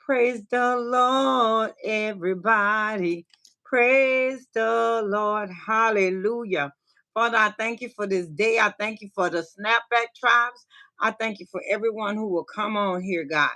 Praise the Lord, everybody. Praise the Lord. Hallelujah. Father, I thank you for this day. I thank you for the snapback tribes. I thank you for everyone who will come on here, God.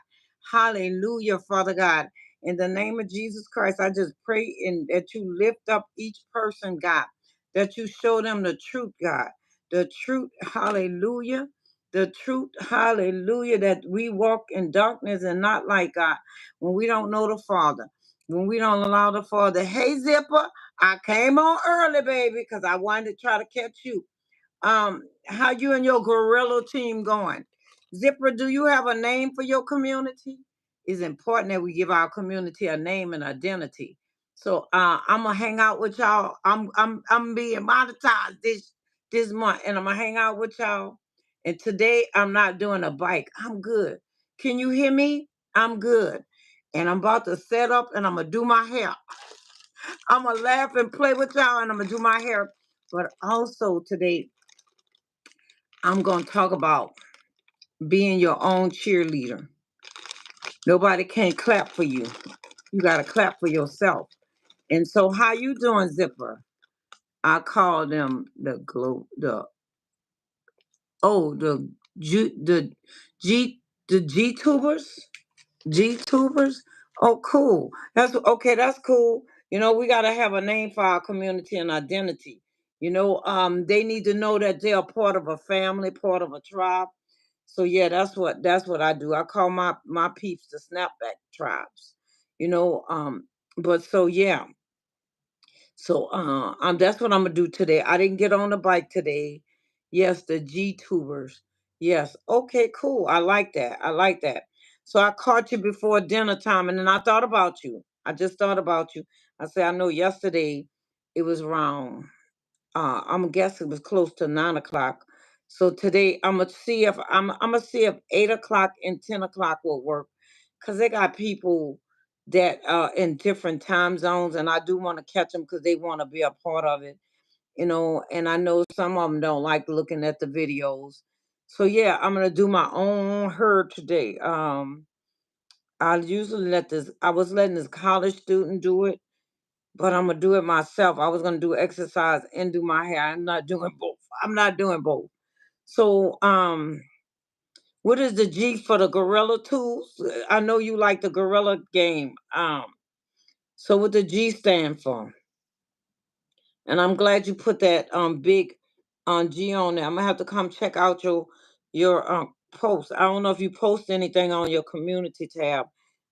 Hallelujah, Father God. In the name of Jesus Christ, I just pray that you lift up each person, God, that you show them the truth, God. The truth, hallelujah. The truth, hallelujah, that we walk in darkness and not light, God, when we don't know the Father, when we don't allow the Father. Hey, Zipper, I came on early, baby, because I wanted to try to catch you. How you and your gorilla team going? Zipper, do you have a name for your community? It's important that we give our community a name and identity. So I'm gonna hang out with y'all. I'm being monetized this month, and I'm gonna hang out with y'all. And today I'm not doing a bike. I'm good. Can you hear me? I'm good. And I'm about to set up and I'm gonna do my hair. I'm gonna laugh and play with y'all and I'm gonna do my hair. But also today, I'm going to talk about being your own cheerleader. Nobody can clap for you. You got to clap for yourself. And so how you doing, Zipper? I call them the G, the G, the G tubers. G tubers. Oh, cool. That's okay. That's cool. We got to have a name for our community and identity. They need to know that they're part of a family, part of a tribe. So yeah, that's what I do. I call my peeps the snapback tribes. You know, um, but so yeah. So that's what I'm gonna do today. I didn't get on the bike today. Yes, the G tubers. Yes. Okay, cool. I like that. I like that. So I caught you before dinner time and then I thought about you. I just thought about you. I said, I know yesterday it was around I'm guessing it was close to 9 o'clock. So today I'm gonna see if 8 o'clock and 10 o'clock will work, cause they got people that are in different time zones, and I do want to catch them because they want to be a part of it. And I know some of them don't like looking at the videos. So yeah, I'm gonna do my own herd today. I was letting this college student do it, but I'm gonna do it myself. I was gonna do exercise and do my hair. I'm not doing both. I'm not doing both. So, what is the G for the gorilla tools? I know you like the gorilla game. So what the G stand for? And I'm glad you put that big G on there. I'm gonna have to come check out your post. I don't know if you post anything on your community tab.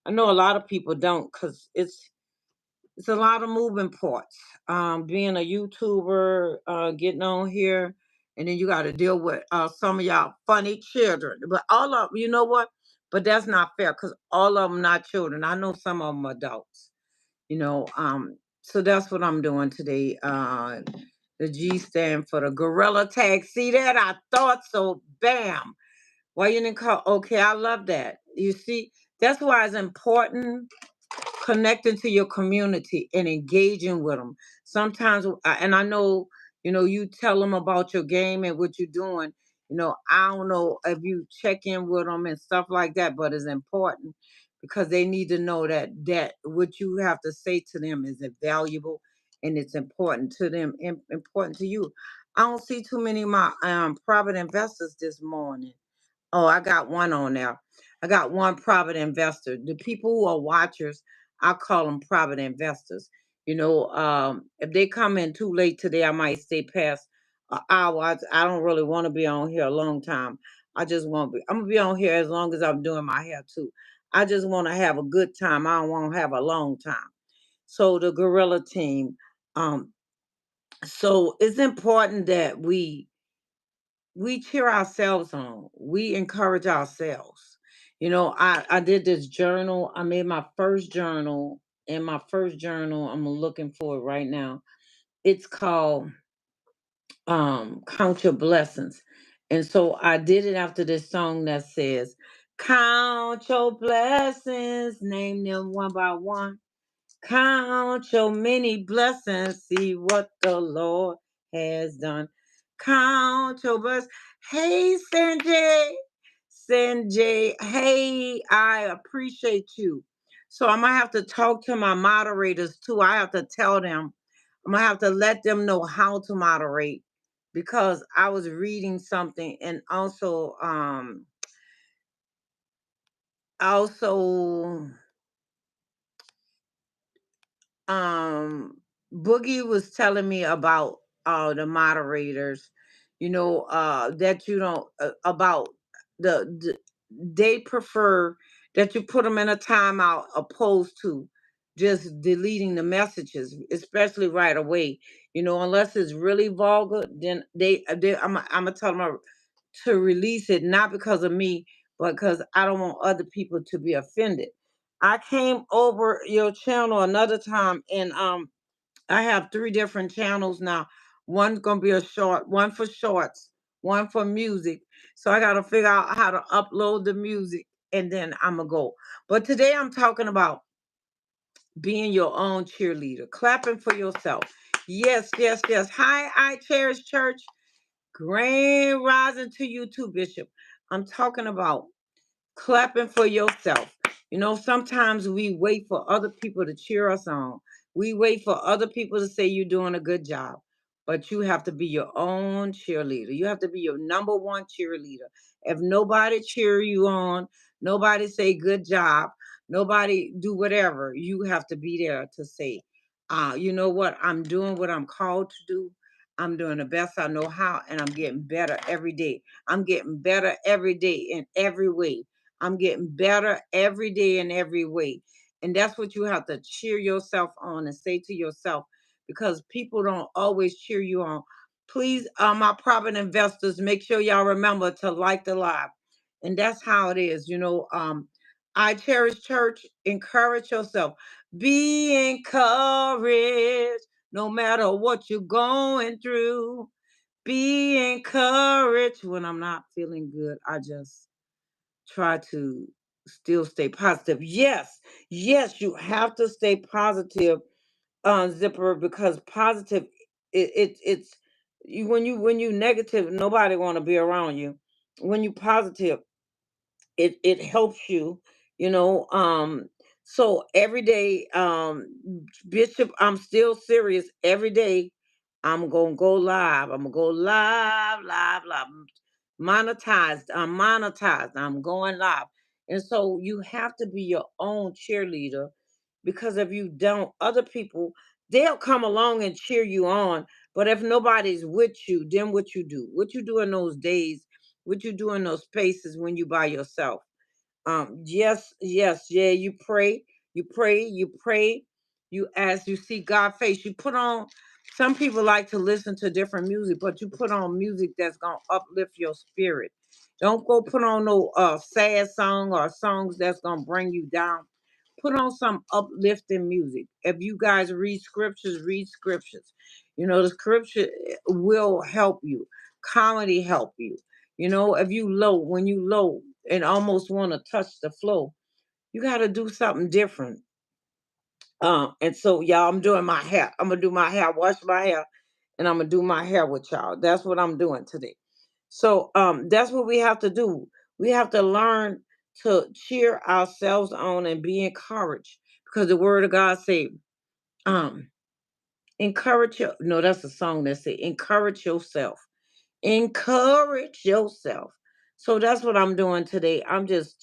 I know a lot of people don't because it's a lot of moving parts. Being a YouTuber, getting on here, and then you got to deal with some of y'all funny children. But all of you know what? But that's not fair because all of them not children. I know some of them adults. You know. So that's what I'm doing today. The G stand for the gorilla tag. See that? I thought so. Bam. Why you didn't call? Okay, I love that. You see, that's why it's important connecting to your community and engaging with them. Sometimes, and I know, you tell them about your game and what you're doing. I don't know if you check in with them and stuff like that, but it's important because they need to know that what you have to say to them is valuable and it's important to them and important to you. I don't see too many of my private investors this morning. Oh, I got one on there. I got one private investor. The people who are watchers, I call them private investors. If they come in too late today, I might stay past an hour. I don't really want to be on here a long time. I just want to be, I'm going to be on here as long as I'm doing my hair too. I just want to have a good time. I don't want to have a long time. So the gorilla team, um, so it's important that we cheer ourselves on. We encourage ourselves. I did this journal. I made my first journal, and my first journal, I'm looking for it right now. It's called Count Your Blessings. And so I did it after this song that says, Count your blessings, name them one by one. Count your many blessings, see what the Lord has done. Count your blessings. Hey, Sanjay. Sanjay, hey, I appreciate you. So I'm gonna have to talk to my moderators too. I have to tell them, I'm gonna have to let them know how to moderate, because I was reading something, and also um Boogie was telling me about the moderators, that you don't about the they prefer that you put them in a timeout opposed to just deleting the messages, especially right away. Unless it's really vulgar, then I'm gonna tell them to release it, not because of me, but because I don't want other people to be offended. I came over your channel another time, and I have three different channels now. One's gonna be a short, one for shorts, one for music. So I gotta figure out how to upload the music, and then I'm gonna go. But today I'm talking about being your own cheerleader, clapping for yourself. Yes, yes, yes. Hi, I Cherish Church. Grand rising to you too, Bishop. I'm talking about clapping for yourself. Sometimes we wait for other people to cheer us on. We wait for other people to say you're doing a good job. But you have to be your own cheerleader. You have to be your number one cheerleader. If nobody cheer you on, nobody say good job, nobody do whatever, you have to be there to say, you know what? I'm doing what I'm called to do. I'm doing the best I know how, and I'm getting better every day. I'm getting better every day in every way. I'm getting better every day in every way. And that's what you have to cheer yourself on and say to yourself, because people don't always cheer you on. Please, my private investors, make sure y'all remember to like the live. And that's how it is. I Cherish Church, encourage yourself. Be encouraged no matter what you're going through. Be encouraged when I'm not feeling good. I just try to still stay positive. Yes, yes, you have to stay positive, Zipper, because positive, it's you, when you negative, nobody want to be around you. When you positive, it helps you, you know. So every day, Bishop, I'm still serious. Every day, I'm gonna go live. I'm gonna go live, live, live. Monetized. I'm monetized. I'm going live. And so you have to be your own cheerleader, because if you don't, other people, they'll come along and cheer you on. But if nobody's with you, then what you do? What you do in those days? What you do in those spaces when you by yourself? Yes, yes, yeah, you pray, you pray, you pray, you as you see God face, you put on, some people like to listen to different music, but you put on music that's gonna uplift your spirit. Don't go put on no sad song or songs that's gonna bring you down. Put on some uplifting music. If you guys read scriptures, read scriptures. The scripture will help you. Comedy help you. If you low, when you low and almost want to touch the floor, you got to do something different. And so y'all, I'm doing my hair. I'm gonna do my hair, wash my hair, and I'm gonna do my hair with y'all. That's what I'm doing today. So that's what we have to do. We have to learn to cheer ourselves on and be encouraged, because the word of God say, um, encourage your, no, that's a song that say encourage yourself. Encourage yourself. So that's what I'm doing today. I'm just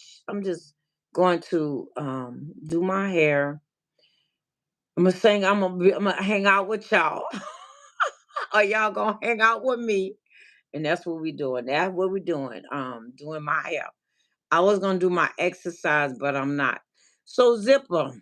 going to do my hair. I'm gonna hang out with y'all. Or y'all gonna hang out with me. And that's what we doing. That's what we doing. Doing my hair. I was gonna do my exercise, but I'm not. So Zipper,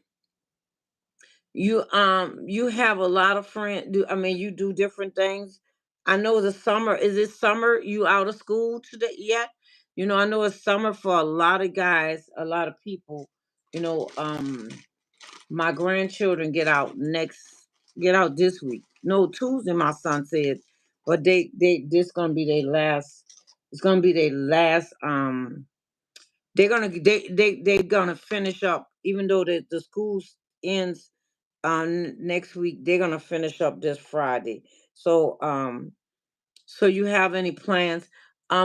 you have a lot of friends. You do different things. I know the summer, is it summer? You out of school today yet? I know it's summer for a lot of guys, a lot of people. You know, um, my grandchildren get out this week. No, Tuesday, my son said, but they this gonna be their last. It's gonna be their last. They're gonna finish up, even though the school ends next week. They're gonna finish up this Friday. So you have any plans?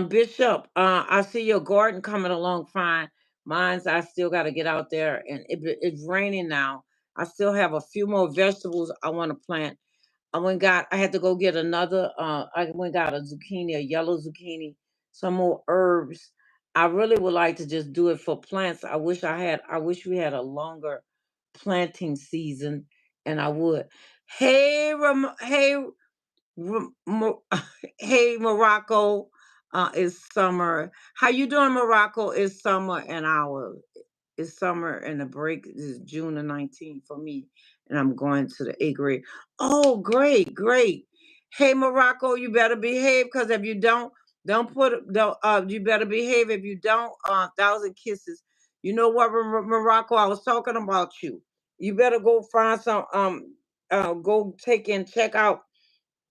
Bishop, I see your garden coming along fine. Mine's I still got to get out there, and it's raining now. I still have a few more vegetables I want to plant. I had to go get another. I went got a zucchini, a yellow zucchini, some more herbs. I really would like to just do it for plants. I wish we had a longer planting season, and I would. Hey, hey, Morocco. It's summer. How you doing, Morocco? It's summer, and it's summer, and the break is June the 19th for me, and I'm going to the eighth grade. Oh, great, great. Hey, Morocco, you better behave, because if you don't put don't you better behave. If you don't, thousand kisses. You know what, Morocco? I was talking about you. You better go find some go take and check out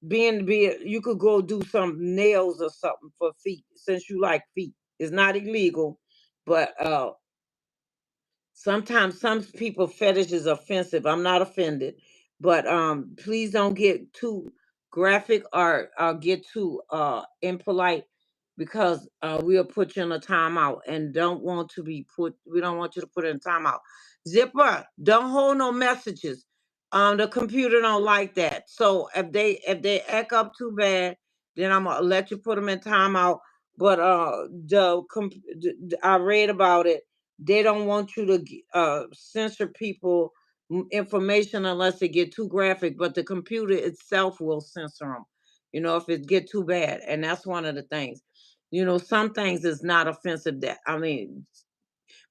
be you could go do some nails or something for feet, since you like feet. It's not illegal, but sometimes some people fetish is offensive. I'm not offended, but please don't get too graphic or get too impolite, because we'll put you in a timeout, and don't want to be put. We don't want you to put in timeout. Zipper, don't hold no messages. The computer don't like that. So if they act up too bad, then I'm gonna let you put them in timeout. But I read about it. They don't want you to censor people information unless it get too graphic, but the computer itself will censor them. If it get too bad, and that's one of the things. Some things is not offensive. That I mean,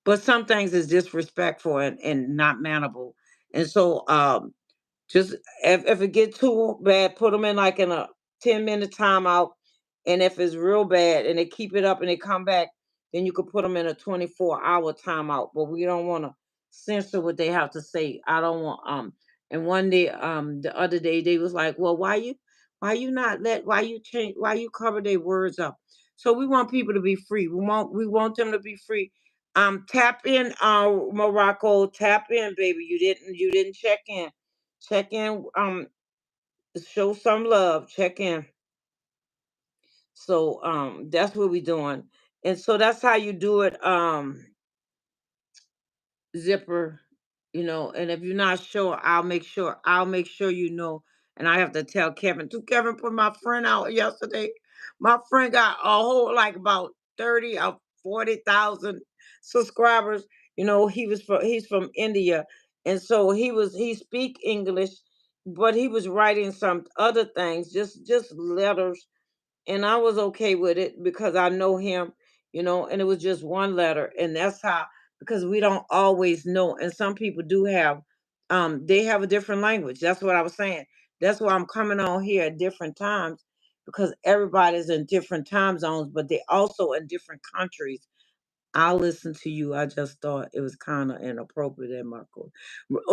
but some things is disrespectful and not manable. And so just if it get too bad, put them in like in a 10-minute timeout. And if it's real bad and they keep it up and they come back, then you could put them in a 24-hour timeout. But we don't want to censor what they have to say. I don't want and one day the other day they was like, well, why you not why you change, why you cover their words up? So we want people to be free. We want them to be free. Tap in, Morocco, tap in, baby. You didn't check in. Check in, show some love, check in. So that's what we're doing. And so that's how you do it. Zipper, and if you're not sure, I'll make sure and I have to tell Kevin too. Kevin put my friend out yesterday. My friend got a whole, like, about 30 or 40,000 subscribers. He's from India, and so he speak English, but he was writing some other things, just letters, and I was okay with it because I know him, and it was just one letter, and that's how, because we don't always know, and some people do have, they have a different language. That's what I was saying. That's why I'm coming on here at different times, because everybody's in different time zones, but they also in different countries. I'll listen to you. I just thought it was kind of inappropriate in Marco.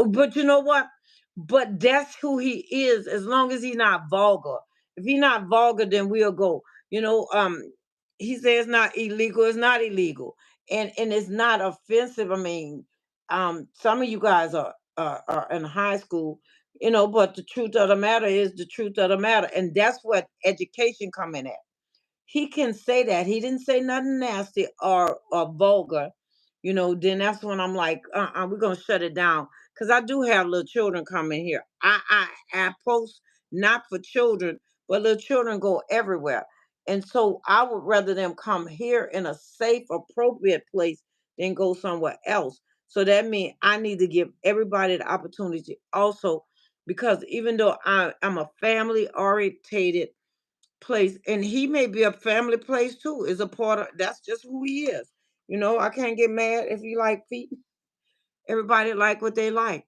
But you know what? But that's who he is, as long as he's not vulgar. If he's not vulgar, then we'll go. He says it's not illegal, it's not illegal. And it's not offensive. I mean, some of you guys are in high school, but the truth of the matter is the truth of the matter. And that's what education come in at. He can say that. He didn't say nothing nasty or vulgar. Then that's when I'm like, we're gonna shut it down. Cause I do have little children coming here. I post not for children, but little children go everywhere. And so I would rather them come here in a safe, appropriate place than go somewhere else. So that means I need to give everybody the opportunity also, because even though I'm a family orientated place, and he may be a family place too, is a part of, that's just who he is. I can't get mad if you like feet. Everybody like what they like.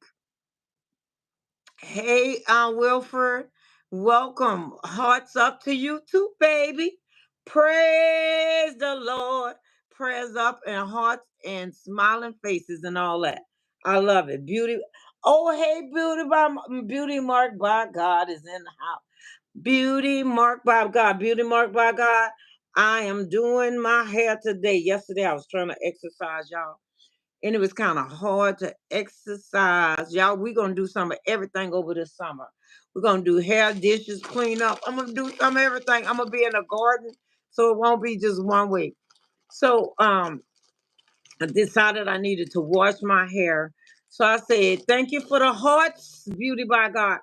Hey, Wilford, welcome. Hearts up to you too, baby. Praise the Lord. Prayers up and hearts and smiling faces and all that. I love it. Beauty. Oh, hey, beauty marked by God is in the house. Beauty marked by God. Beauty marked by God. I am doing my hair today. Yesterday I was trying to exercise, y'all, and it was kind of hard to exercise. Y'all, we're gonna do some of everything over this summer. We're gonna do hair, dishes, clean up. I'm gonna do some of everything. I'm gonna be in the garden, so it won't be just one way. So I decided I needed to wash my hair. So I said, thank you for the hearts, beauty by God.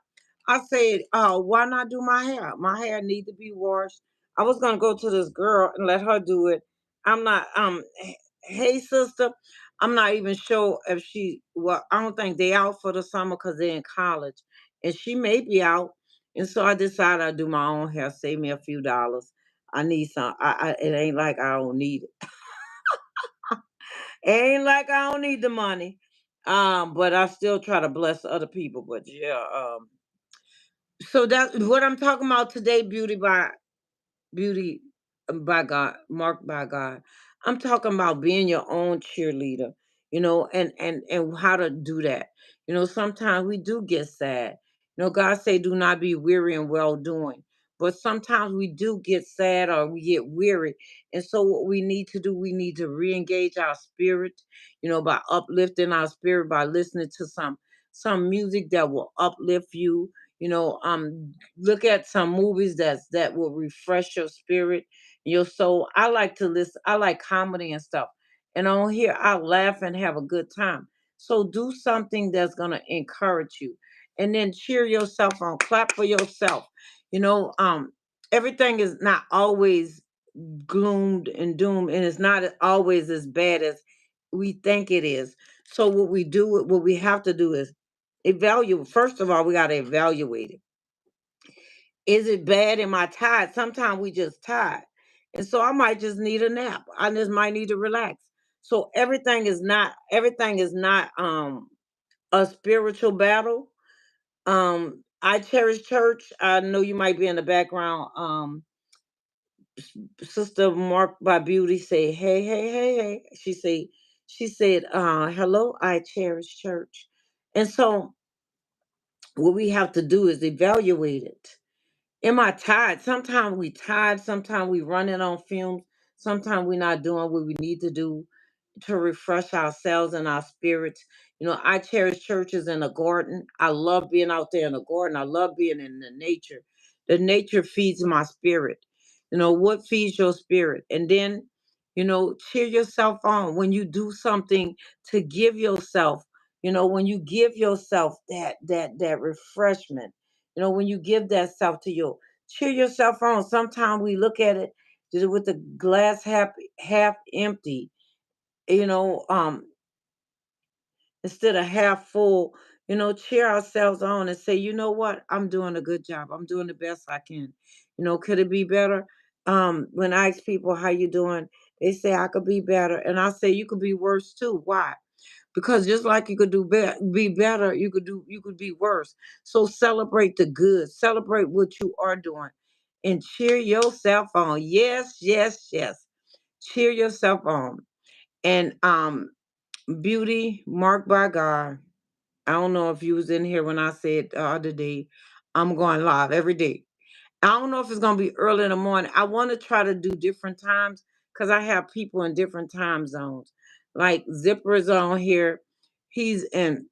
I said, why not do my hair? My hair need to be washed. I was gonna go to this girl and let her do it. I'm not hey sister, I'm not even sure if she well, I don't think they out for the summer because they're in college. And she may be out. And so I decided I'd do my own hair, save me a few dollars. I need some. It ain't like I don't need it. Ain't like I don't need the money. But I still try to bless other people. But yeah, so that's what I'm talking about today, beauty by God, marked by God. I'm talking about being your own cheerleader, and how to do that. Sometimes we do get sad. God say, "Do not be weary in well doing." But sometimes we do get sad or we get weary, and so what we need to do, we need to re-engage our spirit, by uplifting our spirit by listening to some music that will uplift you. Look at some movies that will refresh your spirit, your soul. I like to listen. I like comedy and stuff, and on here I laugh and have a good time. So do something that's gonna encourage you, and then cheer yourself on. Clap for yourself. You know, um, Everything is not always gloomed and doomed, and it's not always as bad as we think it is. So what we have to do is evaluate. First of all, we got to evaluate it. Is it bad? Am I tired? Sometimes we just tired. And so I might just need a nap. I just might need to relax. So everything is not a spiritual battle. I cherish church. I know you might be in the background. Sister Mark by Beauty say, hey, hey, hey, hey. She said, hello, I cherish church. And so what we have to do is evaluate it. Am I tired? Sometimes we tired. Sometimes we running on fumes. Sometimes we're not doing what we need to do to refresh ourselves and our spirits. I cherish churches in the garden. I love being out there in the garden. I love being in the nature. The nature feeds my spirit. What feeds your spirit? And then, cheer yourself on when you do something to give yourself, when you give yourself that refreshment, when you give that self to you, cheer yourself on. Sometimes we look at it with the glass half empty, you know, um, instead of half full, cheer ourselves on and say, you know what, I'm doing a good job. I'm doing the best I can. Could it be better? When I ask people how you doing, they say I could be better. And I say you could be worse too. Why? Because just like you could be better, you could be worse. So celebrate the good. Celebrate what you are doing and cheer yourself on. Yes, yes, yes. Cheer yourself on. And beauty marked by God. I don't know if you was in here when I said the other day, I'm going live every day. I don't know if it's gonna be early in the morning. I want to try to do different times because I have people in different time zones. Like Zipper is on here. He's in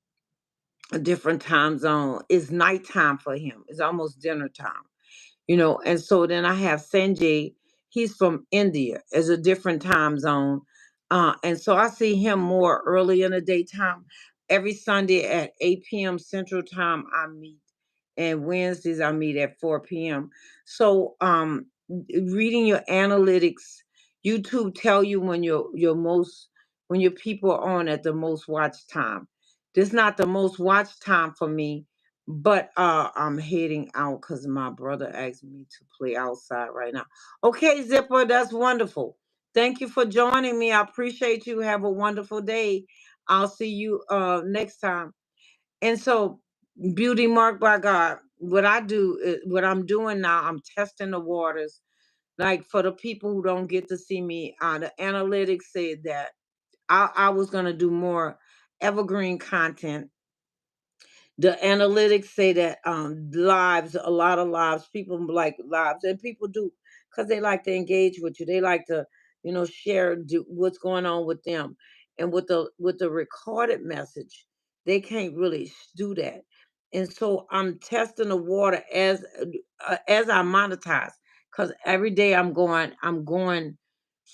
a different time zone. It's nighttime for him. It's almost dinner time. And so then I have Sanjay. He's from India. It's a different time zone. And so I see him more early in the daytime. Every Sunday at 8 p.m. Central Time, I meet. And Wednesdays, I meet at 4 p.m. So reading your analytics, YouTube tell you when when your people are on at the most watch time. This not the most watch time for me, but I'm heading out because my brother asked me to play outside right now. Okay, Zipper, that's wonderful. Thank you for joining me. I appreciate you. Have a wonderful day. I'll see you next time. And so, beauty marked by God. What I do is what I'm doing now, I'm testing the waters. Like for the people who don't get to see me, the analytics said that I was gonna do more evergreen content. The analytics say that lives, a lot of lives, people like lives, and people do because they like to engage with you. They like to, share what's going on with them, and with the recorded message, they can't really do that. And so I'm testing the water as I monetize, because every day I'm going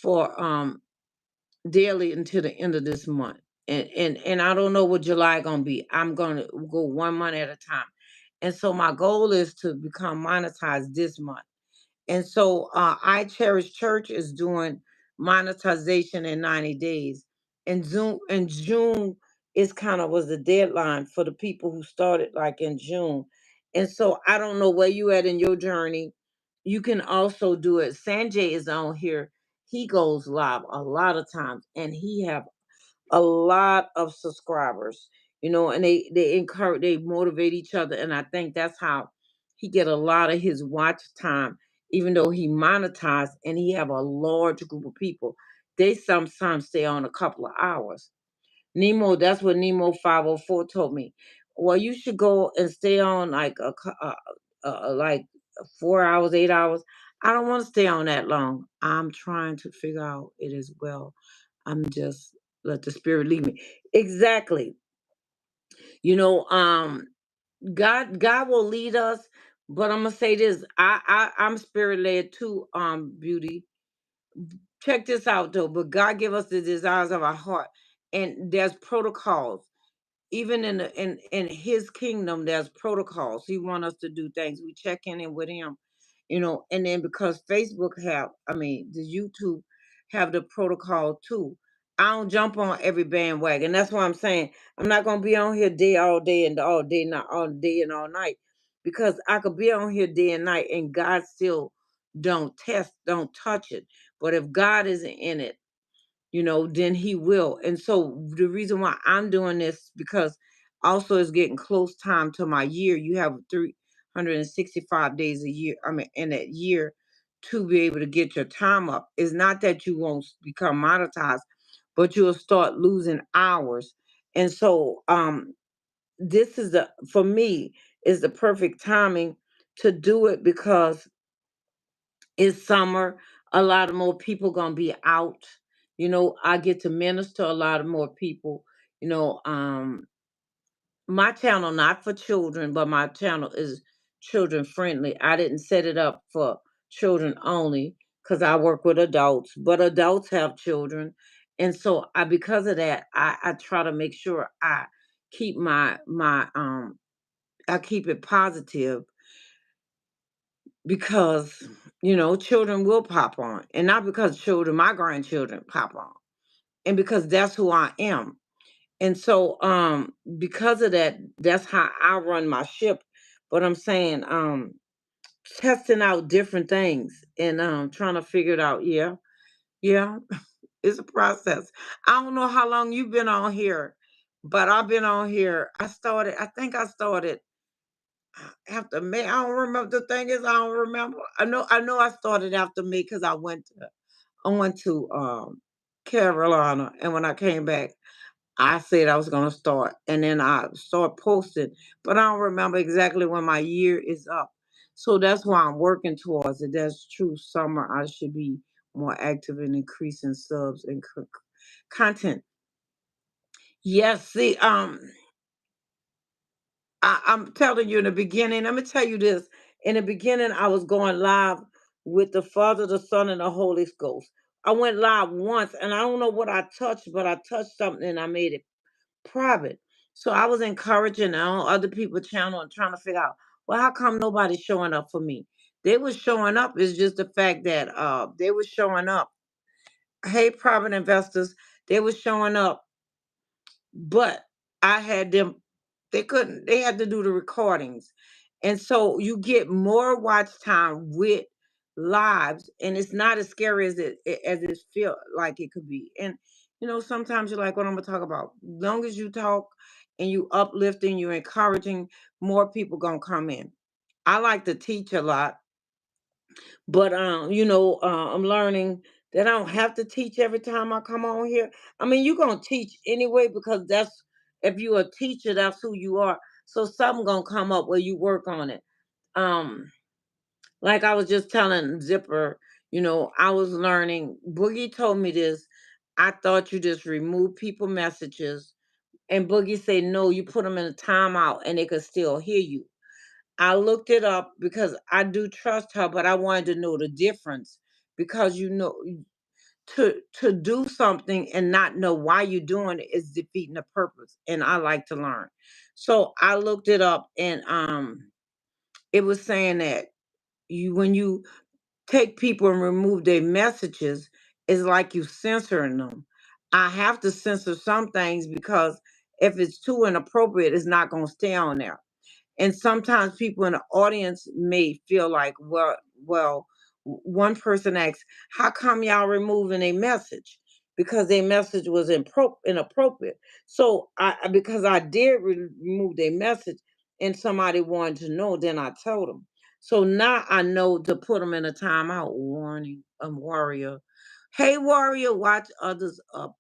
for daily until the end of this month. And I don't know what July gonna be. I'm gonna go 1 month at a time. And so my goal is to become monetized this month. And so I Cherish Church is doing monetization in 90 days. And June is kind of was the deadline for the people who started like in June. And so I don't know where you at in your journey. You can also do it. Sanjay is on here. He goes live a lot of times and he have a lot of subscribers, and they encourage, they motivate each other, and I think that's how he get a lot of his watch time, even though he monetized and he have a large group of people. They sometimes stay on a couple of hours. Nemo, that's what Nemo 504 told me. Well, you should go and stay on like like 4 hours, 8 hours. I don't want to stay on that long. I'm trying to figure out it as well. I'm just let the spirit lead me. Exactly. You know, God will lead us, but I'm gonna say this. I'm spirit led too, beauty. Check this out though, but God give us the desires of our heart. And there's protocols even in his kingdom. There's protocols. He want us to do things. We check in with him, and then because Facebook have, I mean, the YouTube have the protocol too. I don't jump on every bandwagon. That's why I'm saying I'm not gonna be on here day all day and all day, not all day and all night, because I could be on here day and night and God still don't touch it. But if God isn't in it, then he will. And so the reason why I'm doing this, because also it's getting close time to my year. You have 365 days a year, I mean, in that year to be able to get your time up. It's not that you won't become monetized, but you'll start losing hours. And so this is the for me is the perfect timing to do it because it's summer. A lot of more people gonna be out. I get to minister a lot of more people. My channel not for children, but my channel is children friendly. I didn't set it up for children only because I work with adults, but adults have children. And so I because of that, I try to make sure keep my I keep it positive because children will pop on, and not because children, my grandchildren pop on, and because that's who I am. And so because of that, that's how I run my ship. But I'm saying testing out different things and trying to figure it out. Yeah, yeah. It's a process. I don't know how long you've been on here, but I've been on here. I think I started after May. I don't remember. The thing is, I don't remember. I know I started after May because I went to Carolina, and when I came back, I said I was gonna start, and then I start posting, but I don't remember exactly when my year is up. So that's why I'm working towards it. That's true. Summer, I should be more active in increasing subs and content. Yes, see, I'm telling you in the beginning, let me tell you this. In the beginning, I was going live with the Father, the Son, and the Holy Ghost. I went live once, and I don't know what I touched, but I touched something and I made it private. So I was encouraging on other people's channel and trying to figure out, well, how come nobody's showing up for me? They were showing up. It's just the fact that they were showing up. Hey, private investors, they were showing up, but I had them, they had to do the recordings. And so you get more watch time with lives, and it's not as scary as it feel like it could be. And sometimes you're like, what I'm gonna talk about. Long as you talk and you uplifting, you're encouraging, more people gonna come in. I like to teach a lot, but I'm learning that I don't have to teach every time I come on here. I mean, you're gonna teach anyway because that's if you're a teacher, that's who you are. So something gonna come up where you work on it. Um, like I was just telling Zipper, I was learning. Boogie told me this. I thought you just remove people messages, and Boogie said no, you put them in a timeout and they could still hear you. I looked it up because I do trust her, but I wanted to know the difference because to do something and not know why you're doing it is defeating the purpose. And I like to learn. So I looked it up, and it was saying that when you take people and remove their messages, it's like you censoring them. I have to censor some things because if it's too inappropriate, it's not going to stay on there. And sometimes people in the audience may feel like, well, one person asks, how come y'all removing a message? Because their message was inappropriate. So because I did remove their message and somebody wanted to know, then I told them. So now I know to put them in a timeout warning. Warrior. Hey, warrior, watch others up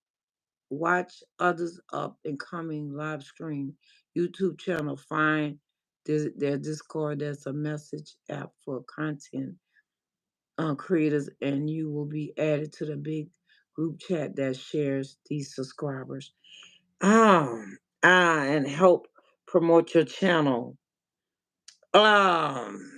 and coming live stream YouTube channel. Find their Discord. That's a message app for content creators, and you will be added to the big group chat that shares these subscribers. And help promote your channel. Um,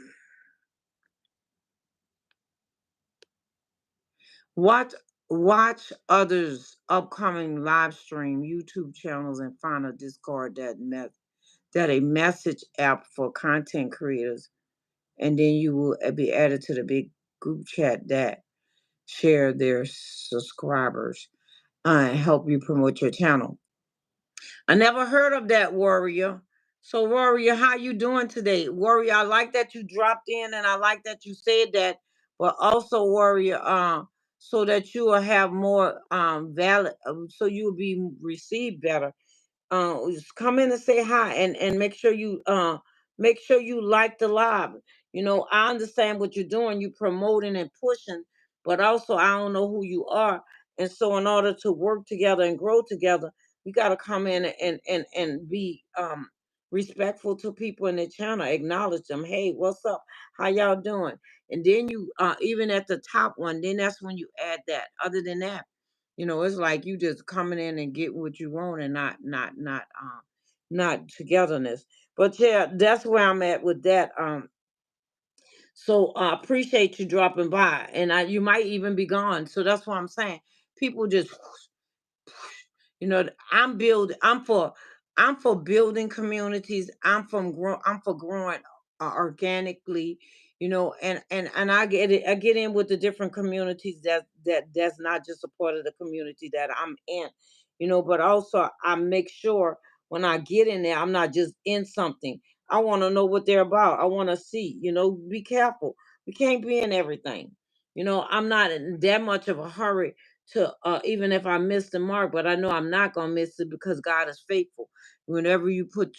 watch watch others upcoming live stream YouTube channels and find a Discord that a message app for content creators, and then you will be added to the big group chat that share their subscribers and help you promote your channel. I never heard of that, warrior. So warrior, how you doing today? Warrior, I like that you dropped in, and I like that you said that, but also warrior, so that you will have more valid, so you will be received better. Just come in and say hi, and make sure you like the live. I understand what you're doing, you promoting and pushing, but also I don't know who you are. And so in order to work together and grow together, we got to come in and be respectful to people in the channel, acknowledge them. Hey, what's up, how y'all doing? And then you even at the top one, then that's when you add that. Other than that, it's like you just coming in and get what you want, and not togetherness. But yeah, that's where I'm at with that. So I appreciate you dropping by, and you might even be gone. So that's what I'm saying. People just I'm for building communities. I'm for growing organically, and I get in with the different communities that's not just a part of the community that I'm in, but also I make sure when I get in there, I'm not just in something. I want to know what they're about. I want to see, be careful. We can't be in everything. I'm not in that much of a hurry to even if I miss the mark, but I know I'm not gonna miss it because God is faithful. Whatever you put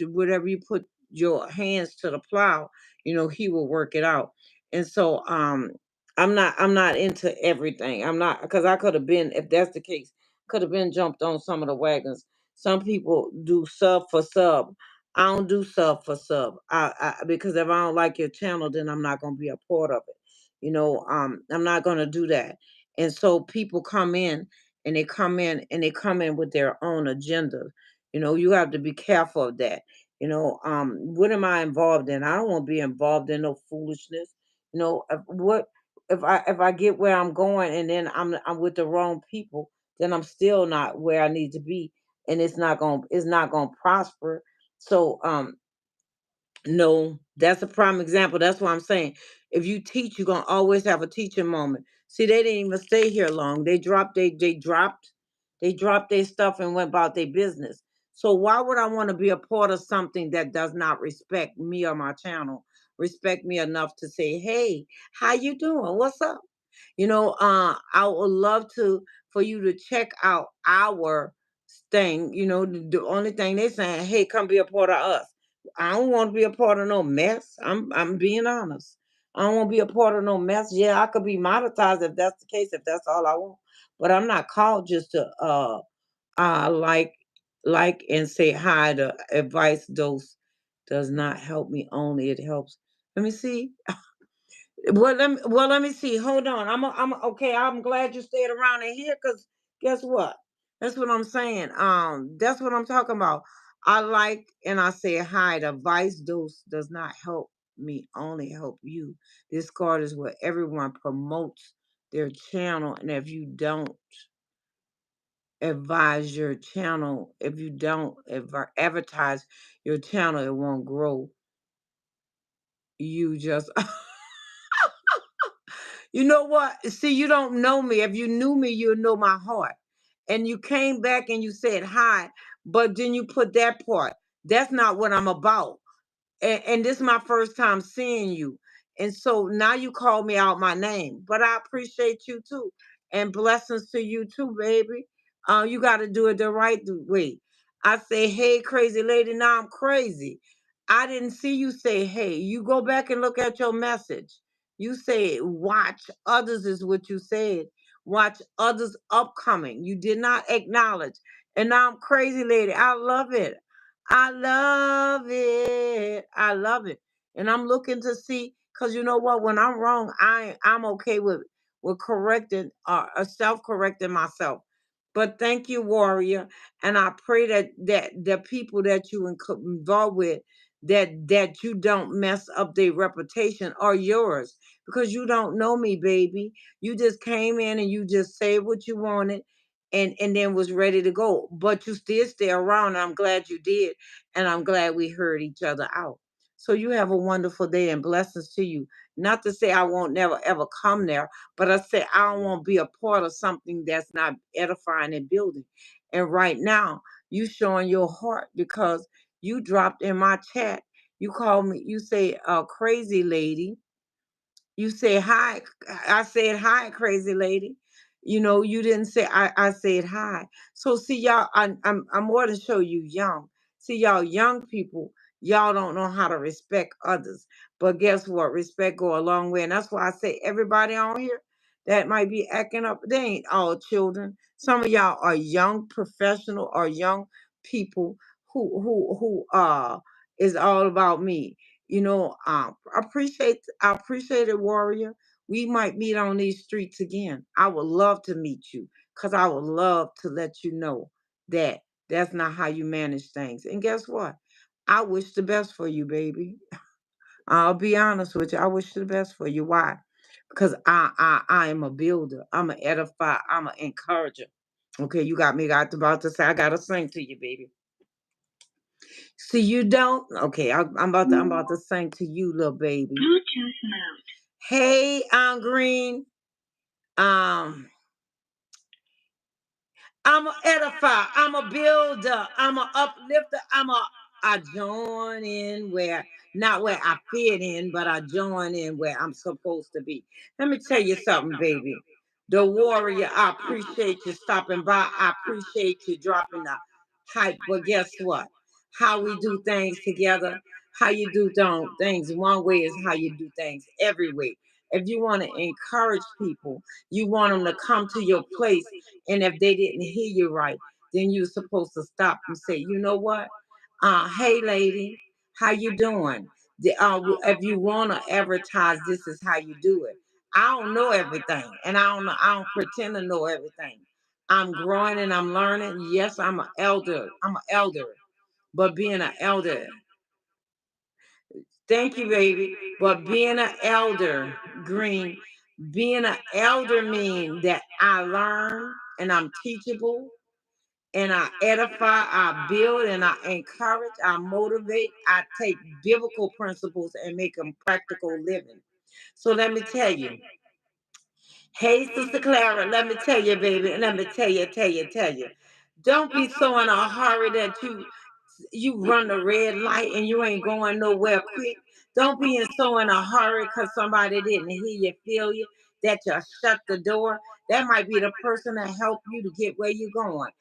your hands to the plow, He will work it out. And so I'm not into everything. I'm not, because I could have been, if that's the case, could have been jumped on some of the wagons. Some people do sub for sub. I don't do sub for sub. Because if I don't like your channel, then I'm not gonna be a part of it. I'm not gonna do that. And so people come in, and they come in with their own agenda. You have to be careful of that. What am I involved in? I don't want to be involved in no foolishness. If I get where I'm going, and then I'm with the wrong people, then I'm still not where I need to be, and it's not gonna prosper. So no, that's a prime example. That's what I'm saying. If you teach, you're gonna always have a teaching moment. See, they didn't even stay here long. They dropped their stuff and went about their business. So why would I want to be a part of something that does not respect me or my channel? Respect me enough to say, hey, how you doing? What's up? I would love to for you to check out our thing. The only thing they saying, hey, come be a part of us. I don't want to be a part of no mess. I'm being honest. I don't want to be a part of no mess. Yeah, I could be monetized if that's the case, if that's all I want. But I'm not called just to like and say hi. The advice dose does not help me only. It helps. Let me see. Well, let me see. Hold on. Okay. I'm glad you stayed around in here, because guess what? That's what I'm saying. That's what I'm talking about. I like and I say hi. The vice dose does not help me, only help you. This card is where everyone promotes their channel, and if you don't advise your channel, if you don't advertise your channel, it won't grow. You just you know what? See, you don't know me. If you knew me, you'd know my heart. And you came back and you said hi, but then you put that part. That's not what I'm about. And this is my first time seeing you. And so now you call me out my name, but I appreciate you too. And blessings to you too, baby. You got to do it the right way. I say, hey, crazy lady, now I'm crazy. I didn't see you say, hey. You go back and look at your message. You say, watch others, is what you said. Watch others upcoming. You did not acknowledge. And now I'm crazy lady. I love it. I love it. I love it. And I'm looking to see, because you know what? When I'm wrong, I'm okay with correcting or self-correcting myself. But thank you, warrior. And I pray that the people that you involved with, that you don't mess up their reputation or yours, because you don't know me, baby. You just came in and you just said what you wanted, and then was ready to go. But you still stay around. And I'm glad you did. And I'm glad we heard each other out. So you have a wonderful day and blessings to you. Not to say I won't never ever come there, but I say I don't want to be a part of something that's not edifying and building. And right now, you showing your heart because you dropped in my chat. You call me, you say, crazy lady. You said hi. I said hi, crazy lady. You know, you didn't say I said hi. So see y'all, I'm more to show you young. See y'all young people, y'all don't know how to respect others. But guess what? Respect go a long way. And that's why I say everybody on here that might be acting up, they ain't all children. Some of y'all are young professional or young people who is all about me. I appreciate it, warrior. We might meet on these streets again. I would love to meet you because I would love to let you know that that's not how you manage things. And guess what? I wish the best for you, baby. I'll be honest with you. I wish the best for you. Why? Because I am a builder. I'm an edifier. I'm an encourager. Okay, you got me got about to say I gotta sing to you, baby. See, you don't. Okay, I'm about to sing to you, little baby. Bluetooth mode. Hey, Green. Um, I'm an edifier. I'm a builder. I'm a uplifter. I join in where not where I fit in, but I join in where I'm supposed to be. Let me tell you something, baby. The warrior, I appreciate you stopping by. I appreciate you dropping the hype. But guess what? How we do things together, how you do things one way is how you do things every way. If you want to encourage people, you want them to come to your place, and if they didn't hear you right, then you're supposed to stop and say, you know what? Hey lady, how you doing? If you want to advertise, this is how you do it. I don't know everything, and I don't pretend to know everything. I'm growing and I'm learning. Yes, I'm an elder. I'm an elder. But being an elder, thank you, baby. But being an elder, Green, being an elder means that I learn and I'm teachable and I edify, I build, and I encourage, I motivate, I take biblical principles and make them practical living. So let me tell you, hey, Sister Clara, let me tell you, baby, let me tell you. Don't be so in a hurry that you run the red light and you ain't going nowhere quick. Don't be so in a hurry because somebody didn't hear you, feel you, that you shut the door. That might be the person that helped you to get where you're going.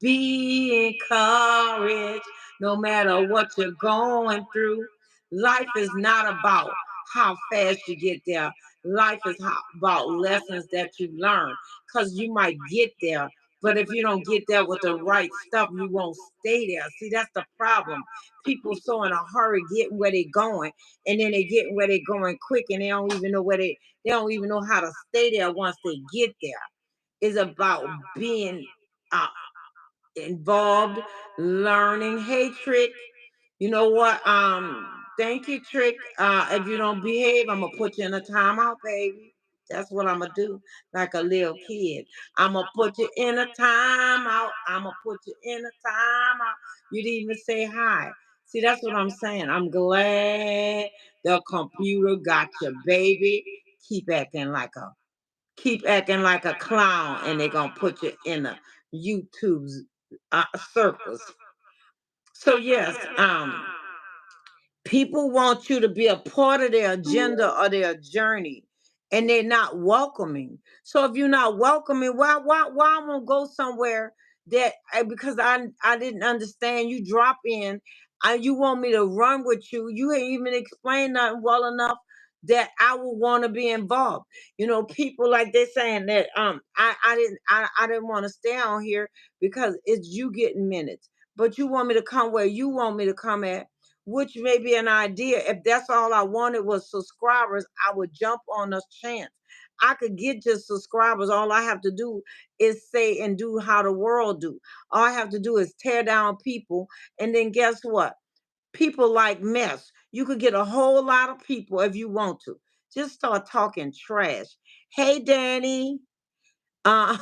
Be encouraged no matter what you're going through. Life is not about how fast you get there. Life is about lessons that you learn because you might get there, but if you don't get there with the right stuff, you won't stay there. See, that's the problem. People so in a hurry getting where they're going, and then they getting where they're going quick, and they don't even know they don't even know how to stay there once they get there. It's about being uh, involved, learning. Hey, Trick. You know what? Thank you, Trick. If you don't behave, I'm gonna put you in a timeout, baby. That's what I'm gonna do, like a little kid. I'm gonna put you in a timeout. I'm gonna put you in a timeout. You didn't even say hi. See, that's what I'm saying. I'm glad the computer got you, baby. Keep acting like a keep acting like a clown, and they're gonna put you in a YouTube's circus. So yes, people want you to be a part of their agenda or their journey, and they're not welcoming. So if you're not welcoming, why I'm gonna go somewhere that because I didn't understand you drop in, you want me to run with you. You ain't even explained nothing well enough that I would want to be involved. People like they saying that I didn't want to stay on here because it's you getting minutes, but you want me to come where you want me to come at, which may be an idea. If that's all I wanted was subscribers, I would jump on this chance. I could get just subscribers. All I have to do is say and do how the world do. All I have to do is tear down people. And then guess what? People like mess. You could get a whole lot of people if you want to. Just start talking trash. Hey, Danny. Uh,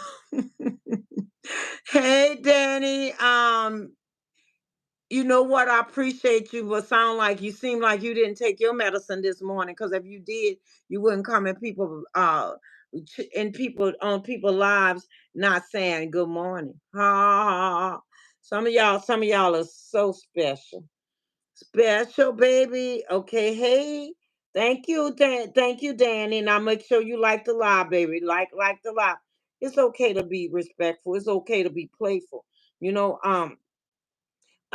hey, Danny. You know what? I appreciate you, but sound like you seem like you didn't take your medicine this morning. Because if you did, you wouldn't come in people on people lives not saying good morning. Ha, ha, ha, ha. Some of y'all are so special, special, baby. Okay, hey, thank you, thank you, Danny. Now make sure you like the lie, baby. Like the lie. It's okay to be respectful. It's okay to be playful. You know,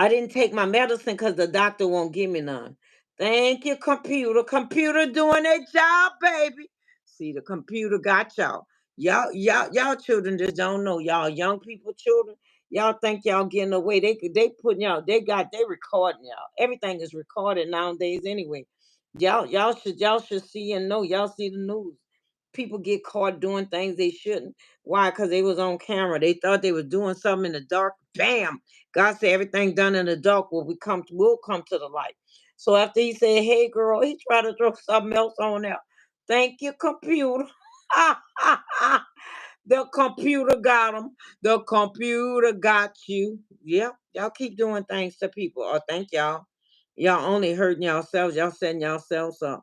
I didn't take my medicine because the doctor won't give me none. Thank you, computer. Computer doing their job, baby. See, the computer got y'all. Y'all children just don't know. Y'all young people, children. Y'all think y'all getting away. They putting y'all. They recording y'all. Everything is recorded nowadays anyway. Y'all should see and know. Y'all see the news. People get caught doing things they shouldn't. Why? Because they was on camera. They thought they was doing something in the dark. Bam! God said everything done in the dark will come to the light. So after he said, "Hey girl," he tried to throw something else on there. Thank you, computer. The computer got him. The computer got you. Yep. Y'all keep doing things to people. Oh, thank y'all. Y'all only hurting yourselves. Y'all setting yourselves up.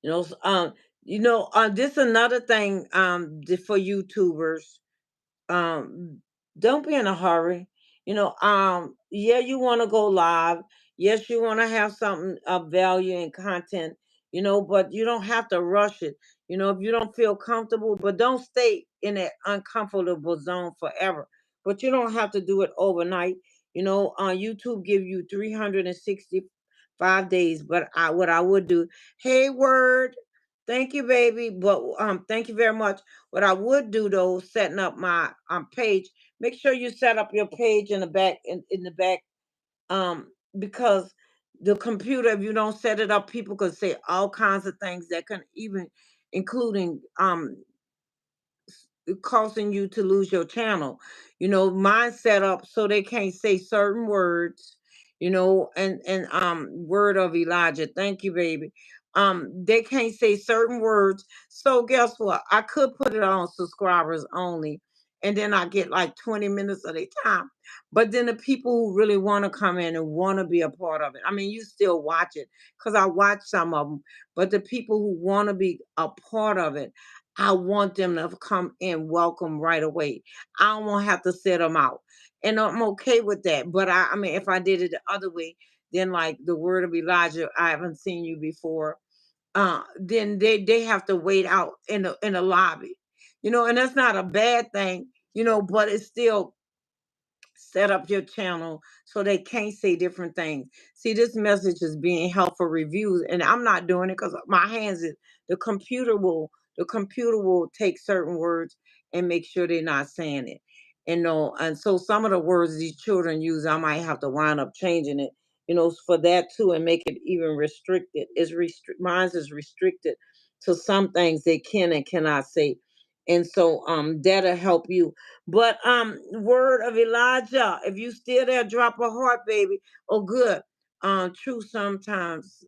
You know, this another thing for YouTubers. um don't be in a hurry. Yeah, you want to go live. Yes, you want to have something of value and content, but you don't have to rush it. If you don't feel comfortable, but don't stay in that uncomfortable zone forever. But you don't have to do it overnight. On YouTube give you 365 days, but what I would do, hey word, thank you baby, but thank you very much. What I would do though, setting up my page, make sure you set up your page in the back, in the back, because the computer, if you don't set it up, people could say all kinds of things that can even including causing you to lose your channel. Mine set up so they can't say certain words, and word of Elijah. Thank you, baby. They can't say certain words. So guess what? I could put it on subscribers only, and then I get like 20 minutes of their time. But then the people who really want to come in and want to be a part of it, I mean, you still watch it because I watch some of them. But the people who want to be a part of it, I want them to come in welcome right away. I don't want to have to set them out. And I'm okay with that. But I mean, if I did it the other way, then like the word of Elijah, I haven't seen you before. Then they have to wait out in the lobby. And that's not a bad thing, but it's still set up your channel so they can't say different things. See, this message is being held for reviews, and I'm not doing it because my hands is the computer will take certain words and make sure they're not saying it. And so some of the words these children use, I might have to wind up changing it, for that too, and make it even restricted. Mine is restricted to some things they can and cannot say. And so that'll help you. But word of Elijah, if you still there, drop a heart, baby. Oh, good. True. Sometimes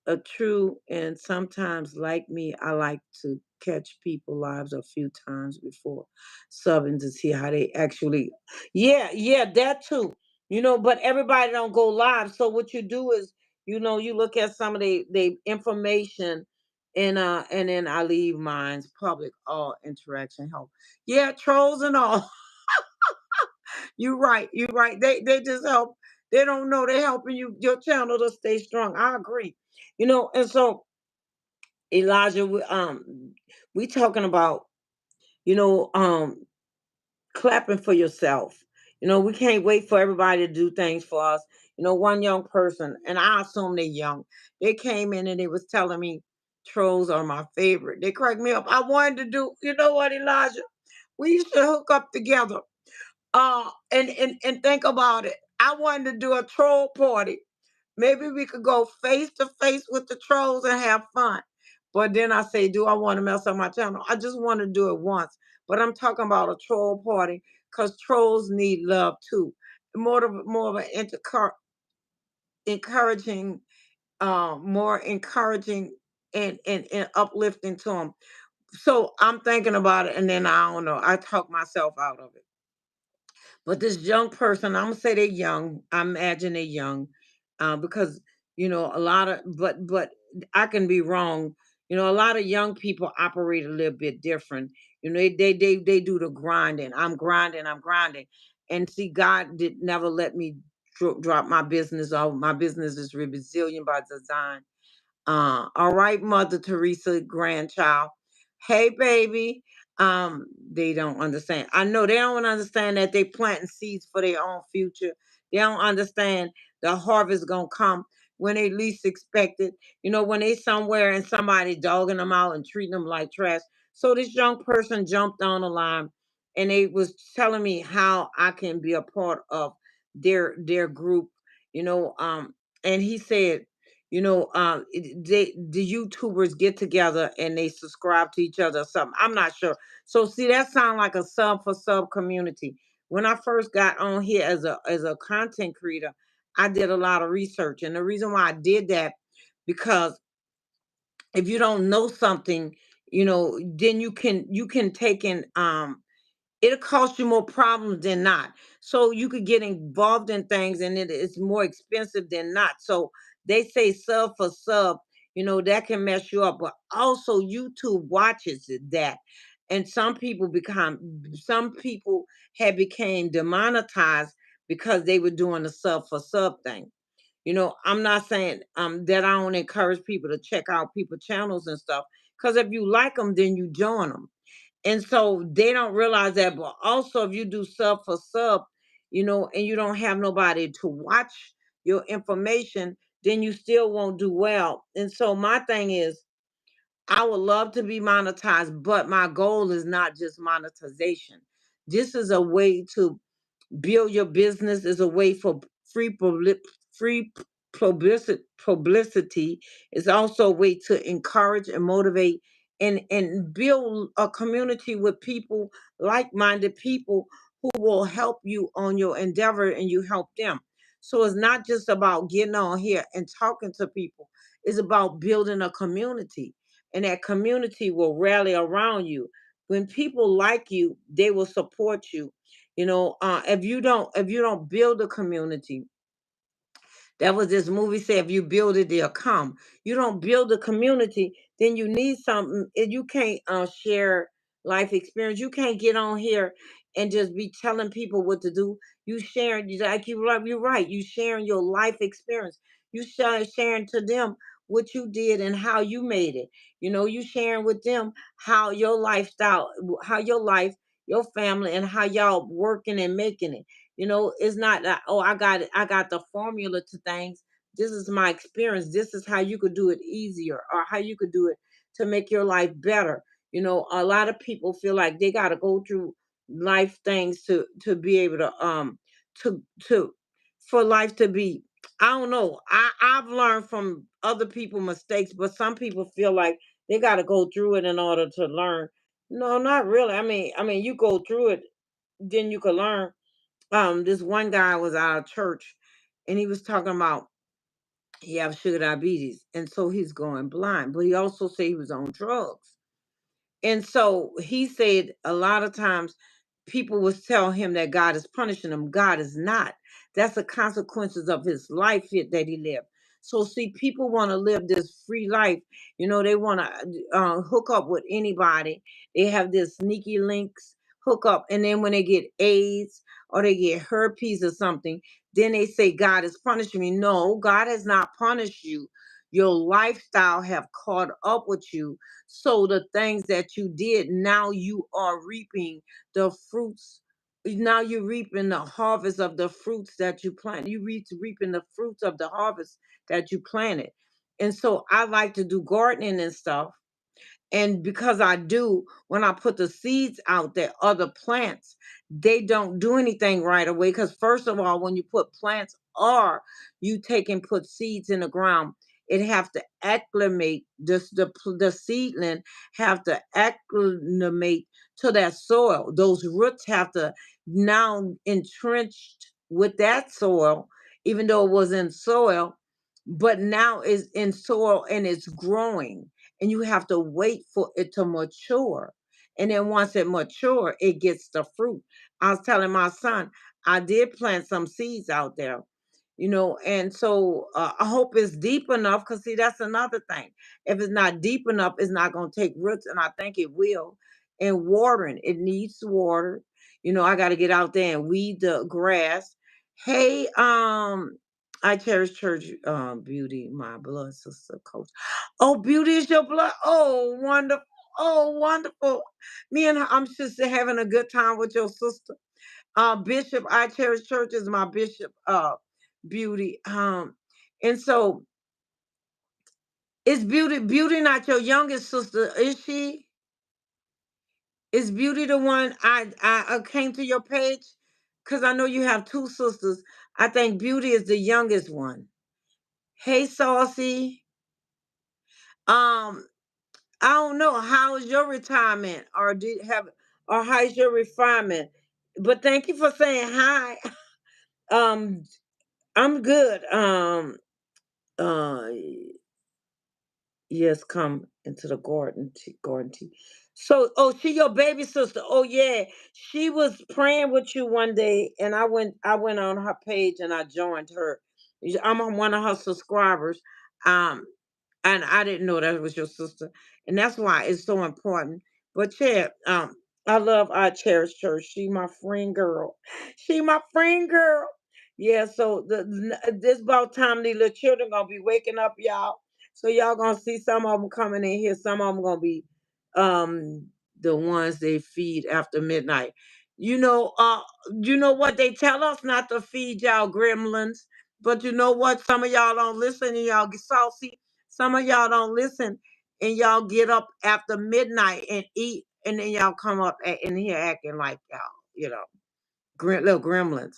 a true, and sometimes like me, I like to catch people lives a few times before subbing to see how they actually. Yeah, yeah, that too. But everybody don't go live. So what you do is, you look at some of the information, and then I leave mine's public, all interaction help. Yeah, trolls and all. You're right. You're right. They just help. They don't know they're helping your channel to stay strong. I agree. And so Elijah, we talking about, you know, um, clapping for yourself. We can't wait for everybody to do things for us. One young person, and I assume they're young, they came in and they was telling me trolls are my favorite. They cracked me up. I wanted to do, you know what, Elijah? We should hook up together. And think about it. I wanted to do a troll party. Maybe we could go face to face with the trolls and have fun. But then I say, do I want to mess up my channel? I just want to do it once. But I'm talking about a troll party because trolls need love too. More of an encouraging, more encouraging and uplifting to them. So I'm thinking about it, and then I don't know. I talk myself out of it. But this young person, I'm gonna say they're young. I imagine they're young, because a lot of, but I can be wrong. A lot of young people operate a little bit different. They do the grinding. I'm grinding. I'm grinding, and see, God did never let me drop my business off. My business is resilient by design. All right, Mother Teresa grandchild. Hey, baby. They don't understand. I know they don't understand that they planting seeds for their own future. They don't understand the harvest gonna come when they least expect it. When they somewhere and somebody dogging them out and treating them like trash. So this young person jumped on the line, and they was telling me how I can be a part of their group. You know, um, and he said, the YouTubers get together and they subscribe to each other or something. I'm not sure. So see, that sounds like a sub for sub community. When I first got on here as a content creator, I did a lot of research, and the reason why I did that, because if you don't know something, then you can take in, it'll cost you more problems than not. So you could get involved in things and it is more expensive than not. So they say sub for sub, that can mess you up. But also YouTube watches that. And some people have became demonetized because they were doing the sub for sub thing. I'm not saying that I don't encourage people to check out people channels and stuff. Because if you like them, then you join them, and so they don't realize that. But also, if you do sub for sub, and you don't have nobody to watch your information, then you still won't do well. And so my thing is, I would love to be monetized, but my goal is not just monetization. This is a way to build your business, is a way for free publicity. Is also a way to encourage and motivate and build a community with people, like-minded people, who will help you on your endeavor and you help them. So it's not just about getting on here and talking to people. It's about building a community, and that community will rally around you. When people like you, they will support you. If you don't build a community, that was this movie said, if you build it, they'll come. You don't build a community, then you need something. If you can't share life experience, you can't get on here and just be telling people what to do. You sharing, like you're right. You sharing your life experience. You sharing to them what you did and how you made it. You sharing with them how your lifestyle, how your life, your family, and how y'all working and making it. It's not that, oh, I got it, I got the formula to things. This is my experience. This is how you could do it easier, or how you could do it to make your life better. A lot of people feel like they got to go through life things to be able to for life to be. I don't know. I've learned from other people mistakes, but some people feel like they got to go through it in order to learn. No, not really. I mean, you go through it, then you can learn. This one guy was out of church, and he was talking about He have sugar diabetes, and so he's going blind. But he also said he was on drugs. And so he said a lot of times people was telling him that God is punishing him. God is not. That's the consequences of his life that he lived. So see, people want to live this free life. You know, they want to hook up with anybody. They have this sneaky links hook up, and then when they get AIDS or they get herpes or something, then they say God is punishing me. No, God has not punished you. Your lifestyle have caught up with you, so the things that you did, now you are reaping the fruits. Now you're reaping the harvest of the fruits that you plant. You reaping the fruits of the harvest that you planted. And so I like to do gardening and stuff. And because I do, when I put the seeds out there, other plants, they don't do anything right away. Because first of all, when you put plants or you take and put seeds in the ground, it have to acclimate. The seedling have to acclimate to that soil. Those roots have to now entrenched with that soil, even though it was in soil, but now it's in soil and it's growing, and you have to wait for it to mature. And then once it mature, it gets the fruit. I was telling my son, I did plant some seeds out there, and so I hope it's deep enough, because see, that's another thing. If it's not deep enough, it's not going to take roots, and I think it will. And watering, it needs water. I got to get out there and weed the grass. Hey, I cherish church, Beauty, my blood sister coach. Oh, Beauty is your blood. Oh, wonderful. Oh, wonderful. Me and her, I'm just having a good time with your sister. Bishop, I cherish church is my bishop, Beauty. And so is Beauty not your youngest sister? Is she? Is Beauty the one I came to your page? Because I know you have two sisters. I think Beauty is the youngest one. Hey, Saucy. Um, I don't know how is your retirement, or did have, or how's your refinement. But thank you for saying hi. Um, I'm good. Uh, yes, come into the garden tea. So, oh, she your baby sister. Oh yeah, she was praying with you one day, and I went on her page and I joined her. I'm on one of her subscribers. Um, and I didn't know that was your sister, and that's why it's so important. But yeah, I love our cherish church. She my friend girl. She my friend girl. Yeah, so this about time the little children gonna be waking up, y'all. So y'all gonna see some of them coming in here. Some of them gonna be um the ones they feed after midnight. You know, uh, you know what they tell us not to feed y'all gremlins, but you know what? Some of y'all don't listen and y'all get saucy. Some of y'all don't listen and y'all get up after midnight and eat, and then y'all come up in here acting like y'all, little gremlins.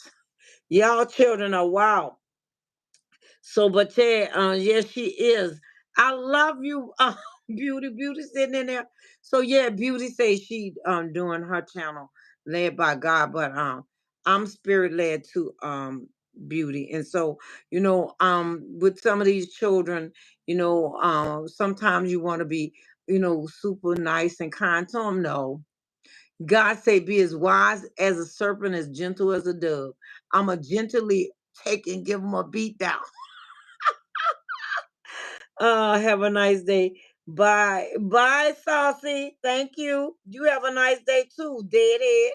Y'all children are wild. So, but yeah, yes, she is. I love you, Beauty sitting in there. So yeah, Beauty says she doing her channel led by God, but I'm spirit led to Beauty, and so with some of these children, sometimes you want to be super nice and kind to them. No, God say be as wise as a serpent, as gentle as a dove. I'm a gently take and give them a beat down. Have a nice day. Bye. Bye, Saucy. Thank you. You have a nice day too, deadhead.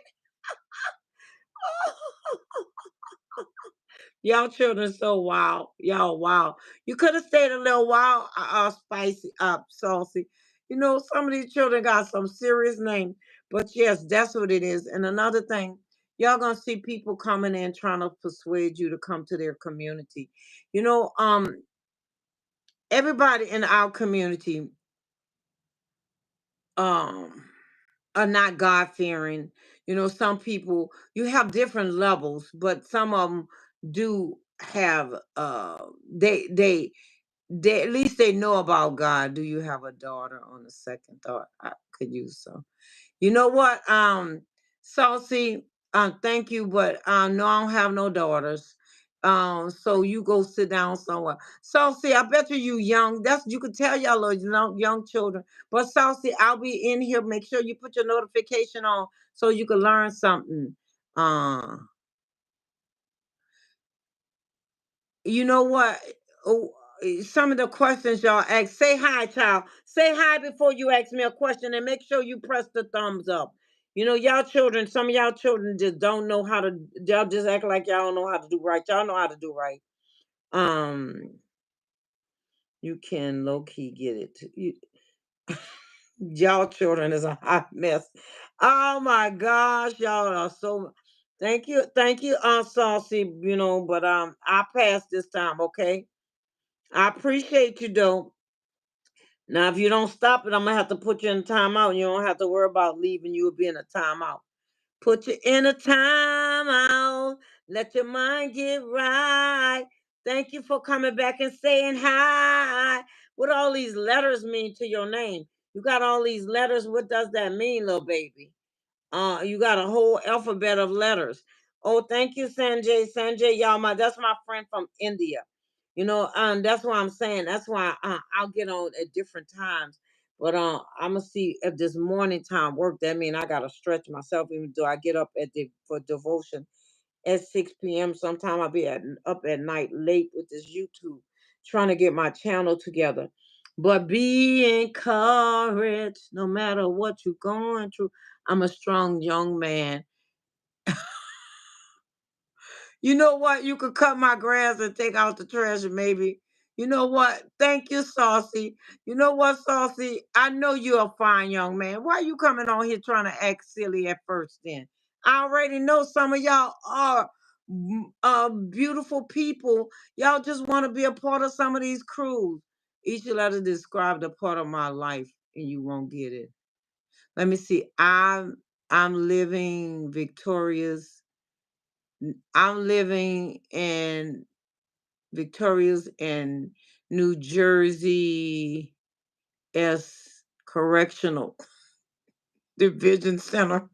Y'all children so wild. Y'all wow. You could have stayed a little while, spicy, saucy. Some of these children got some serious name. But yes, that's what it is. And another thing, y'all gonna see people coming in trying to persuade you to come to their community. You know, um, Everybody in our community, um are not God fearing. Some people, you have different levels, but some of them do have they at least they know about God. Do you have a daughter? On the second thought, I could use some. You know what? Saucy, thank you, but no, I don't have no daughters. So you go sit down somewhere. Saucy, I bet you young. That's you can tell y'all little young children. But Saucy, I'll be in here. Make sure you put your notification on so you can learn something. Uh, you know what? Oh, some of the questions y'all ask. Say hi, child. Say hi before you ask me a question, and make sure you press the thumbs up. You know, y'all children. Some of y'all children just don't know how to. Y'all just act like y'all don't know how to do right. Y'all know how to do right. Um, you can low key get it. Y'all children is a hot mess. Oh my gosh, y'all are so. Thank you, Saucy. You know, but I pass this time, okay? I appreciate you though. Now, if you don't stop it, I'm gonna have to put you in timeout. You don't have to worry about leaving. You will be in a timeout. Put you in a timeout. Let your mind get right. Thank you for coming back and saying hi. What all these letters mean to your name? You got all these letters. What does that mean, little baby? You got a whole alphabet of letters. Oh, thank you, Sanjay. Sanjay Yama. That's my friend from India. You know, that's why I'm saying. That's why I'll get on at different times. But I'm gonna see if this morning time work. That mean I gotta stretch myself. Even though I get up for devotion at 6 p.m. Sometime I'll be up at night late with this YouTube, trying to get my channel together. But be encouraged, no matter what you're going through. I'm a strong young man. You know what? You could cut my grass and take out the trash, and maybe. You know what? Thank you, Saucy. You know what, Saucy? I know you're a fine young man. Why you coming on here trying to act silly at first then? I already know some of y'all are beautiful people. Y'all just want to be a part of some of these crews. Each letter describe the part of my life, and you won't get it. Let me see. I'm living victorious. I'm living in Victoria's in New Jersey S Correctional Division Center.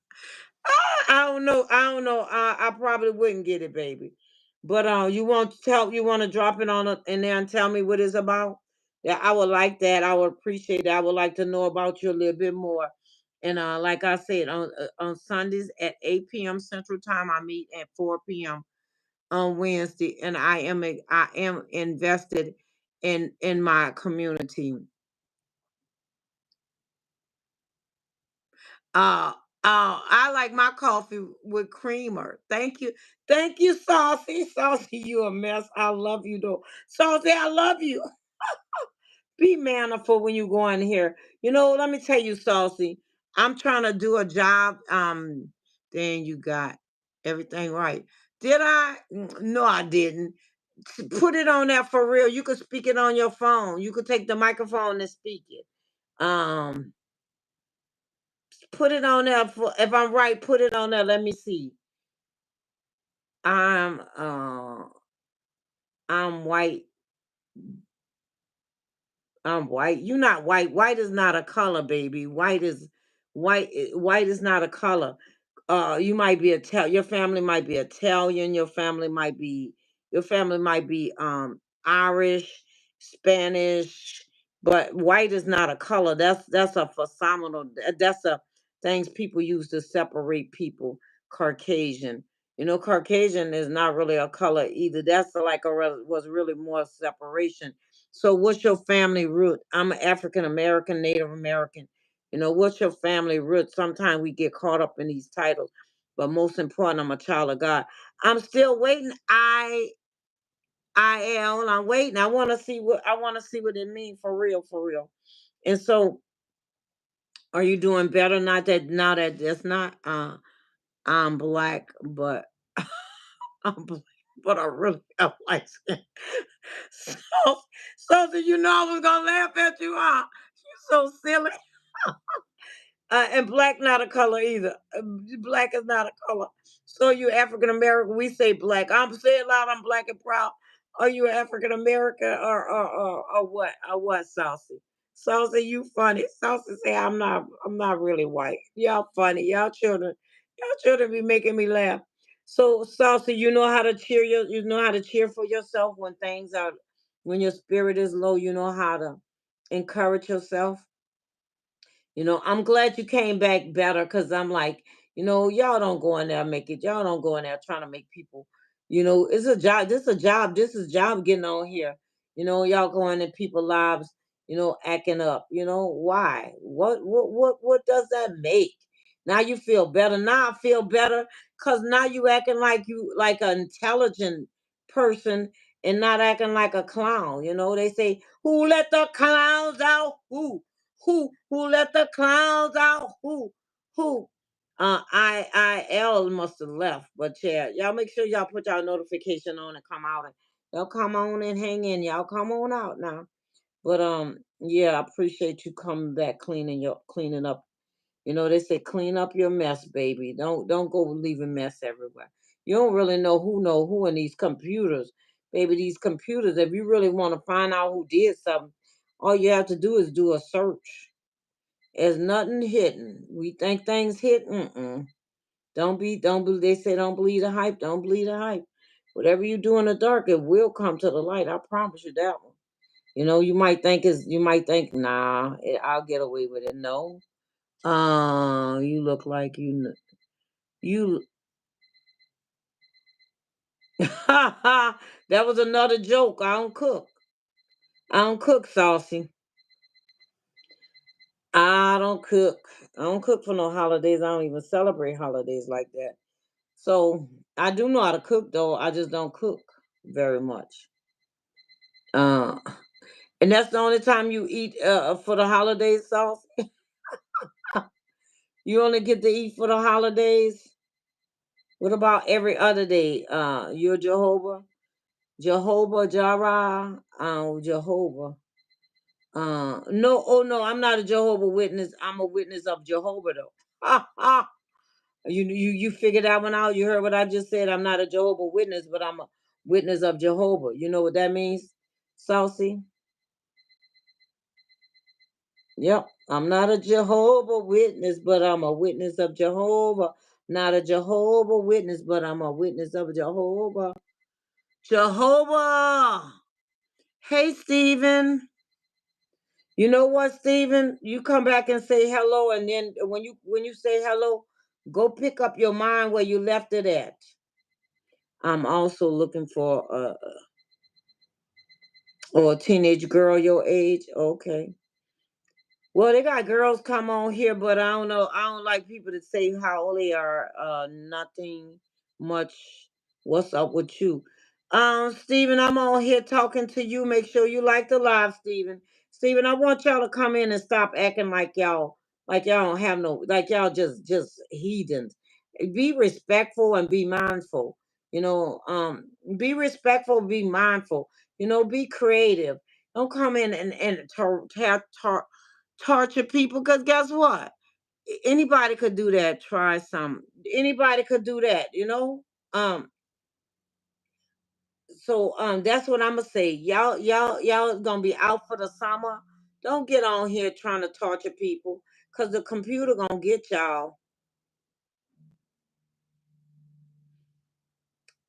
I don't know. I don't know. I probably wouldn't get it, baby. But you want to drop it on in there and tell me what it's about? Yeah, I would like that. I would appreciate that. I would like to know about you a little bit more. And like I said, on Sundays at 8 p.m. Central Time, I meet at 4 p.m. on Wednesday, and I am invested in my community. Uh, I like my coffee with creamer. Thank you, Saucy. Saucy, you a mess. I love you though, Saucy. I love you. Be mannerful when you go in here. You know, let me tell you, Saucy. I'm trying to do a job. Then you got everything right. Did I? No, I didn't. Put it on there for real. You could speak it on your phone. You could take the microphone and speak it. Um, put it on there for if I'm right, put it on there. Let me see. I'm uh I'm white. I'm white. You're not white. White is not a color, baby. White is not a color. You might be your family might be Italian, your family might be Irish, Spanish, but white is not a color. That's a phenomenal. That's a things people use to separate people. Caucasian. You know, Caucasian is not really a color either. That's like was really more separation. So what's your family root? I'm African American, Native American. You know, what's your family root? Sometimes we get caught up in these titles, but most important, I'm a child of God. I'm still waiting. I am. I'm waiting. I want to see what it means for real, for real. And so, are you doing better? Not that now that it's not. I'm black, but I'm black, but I really am light skin. So, so do you know I was gonna laugh at you? Huh? You so silly. And black not a color either. Black is not a color. So you African American, we say black. I'm saying loud, I'm black and proud. Are you African American or what? Or what, Saucy? Saucy, you funny. Saucy say I'm not really white. Y'all funny. Y'all children be making me laugh. So, Salsa, you know how to cheer for yourself when things are, when your spirit is low. You know how to encourage yourself. I'm glad you came back better because I'm like, y'all don't go in there and make it. Y'all don't go in there trying to make people, it's a job. This is a job. This is job getting on here. Y'all going in people's lives, acting up. Why? What does that make? Now you feel better. Now I feel better because now you acting like you like an intelligent person and not acting like a clown. They say, who let the clowns out? Who let the clowns out? Who? IIL must have left, but yeah, y'all make sure y'all put y'all notification on and come out and y'all come on and hang in. Y'all come on out now. But yeah, I appreciate you coming back cleaning up. They say clean up your mess, baby. Don't go leaving mess everywhere. You don't really know who in these computers. Baby, these computers, if you really want to find out who did something, all you have to do is do a search. There's nothing hidden. We think things hidden. Mm-mm. Don't be. They say don't believe the hype. Don't believe the hype. Whatever you do in the dark, it will come to the light. I promise you that one. You might think, nah, I'll get away with it. No, you look like you. That was another joke. I don't cook. I don't cook, Saucy. I don't cook. I don't cook for no holidays. I don't even celebrate holidays like that. So I do know how to cook though. I just don't cook very much. Uh, and that's the only time you eat for the holidays, Sauce. You only get to eat for the holidays. What about every other day? You're Jehovah, Jehovah Jireh, Jehovah. No, oh no, I'm not a Jehovah Witness. I'm a witness of Jehovah though. Ha ha. You figured that one out. You heard what I just said. I'm not a Jehovah Witness, but I'm a witness of Jehovah. You know what that means, Saucy? Yep. I'm not a Jehovah Witness, but I'm a witness of Jehovah. Not a Jehovah Witness, but I'm a witness of Jehovah. Jehovah. Hey, Stephen. You know what, Stephen? You come back and say hello, and then when you say hello, go pick up your mind where you left it at. I'm also looking for a teenage girl your age. Okay. Well, they got girls come on here, but I don't know. I don't like people to say how old they are. Nothing much. What's up with you? Steven, I'm on here talking to you. Make sure you like the live, Steven. Steven, I want y'all to come in and stop acting like y'all don't have no, like y'all just heathens. Be respectful and be mindful. You know, be respectful, be mindful. Be creative. Don't come in and torture people because guess what? Anybody could do that. Try some. Anybody could do that. So that's what I'm gonna say. Y'all gonna be out for the summer. Don't get on here trying to torture people because the computer gonna get y'all.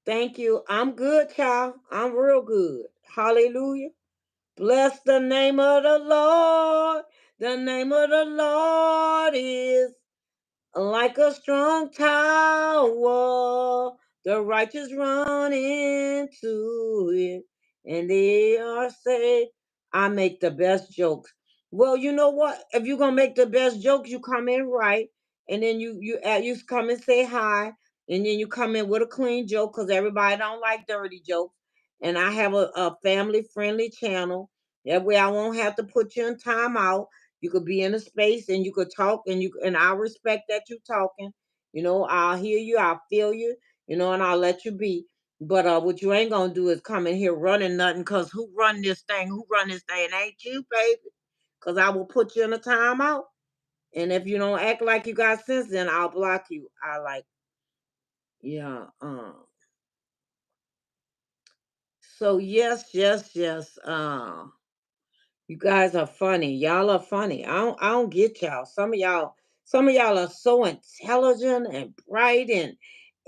Thank you. I'm good, child. I'm real good. Hallelujah. Bless the name of the Lord. The name of the Lord is like a strong tower, the righteous run into it, and they are saved. I make the best jokes. Well, you know what? If you're gonna make the best jokes, you come in right, and then you come and say hi, and then you come in with a clean joke because everybody don't like dirty jokes. And I have a family friendly channel. That way, I won't have to put you in timeout. You could be in a space and you could talk and I respect that you talking. I'll hear you, I'll feel you, and I'll let you be. But what you ain't gonna do is come in here running nothing because who run this thing? Who run this thing? It ain't you, baby. Because I will put you in a timeout. And if you don't act like you got sense, then I'll block you. I like, yeah. So yes. You guys are funny. Y'all are funny. I don't get y'all. Some of y'all are so intelligent and bright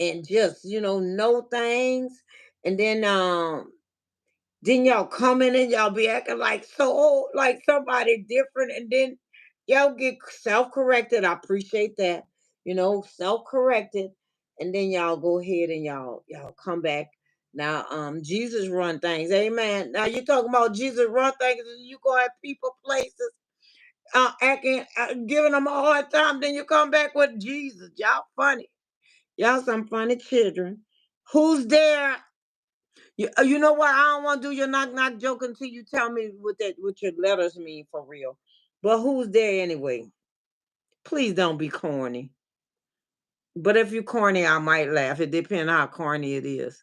and just know things, and then y'all come in and y'all be acting like so old, like somebody different, and then y'all get self-corrected. I appreciate that, self-corrected, and then y'all go ahead and y'all come back. Now, Jesus run things, amen. Now you talking about Jesus run things, and you go at people places, acting, giving them a hard time, then you come back with Jesus. Y'all funny. Y'all some funny children. Who's there? You know what? I don't want to do your knock knock joke until you tell me what your letters mean for real. But who's there anyway? Please don't be corny. But if you're corny, I might laugh. It depends how corny it is.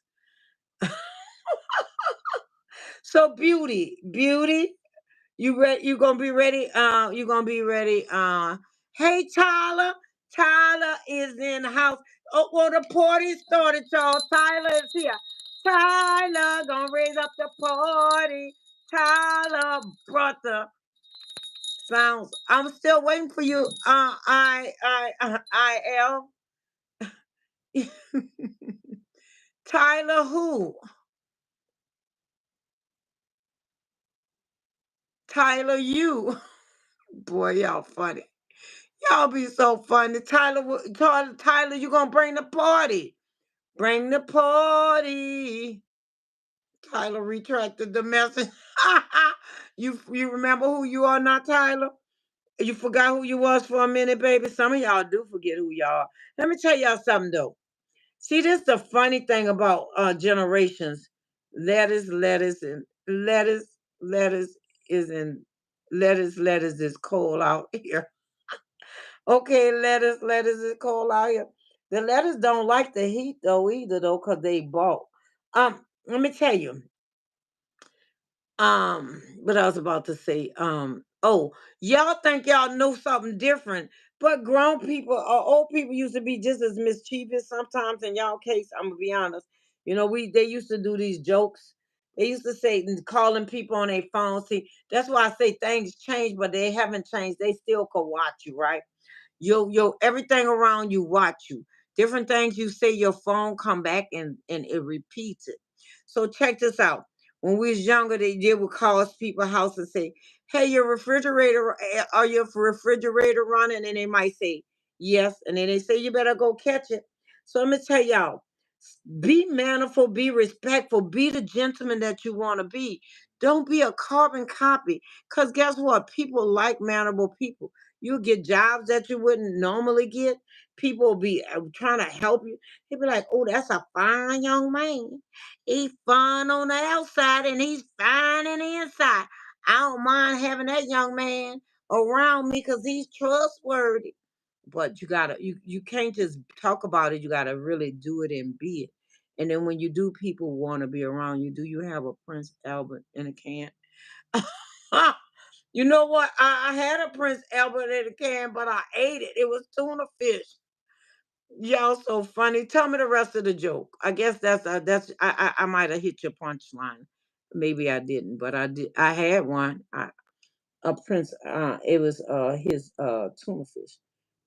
So beauty, you ready? You gonna be ready? You gonna be ready? Hey Tyler, Tyler is in the house. Oh, well, the party started, y'all. Tyler is here. Tyler gonna raise up the party. Tyler brought the sounds. I'm still waiting for you. I Tyler who? Tyler you. Boy, y'all funny. Y'all be so funny. Tyler, you gonna bring the party. Bring the party. Tyler retracted the message. You remember who you are now, Tyler? You forgot who you was for a minute, baby. Some of y'all do forget who y'all are. Let me tell y'all something though. See, this the funny thing about generations. Lettuce, and lettuce is in lettuce is cold out here. Okay, lettuce is cold out here. The lettuce don't like the heat though either though, cause they bought. Let me tell you. What I was about to say. Oh, y'all think y'all know something different, but grown people or old people used to be just as mischievous sometimes. In y'all case, I'm gonna be honest. They used to do these jokes. They used to say calling people on their phone. See, that's why I say things change, but they haven't changed. They still could watch you, right? Everything around you watch you. Different things you say, your phone come back and it repeats it. So check this out. When we was younger, they would call us people's house and say, "Hey, are your refrigerator running?" And they might say yes, and then they say you better go catch it. So let me tell y'all, be mannerful, be respectful, be the gentleman that you want to be. Don't be a carbon copy. Because guess what? People like mannerable people. You get jobs that you wouldn't normally get. People will be trying to help you. They'll be like, "Oh, that's a fine young man. He's fine on the outside and he's fine in the inside. I don't mind having that young man around me because he's trustworthy." But you can't just talk about it. You gotta really do it and be it. And then when you do, people want to be around you. Do you have a Prince Albert in a can? You know what? I had a Prince Albert in a can, but I ate it. It was tuna fish. Y'all so funny. Tell me the rest of the joke. I guess I might have hit your punchline. Maybe I didn't, but I did. I had one. A Prince. It was his tuna fish.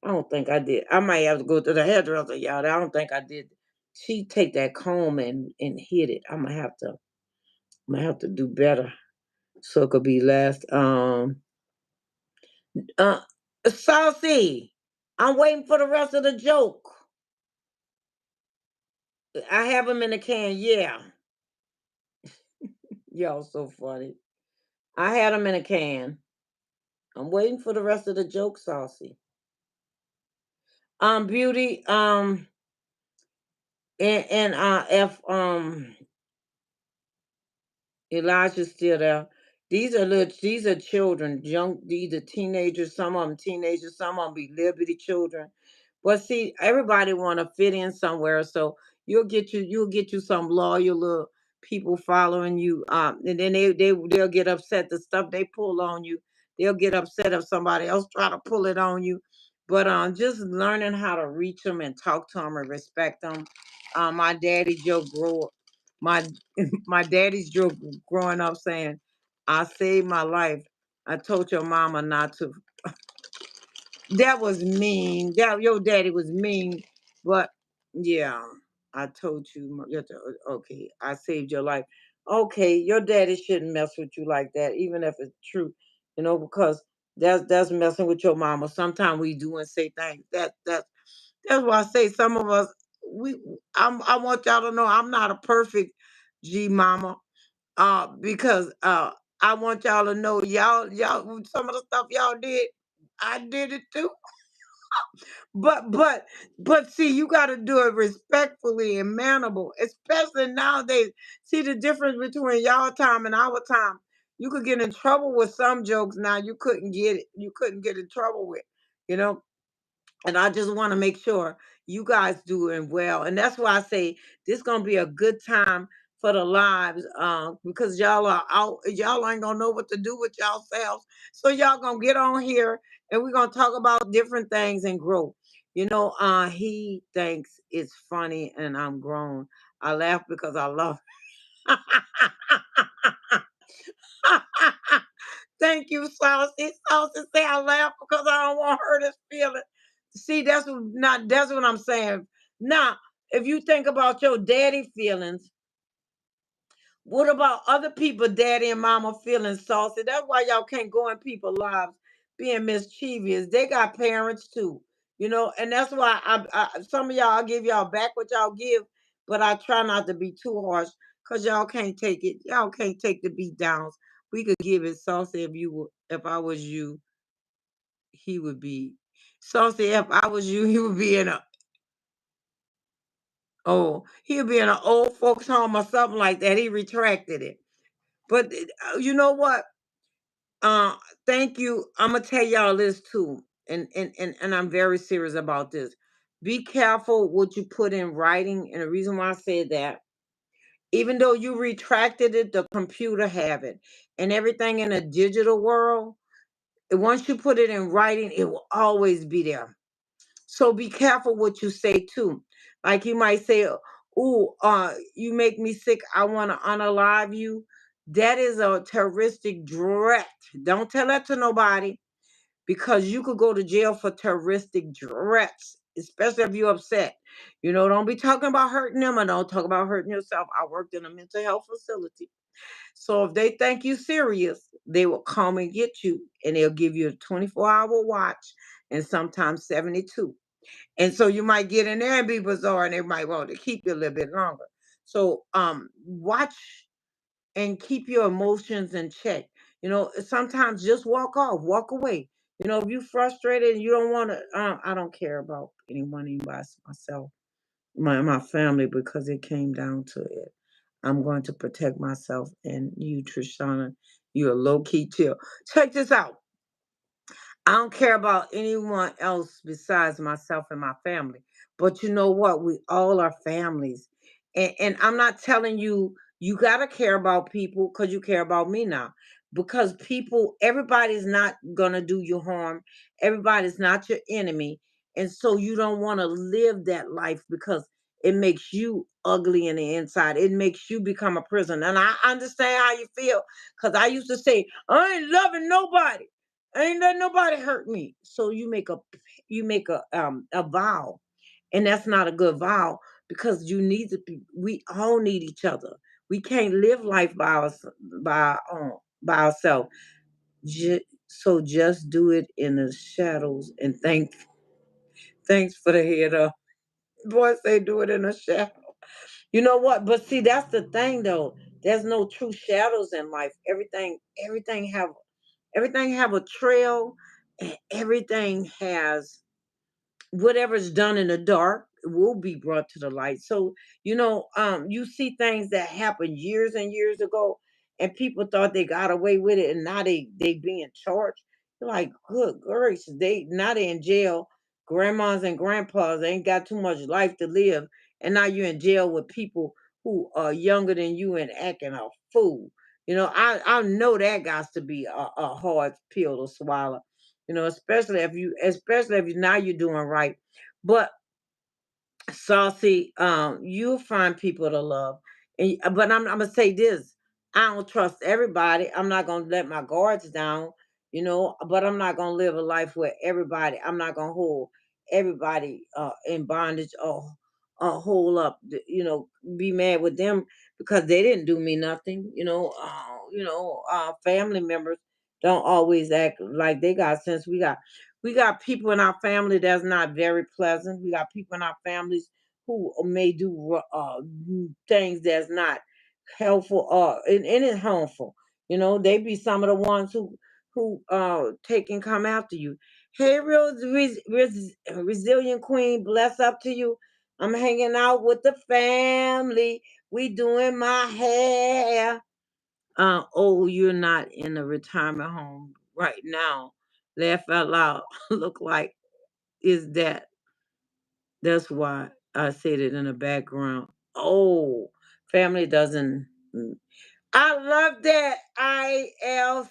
I don't think I did. I might have to go to the hairdresser, y'all. I don't think I did. She take that comb and hit it. I'm gonna have to do better so it could be last. Uh, Saucy. I'm waiting for the rest of the joke. I have them in the can. Yeah, y'all so funny. I had them in a can. I'm waiting for the rest of the joke, Saucy. Beauty. And if Elijah's still there. These are children, young, these are teenagers, some of them teenagers, some of them be little bitty children. But see, everybody wanna fit in somewhere. So you'll get you some loyal little people following you. And then they'll get upset the stuff they pull on you. They'll get upset if somebody else try to pull it on you. But just learning how to reach them and talk to them and respect them. My daddy Joe grew up. My my daddy's joke growing up saying, "I saved my life. I told your mama not to." That was mean. That your daddy was mean, but yeah. I told you, okay, I saved your life. Okay, your daddy shouldn't mess with you like that, even if it's true, because that's messing with your mama. Sometimes we do and say things that's why I say some of us we I want y'all to know I'm not a perfect G mama, because I want y'all to know y'all some of the stuff y'all did, I did it too. But see, you got to do it respectfully and mannerable, especially nowadays. See the difference between y'all time and our time. You could get in trouble with some jokes now you couldn't get in trouble with, you know. And I just want to make sure you guys doing well. And that's why I say this gonna be a good time for the lives, because y'all are out, y'all ain't gonna know what to do with yourselves. So y'all gonna get on here and we're gonna talk about different things and grow. He thinks it's funny and I'm grown. I laugh because I love. Thank you, Saucy. Saucy say I laugh because I don't want her to feel it. See, that's what I'm saying. Now, if you think about your daddy feelings, what about other people, daddy and mama feeling saucy? That's why y'all can't go in people's lives being mischievous. They got parents too, and that's why some of y'all I give y'all back what y'all give, but I try not to be too harsh because y'all can't take it. Y'all can't take the beat downs. We could give it saucy if I was you, he would be saucy. If I was you, he would be in a he would be in an old folks home or something like that. He retracted it. But you know what? Uh, Thank you. I'm gonna tell y'all this too, and I'm very serious about this. Be careful what you put in writing, and the reason why I said that, even though you retracted it, the computer have it, and everything in a digital world. Once you put it in writing, it will always be there. So be careful what you say too. Like you might say, "Ooh, you make me sick. I want to unalive you." That is a terroristic threat. Don't tell that to nobody because you could go to jail for terroristic threats, especially if you're upset. Don't be talking about hurting them or don't talk about hurting yourself. I worked in a mental health facility. So if they think you serious, they will come and get you and they'll give you a 24-hour watch and sometimes 72. And so you might get in there and be bizarre and they might want to keep you a little bit longer. So watch and keep your emotions in check. Sometimes just walk off, walk away. If you're frustrated and you don't want to, I don't care about anyone, anybody, myself, my family, because it came down to it. I'm going to protect myself and you, Trishana, you're a low key chill. Check this out. I don't care about anyone else besides myself and my family. But you know what? We all are families. And I'm not telling you, you got to care about people because you care about me now. Because everybody's not going to do you harm. Everybody's not your enemy. And so you don't want to live that life because it makes you ugly in the inside. It makes you become a prison. And I understand how you feel because I used to say, I ain't loving nobody. I ain't let nobody hurt me. So you make a vow, and that's not a good vow because you need to be. We all need each other. We can't live life by ourselves. So just do it in the shadows and thanks for the head up. Boy, say do it in the shadow. You know what? But see, that's the thing though. There's no true shadows in life. Everything have a trail, and everything has whatever's done in the dark will be brought to the light. So, you see things that happened years and years ago, and people thought they got away with it, and now they being charged. You're like, good gracious, they in jail. Grandmas and grandpas ain't got too much life to live, and now you're in jail with people who are younger than you and acting a fool. I know that got to be a hard pill to swallow, especially if now you're doing right. But Saucy, you'll find people to love. But I'm gonna say this: I don't trust everybody. I'm not gonna let my guards down, But I'm not gonna live a life where everybody. I'm not gonna hold everybody in bondage. hold up, be mad with them because they didn't do me nothing. Family members don't always act like they got sense. We got people in our family that's not very pleasant. We got people in our families who may do things that's not helpful and it's harmful. They be some of the ones who take and come after you. Hey, real resilient queen, bless up to you. I'm hanging out with the family. We doing my hair. Oh, you're not in a retirement home right now. Laugh out loud. Look like is that's why I said it in the background. Oh, family doesn't. I love that.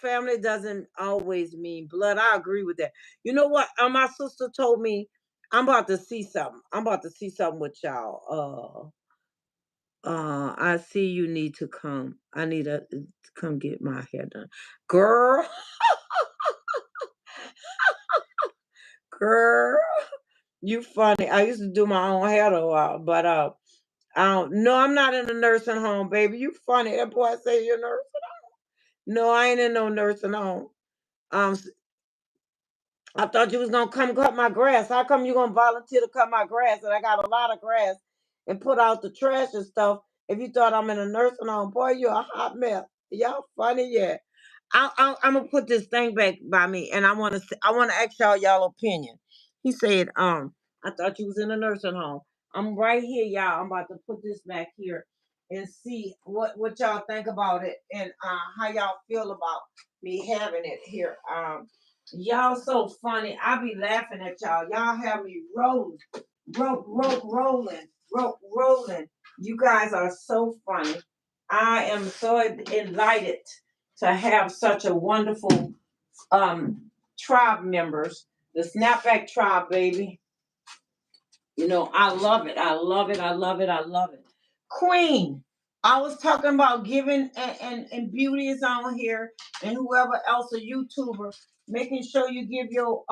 Family doesn't always mean blood. I agree with that. You know what? My sister told me I'm about to see something. I'm about to see something with y'all. I see you need to come. I need to come get my hair done. Girl, girl, you funny. I used to do my own hair though, but I don't. No, I'm not in a nursing home, baby. You funny. That boy say you're a nurse. No, I ain't in no nursing home. Um, I thought you was gonna come cut my grass. How come you gonna volunteer to cut my grass? And I got a lot of grass and put out the trash and stuff. If you thought I'm in a nursing home, boy, you're a hot mess. Y'all funny, yeah. I'm gonna put this thing back by me, and I want to ask y'all opinion. He said, I thought you was in a nursing home. I'm right here, y'all. I'm about to put this back here and see what y'all think about it and how y'all feel about me having it here. Y'all so funny. I be laughing at y'all. Y'all have me rolling, rolling. You guys are so funny. I am so delighted to have such a wonderful tribe members. The Snapback tribe, baby. I love it. I love it. I love it. I love it. Queen, I was talking about giving and beauty is on here and whoever else a YouTuber, making sure you give your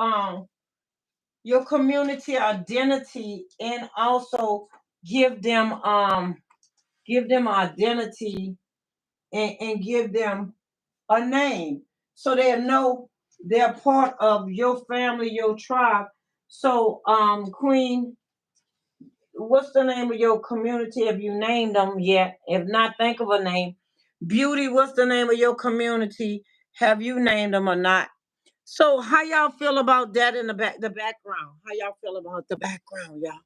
community identity and also give them identity and give them a name so they know they're part of your family, your tribe. So, Queen, what's the name of your community? If you named them yet? If not, think of a name. Beauty, what's the name of your community? Have you named them or not? So, how y'all feel about that in the background? How y'all feel about the background, y'all?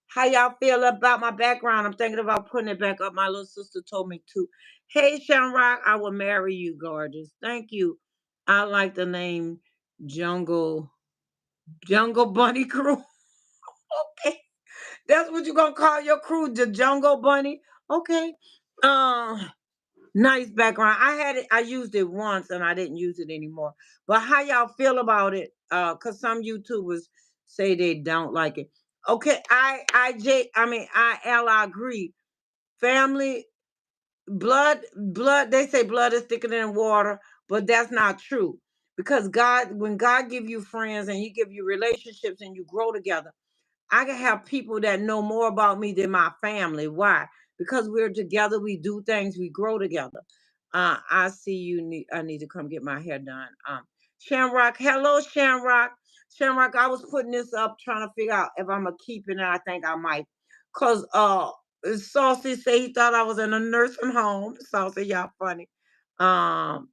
How y'all feel about my background? I'm thinking about putting it back up. My little sister told me to. Hey, Shamrock, I will marry you, gorgeous. Thank you. I like the name Jungle Bunny Crew. Okay, that's what you gonna call your crew, the Jungle Bunny. Okay. Uh, nice background. I had it. I used it once, and I didn't use it anymore. But how y'all feel about it? Cause some YouTubers say they don't like it. Okay, I agree. Family, blood. They say blood is thicker than water, but that's not true. Because when God give you friends and He give you relationships and you grow together, I can have people that know more about me than my family. Why? Because we're together, we do things, we grow together. I see you need I need to come get my hair done. Shamrock, hello, Shamrock. Shamrock, I was putting this up trying to figure out if I'm gonna keep it, and I think I might. Cause Saucy said he thought I was in a nursing home. Saucy, y'all funny. Um,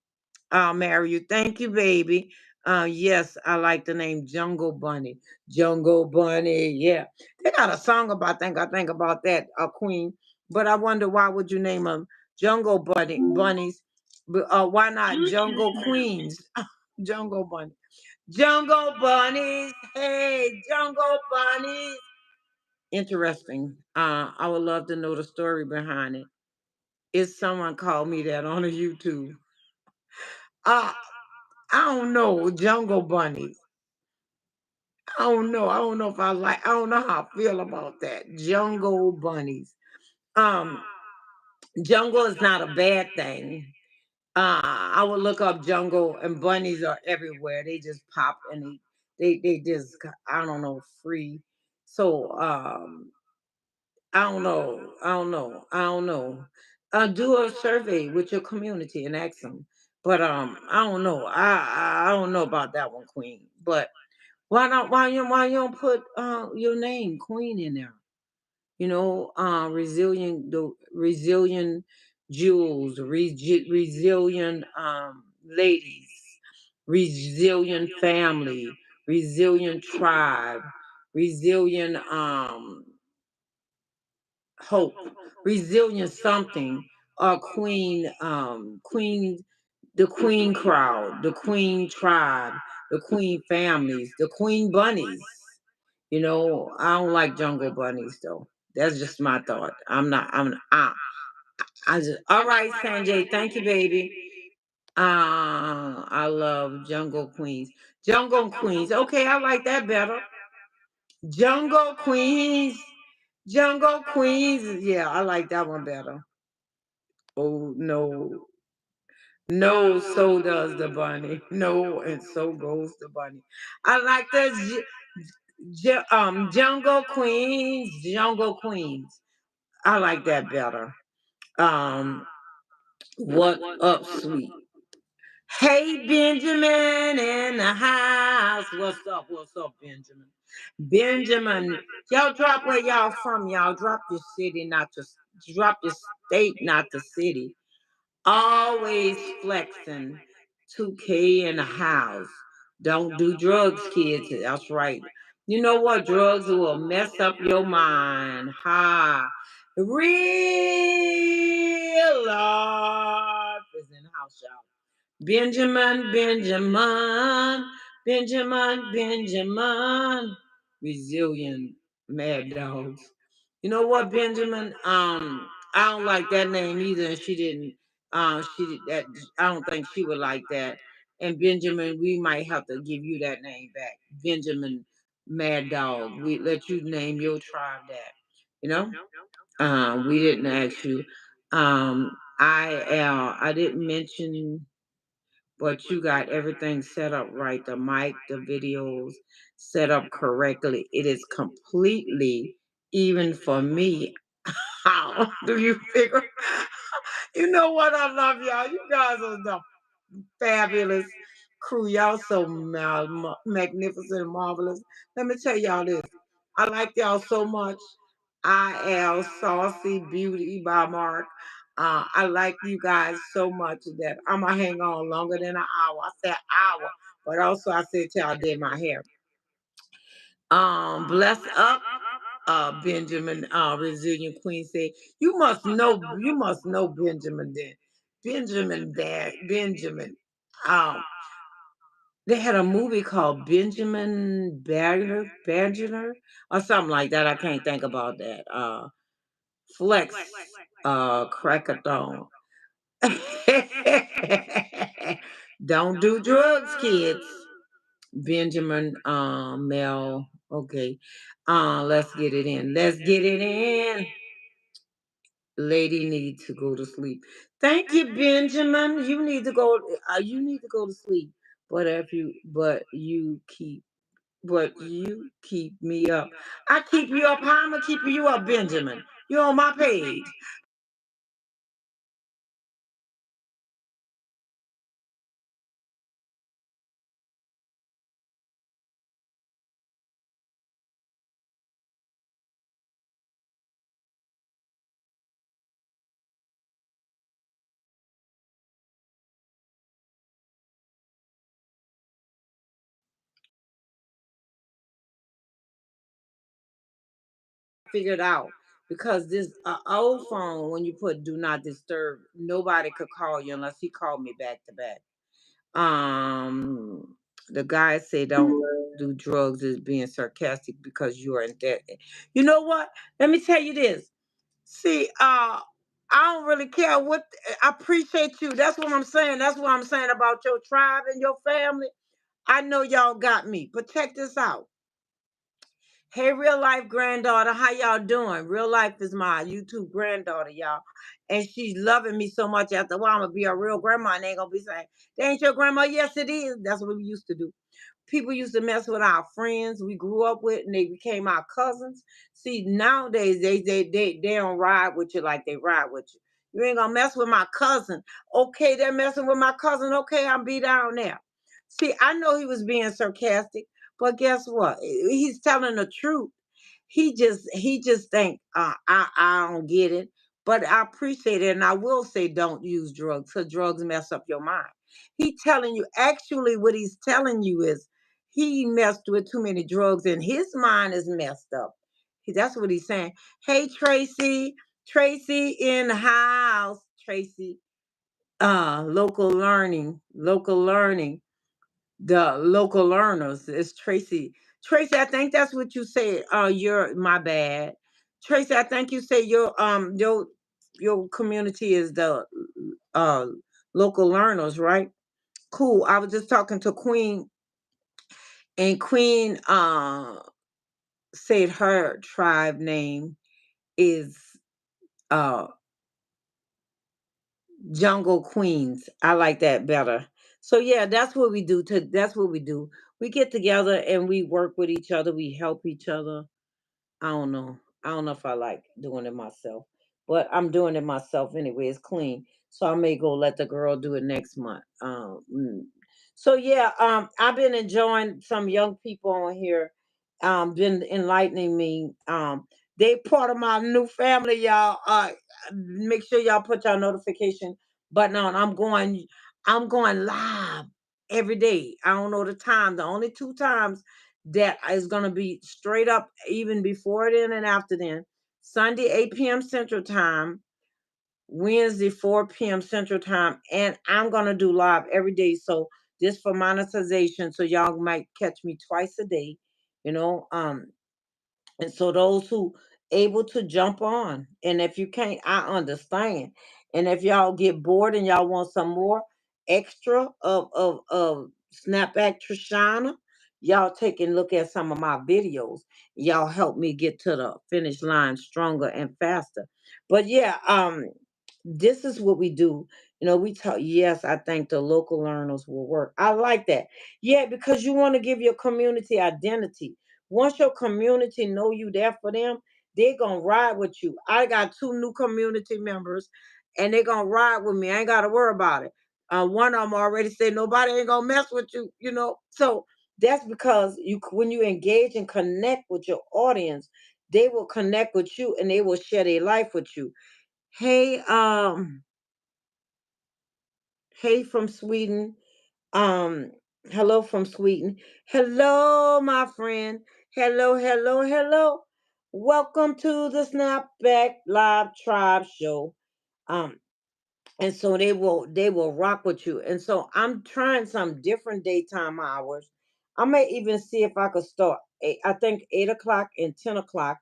I'll marry you. Thank you, baby. Yes, I like the name Jungle Bunny. Jungle Bunny. Yeah, they got a song about. I think about that, Queen. But I wonder why would you name them Jungle Bunnies? But why not Jungle Queens? Jungle Bunny. Jungle Bunnies. Hey, Jungle Bunnies. Interesting. I would love to know the story behind it. If someone called me that on a YouTube. Uh, I don't know, jungle bunnies. I don't know. I don't know if I like. I don't know how I feel about that. Jungle bunnies. Um, jungle is not a bad thing. I would look up jungle and bunnies are everywhere. They just pop and they just I don't know free. So I don't know. I don't know. I don't know. Do a survey with your community and ask them. But I don't know. I don't know about that one, Queen. But why not? Why you don't put your name, Queen, in there? You know, resilient jewels, resilient ladies, resilient family, resilient tribe, resilient hope, resilient something, queen, the queen crowd, the queen tribe, the queen families, the queen bunnies. You know, I don't like jungle bunnies though. That's just my thought. I just, all right, Sanjay, thank you, baby. I love jungle queens. Jungle queens. Okay, I like that better. Jungle queens. Jungle queens. Yeah, I like that one better. Oh no. No, so does the bunny. No, and so goes the bunny. I like the jungle queens. Jungle queens. I like that better. Um, what up, sweet? Hey, Benjamin in the house. What's up, Benjamin? Benjamin, y'all drop where y'all from. Y'all drop your city, not your drop your state, not the city. Always flexing. 2K in the house. Don't do drugs, kids. That's right. You know what? Drugs will mess up your mind. Ha. Real life is in the house, y'all. Benjamin. Resilient mad dogs. You know what, Benjamin? I don't like that name either, and she didn't. She did that. I don't think she would like that. And Benjamin, we might have to give you that name back, Benjamin Mad Dog. We let you name your tribe that. You know. We didn't ask you. I didn't mention, but you got everything set up right. The mic, the videos set up correctly. It is completely even for me. How do you figure? You know what? I love y'all. You guys are the fabulous crew. Y'all so magnificent and marvelous. Let me tell y'all this. I like y'all so much. I am Saucy Beauty by Mark. I like you guys so much that I'm gonna hang on longer than an hour. I said hour, but also I said till I did my hair. Bless up, Benjamin, Resilient Queen said, you must know Benjamin then. Benjamin there, Benjamin. Um, they had a movie called Benjamin Badger, or something like that. I can't think about that. Flex, Crackathon. Don't do drugs, kids. Benjamin, Mel. Okay. Let's get it in. Let's get it in. Lady need to go to sleep. Thank you, Benjamin. You need to go. You need to go to sleep. But you keep me up. I keep you up. How am I keeping you up, Benjamin? You're on my page. Figured out because this old phone, when you put "do not disturb," nobody could call you unless he called me back to back. Um, the guy said, "Don't do drugs," is being sarcastic because you are in debt. You know what? Let me tell you this. See, I don't really care what. I appreciate you. That's what I'm saying. That's what I'm saying about your tribe and your family. I know y'all got me, but check this out. Hey, real life granddaughter, how y'all doing? Real life is my YouTube granddaughter, y'all. And she's loving me so much after a while, I'm gonna be a real grandma and they ain't gonna be saying, "That ain't your grandma." Yes, it is. That's what we used to do. People used to mess with our friends we grew up with and they became our cousins. See, nowadays they don't ride with you like they ride with you. You ain't gonna mess with my cousin. Okay, they're messing with my cousin. Okay, I'm be down there. See, I know he was being sarcastic, but guess what? He's telling the truth. He just think I don't get it, but I appreciate it, and I will say don't use drugs because drugs mess up your mind. He telling you actually what he's telling you is he messed with too many drugs and his mind is messed up. That's what he's saying. Hey Tracy, Tracy in the house, Tracy. Local learning the local learners. It's Tracy. Tracy, I think that's what you said. You're my bad. Tracy, I think you said your community is the uh local learners, right? Cool. I was just talking to Queen, and Queen said her tribe name is uh Jungle Queens. I like that better. So yeah, that's what we do. That's what we do. We get together and we work with each other. We help each other. I don't know. I don't know if I like doing it myself, but I'm doing it myself anyway. It's clean, so I may go let the girl do it next month. So yeah, I've been enjoying some young people on here. Been enlightening me. They part of my new family, y'all. Make sure y'all put your notification button on. I'm going live every day. I don't know the time. The only two times that is going to be straight up even before then and after then. Sunday 8 p.m. Central Time, Wednesday 4 p.m. Central Time, and I'm going to do live every day. So this for monetization, so y'all might catch me twice a day, you know. And so those who able to jump on, and if you can't, I understand. And if y'all get bored and y'all want some more extra of Snapback Trishana, y'all take and look at some of my videos. Y'all help me get to the finish line stronger and faster. But yeah, this is what we do. We talk. Yes, I think the local learners will work. I like that. Yeah, because you want to give your community identity. Once your community know you there for them, they're gonna ride with you. I got two new community members, and they're gonna ride with me. I ain't gotta worry about it. One of them already said nobody ain't gonna mess with you. So that's because when you engage and connect with your audience, they will connect with you and they will share their life with you. Hey, hey from Sweden. Um, hello from Sweden. Hello, my friend. Hello, hello, hello. Welcome to the Snapback Live Tribe Show. Um, and so they will rock with you. And so I'm trying some different daytime hours. I may even see if I could start. I think 8 o'clock and 10 o'clock.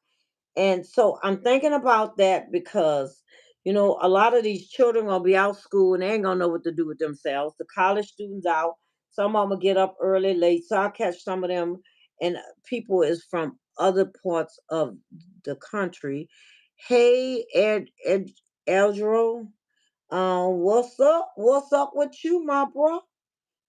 And so I'm thinking about that because, a lot of these children gonna be out school and they ain't gonna know what to do with themselves. The college students out, some of them will get up early, late. So I catch some of them, and people is from other parts of the country. Hey, Eldro, what's up? What's up with you, my bro?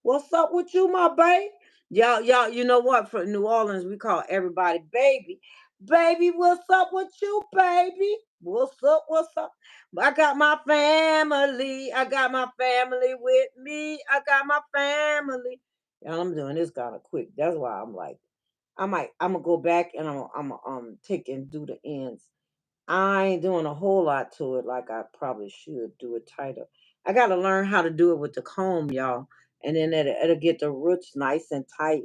What's up with you, my babe? Y'all, you know what? For New Orleans, we call everybody baby. Baby, what's up with you, baby? What's up? What's up? I got my family. I got my family with me. I got my family. And I'm doing this kind of quick. That's why I'm gonna go back and I'm take and do the ends. I ain't doing a whole lot to it like I probably should do it tighter. I got to learn how to do it with the comb, y'all. And then it'll get the roots nice and tight.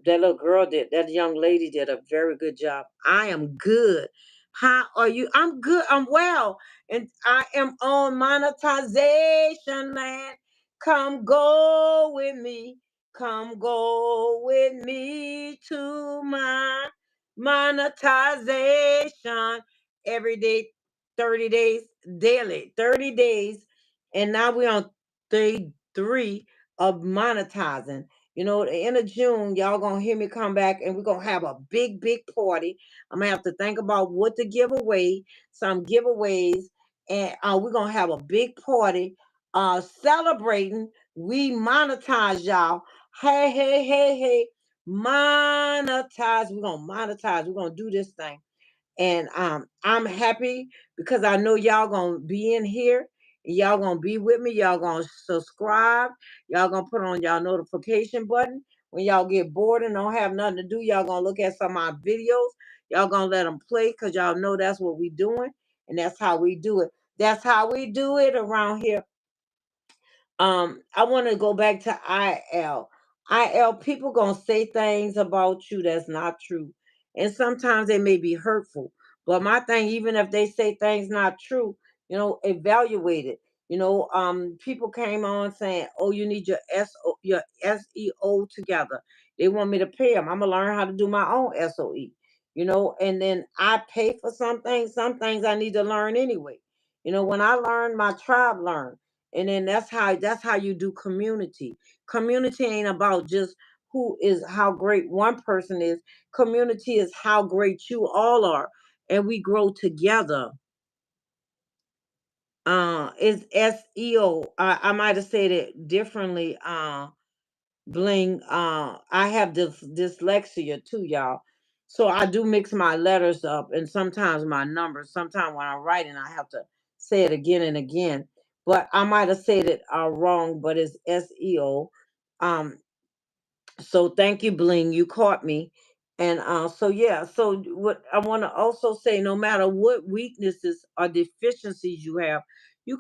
That young lady did a very good job. I am good. How are you? I'm good. I'm well. And I am on monetization land. Come go with me. Come go with me to my monetization every day, 30 days, daily, 30 days. And now we're on day three of monetizing. The end of June, y'all gonna hear me come back and we're gonna have a big, big party. I'm gonna have to think about what to give away, some giveaways, and we're gonna have a big party celebrating. We monetize, y'all. Hey, hey, hey, hey, monetize. We're gonna monetize. We're gonna do this thing. And I'm happy because I know y'all gonna be in here. Y'all gonna be with me. Y'all gonna subscribe. Y'all gonna put on y'all notification button. When y'all get bored and don't have nothing to do, y'all gonna look at some of my videos. Y'all gonna let them play because y'all know that's what we doing. And that's how we do it. That's how we do it around here. I want to go back to IL. IL, people gonna say things about you that's not true. And sometimes they may be hurtful. But my thing, even if they say things not true, evaluate it. People came on saying, "Oh, you need your SEO together." They want me to pay them. I'm gonna learn how to do my own SOE. And then I pay for some things. Some things I need to learn anyway. When I learn, my tribe learn. And then that's how you do community. Community ain't about just who is how great one person is. Community is how great you all are, and we grow together. It's SEO. I might have said it differently. Bling. I have this dyslexia too, y'all. So I do mix my letters up and sometimes my numbers. Sometimes when I'm writing, I have to say it again and again. But I might have said it wrong, but it's SEO. Um, so thank you, Bling. You caught me. And so yeah, so what I want to also say, no matter what weaknesses or deficiencies you have, you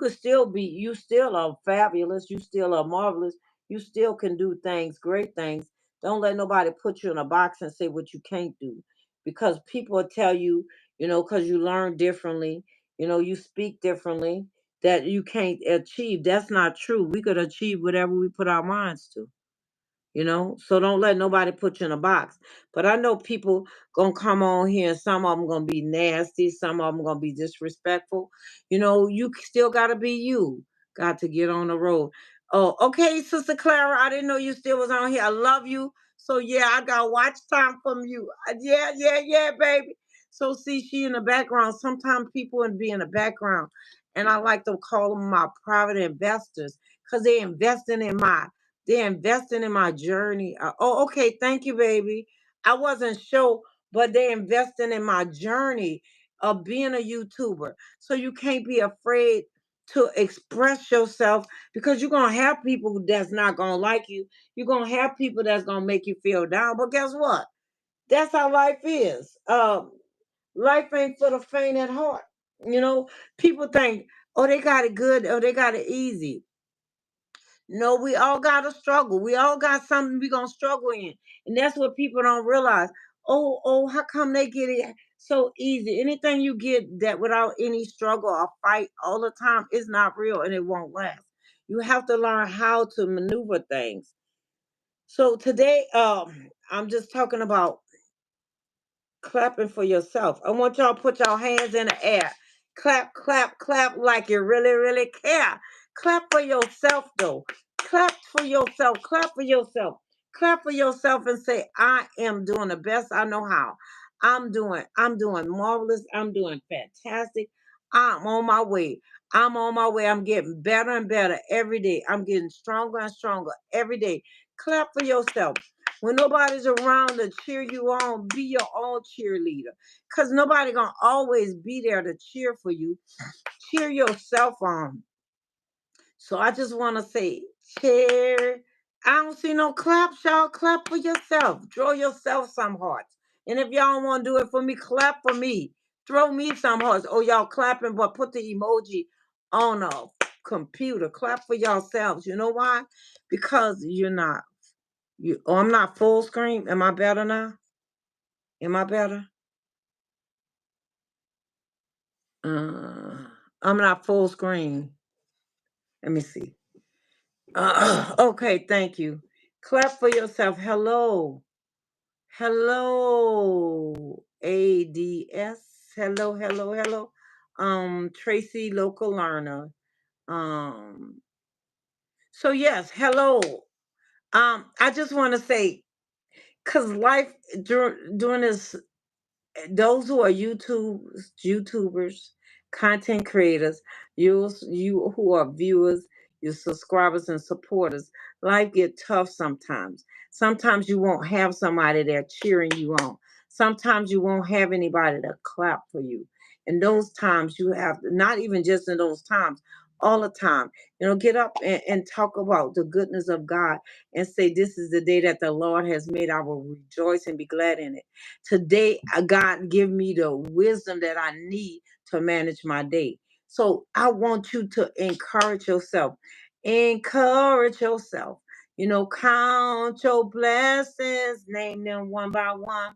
still are fabulous, you still are marvelous, you still can do things, great things. Don't let nobody put you in a box and say what you can't do. Because people will tell you, because you learn differently, you speak differently, that you can't achieve. That's not true. We could achieve whatever we put our minds to. So don't let nobody put you in a box. But I know people gonna come on here and some of them gonna be nasty, some of them gonna be disrespectful. You still gotta be you. Got to get on the road. Oh, okay, Sister Clara, I didn't know you still was on here. I love you. So yeah, I got watch time from you. Yeah, yeah, yeah, baby. So see, she in the background. Sometimes people in be in the background, and I like to call them my private investors because they're investing in my journey. Oh, okay. Thank you, baby. I wasn't sure, but they're investing in my journey of being a YouTuber. So you can't be afraid to express yourself because you're going to have people that's not going to like you. You're going to have people that's going to make you feel down. But guess what? That's how life is. Life ain't for the faint at heart. People think, oh, they got it good or they got it easy. No, we all got a struggle. We all got something we gonna struggle in, and that's what people don't realize. Oh, how come they get it so easy? Anything you get that without any struggle or fight all the time is not real, and it won't last. You have to learn how to maneuver things. So today, I'm just talking about clapping for yourself. I want y'all to put your hands in the air. Clap, clap, clap like you really, really care. Clap for yourself, though. Clap for yourself. Clap for yourself. Clap for yourself and say, I am doing the best I know how. I'm doing marvelous. I'm doing fantastic. I'm on my way. I'm on my way. I'm getting better and better every day. I'm getting stronger and stronger every day. Clap for yourself. When nobody's around to cheer you on, be your own cheerleader. Because nobody gonna always be there to cheer for you. Cheer yourself on. So I just want to say, cheer. I don't see no claps, y'all. Clap for yourself. Draw yourself some hearts. And if y'all don't want to do it for me, clap for me. Throw me some hearts. Oh, y'all clapping, but put the emoji on a computer. Clap for yourselves. You know why? Because you're not. I'm not full screen. Am I better now? Am I better? Uh, I'm not full screen. Let me see. Okay, thank you. Clap for yourself. Hello. Hello. ADS. Hello, hello, hello. Tracy, local learner. Um, so yes, hello. I just want to say, cause life during this, those who are YouTubers, content creators, you who are viewers, your subscribers and supporters. Life get tough sometimes. Sometimes you won't have somebody there cheering you on. Sometimes you won't have anybody to clap for you. In those times, you have not even just in those times, all the time. Get up and talk about the goodness of God and say, "This is the day that the Lord has made. I will rejoice and be glad in it." Today, God give me the wisdom that I need to manage my day. So I want you to encourage yourself. Encourage yourself. Count your blessings, name them one by one.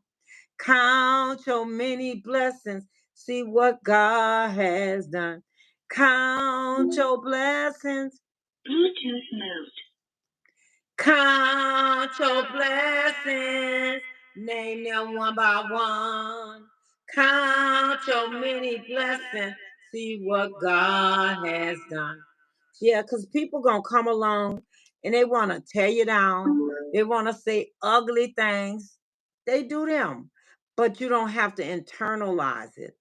Count your many blessings, see what God has done. Count your blessings. Bluetooth mode. Count your blessings, name them one by one. Count your many blessings, see what God has done. Yeah, because people gonna come along and they wanna tear you down. They wanna say ugly things. They do them, but you don't have to internalize it.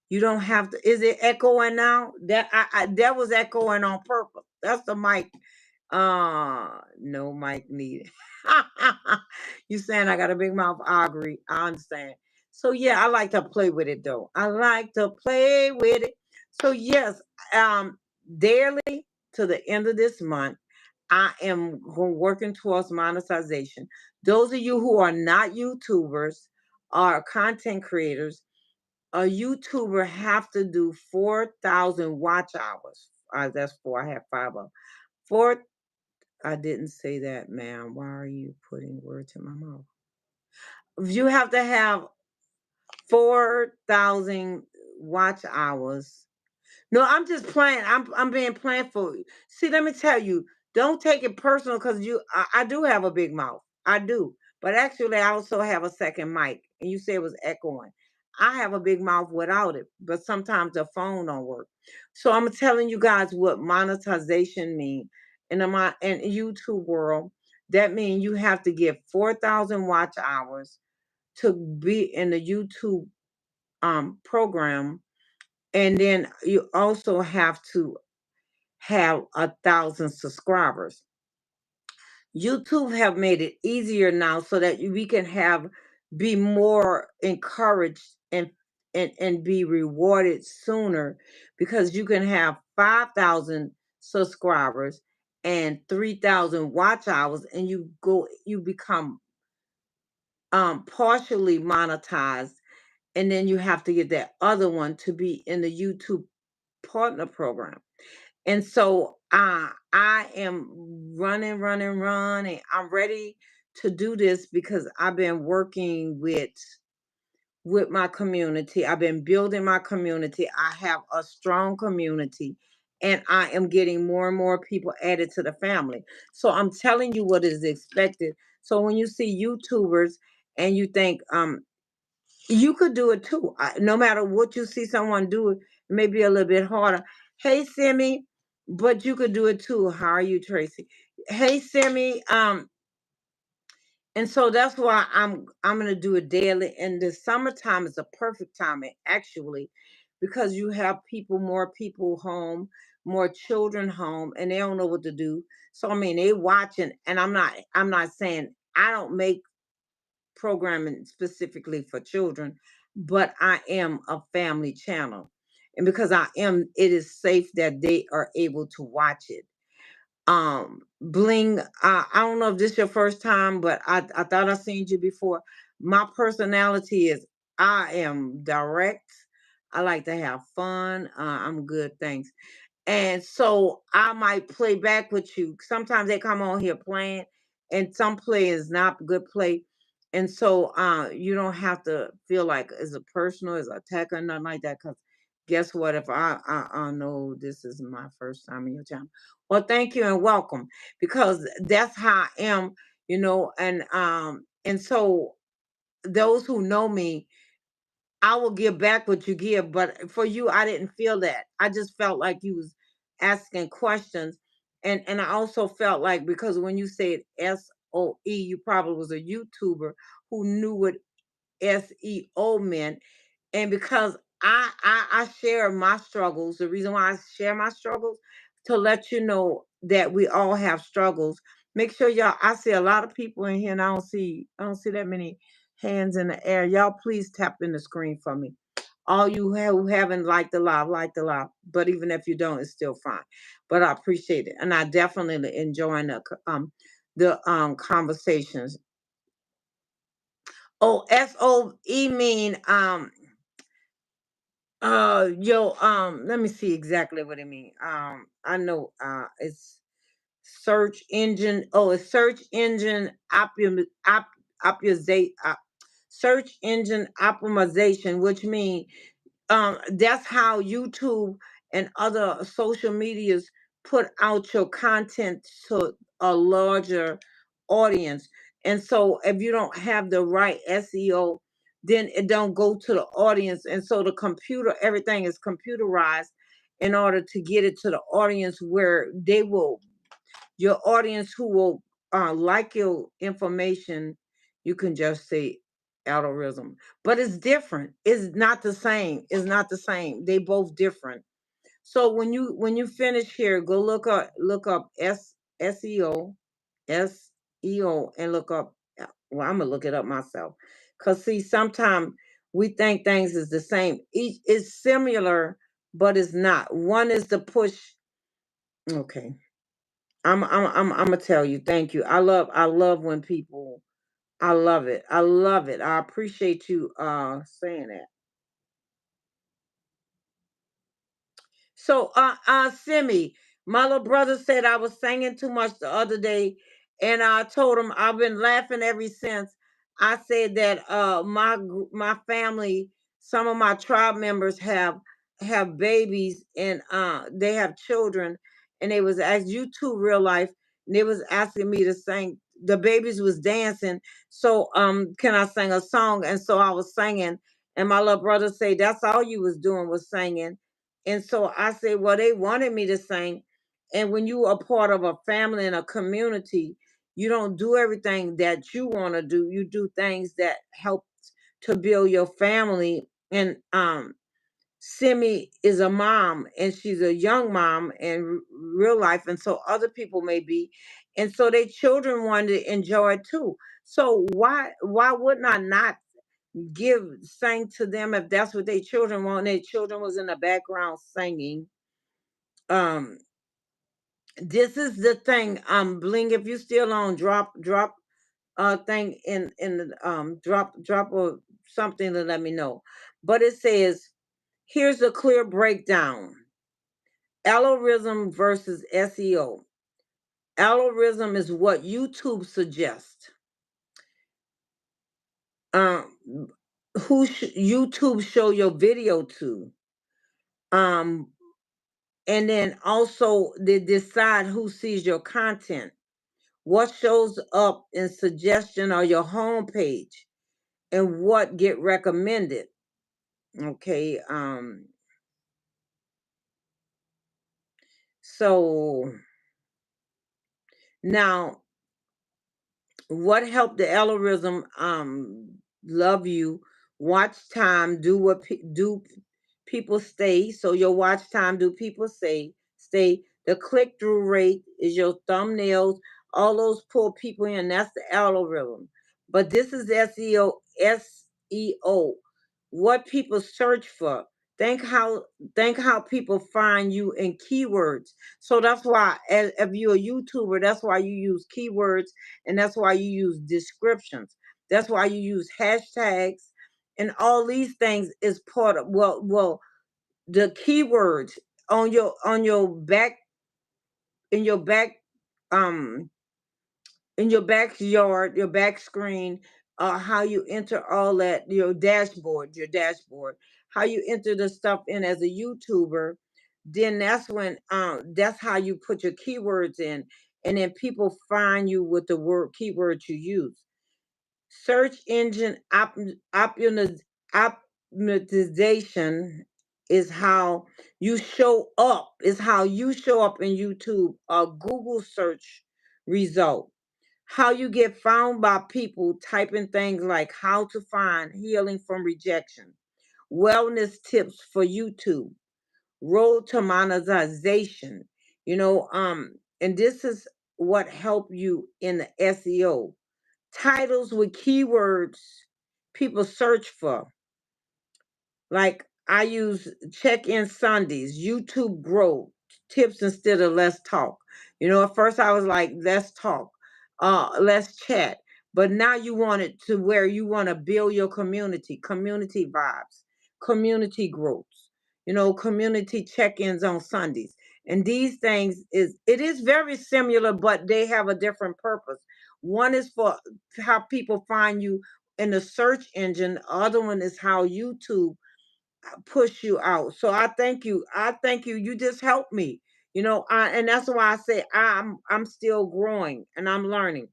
You don't have to. Is it echoing now? That was echoing on purpose. That's the mic. No mic needed. You saying I got a big mouth? I agree. I understand. So yeah, I like to play with it though. I like to play with it. So yes, daily to the end of this month, I am working towards monetization. Those of you who are not YouTubers, are content creators, a YouTuber have to do 4,000 watch hours. That's four. I have five of 4. I didn't say that, ma'am. Why are you putting words in my mouth? You have to have 4,000 watch hours. No, I'm just playing. I'm being playful. See, let me tell you, don't take it personal because I do have a big mouth. I do. But actually I also have a second mic. And you say it was echoing. I have a big mouth without it, but sometimes the phone don't work. So I'm telling you guys what monetization mean in YouTube world. That means you have to get 4,000 watch hours to be in the YouTube program, and then you also have to have 1,000 subscribers. YouTube have made it easier now so that we can be more encouraged and be rewarded sooner, because you can have 5,000 subscribers and 3,000 watch hours, and you become partially monetized, and then you have to get that other one to be in the YouTube partner program. And so I am running. I'm ready to do this because I've been working with my community. I've been building my community. I have a strong community, and I am getting more and more people added to the family. So I'm telling you what is expected. So when you see YouTubers and you think you could do it too. No matter what you see someone do, it may be a little bit harder. Hey, Simi, but you could do it too. How are you, Tracy? Hey, Simi. And so that's why I'm gonna do it daily. And the summertime is a perfect time, actually, because you have more people home, more children home, and they don't know what to do. So I mean, they watching, and I'm not saying I don't make programming specifically for children, but I am a family channel. And because it is safe that they are able to watch it. Bling, I don't know if this is your first time, but I thought I seen you before. My personality is I am direct. I like to have fun. I'm good, thanks. And so I might play back with you. Sometimes they come on here playing, and some play is not good play. And so you don't have to feel like it's a personal, it's a attack or nothing like that. Because guess what? If I know this is my first time in your channel. Well, thank you and welcome, because that's how I am, and so those who know me, I will give back what you give. But for you, I didn't feel that. I just felt like you was asking questions. And I also felt like, because when you said SOE, you probably was a YouTuber who knew what SEO meant. And because I share my struggles. The reason why I share my struggles to let you know that we all have struggles. Make sure y'all. I see a lot of people in here, and I don't see that many hands in the air. Y'all, please tap in the screen for me. All you who haven't liked the live, like the live. But even if you don't, it's still fine. But I appreciate it, and I definitely enjoying the conversations. Oh, SOE mean let me see exactly what it mean. I know it's search engine. Oh, it's search engine optimization, search engine optimization, which means that's how YouTube and other social medias put out your content to a larger audience. And so if you don't have the right SEO, then it don't go to the audience. And so the computer, everything is computerized in order to get it to the audience where they will, your audience who will like your information. You can just say algorithm, but it's different. It's not the same. It's not the same. They both different. So when you finish here, go look up SEO, SEO, and look up. Well, I'm gonna look it up myself, cause see, sometimes we think things is the same. Each is similar, but it's not. One is the push. Okay, I'm gonna tell you. Thank you. I love when people. I love it. I love it. I appreciate you saying that. So, Simi, my little brother said I was singing too much the other day, and I told him I've been laughing ever since. I said that my family, some of my tribe members have babies, and they have children, and they was as you too real life, and they was asking me to sing. The babies was dancing, so can I sing a song? And so I was singing, and my little brother said that's all you was doing was singing. And so I said, well, they wanted me to sing. And when you are part of a family and a community, you don't do everything that you want to do. You do things that help to build your family. And Simi is a mom, and she's a young mom in real life. And so other people may be. And so their children wanted to enjoy it too. So why wouldn't I not give sing to them if that's what their children want? Their children was in the background singing. um this is the thing. Bling, if you still on, drop thing in the drop or something to let me know. But it says, here's a clear breakdown: algorithm versus SEO. Algorithm is what YouTube suggests, um YouTube show your video to, um and then also they decide who sees your content, what shows up in suggestion or your homepage, and what get recommended. Okay, so now what helped the algorithm love you? Watch time. Do people stay? So your watch time, do people stay? The click through rate is your thumbnails. All those pull people in. That's the algorithm. But this is SEO. SEO. What people search for. Think how think how people find you in keywords. So that's why, if you're a YouTuber, that's why you use keywords, and that's why you use descriptions. That's why you use hashtags, and all these things is part of, the keywords on your back, in your back, um in your backyard, your back screen, how you enter all that, your dashboard, how you enter the stuff in as a YouTuber. Then that's how you put your keywords in, and then people find you with the word keywords you use. Search engine optimization is how you show up in YouTube or Google search result. How you get found by people typing things like how to find healing from rejection. wellness tips for YouTube, road to monetization, you know, and this is what help you in the SEO. Titles with keywords people search for. Like I use check-in Sundays, YouTube growth tips instead of let's talk. You know, at first I was like, let's talk, let's chat. But now you want it to where you want to build your community, community vibes, community growths, you know, community check-ins on Sundays. And these things it is very similar, but they have a different purpose. One is for how people find you in the search engine. The other one is how YouTube push you out. So I thank you. I thank you. You just helped me. You know, and that's why I say I'm still growing and I'm learning.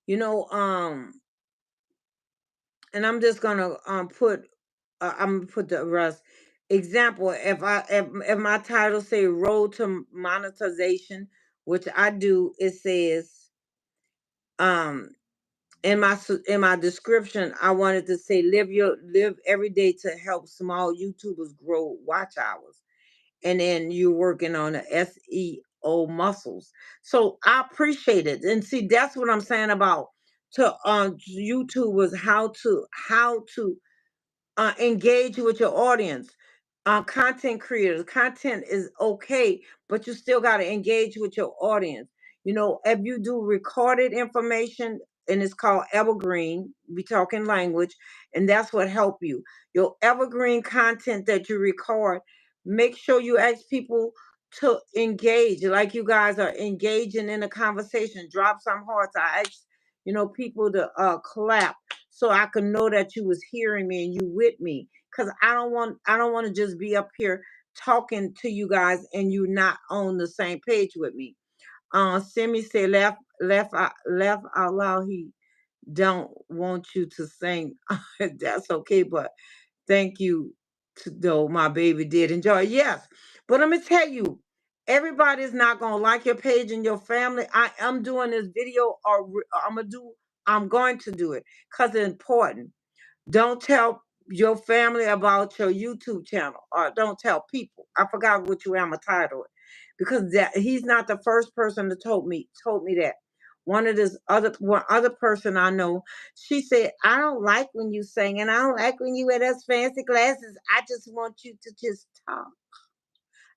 You know, and I'm just gonna put I'm gonna put the rest example. If my title say road to monetization, which I do, it says um in my description I wanted to say live every day to help small YouTubers grow watch hours, and then you're working on the SEO muscles. So I appreciate it. And see, that's what I'm saying about to YouTube was how to engage with your audience. Content creators, content is okay, but you still got to engage with your audience. You know, if you do recorded information, and it's called evergreen, we talking language, and that's what help you. Your evergreen content that you record, make sure you ask people to engage, like you guys are engaging in a conversation. Drop some hearts. I ask, you know, people to clap so I can know that you was hearing me and you with me. Cause I don't want to just be up here talking to you guys and you not on the same page with me. Simi said left out loud. He don't want you to sing. That's okay, but thank you to though my baby did enjoy. Yes, but let me tell you, everybody's not gonna like your page and your family. I am doing this video, or I'm going to do it because it's important. Don't tell your family about your YouTube channel, or don't tell people. I forgot what you am a title it, because that he's not the first person that told me that. One other person I know, she said, I don't like when you sing, and I don't like when you wear those fancy glasses. I just want you to just talk.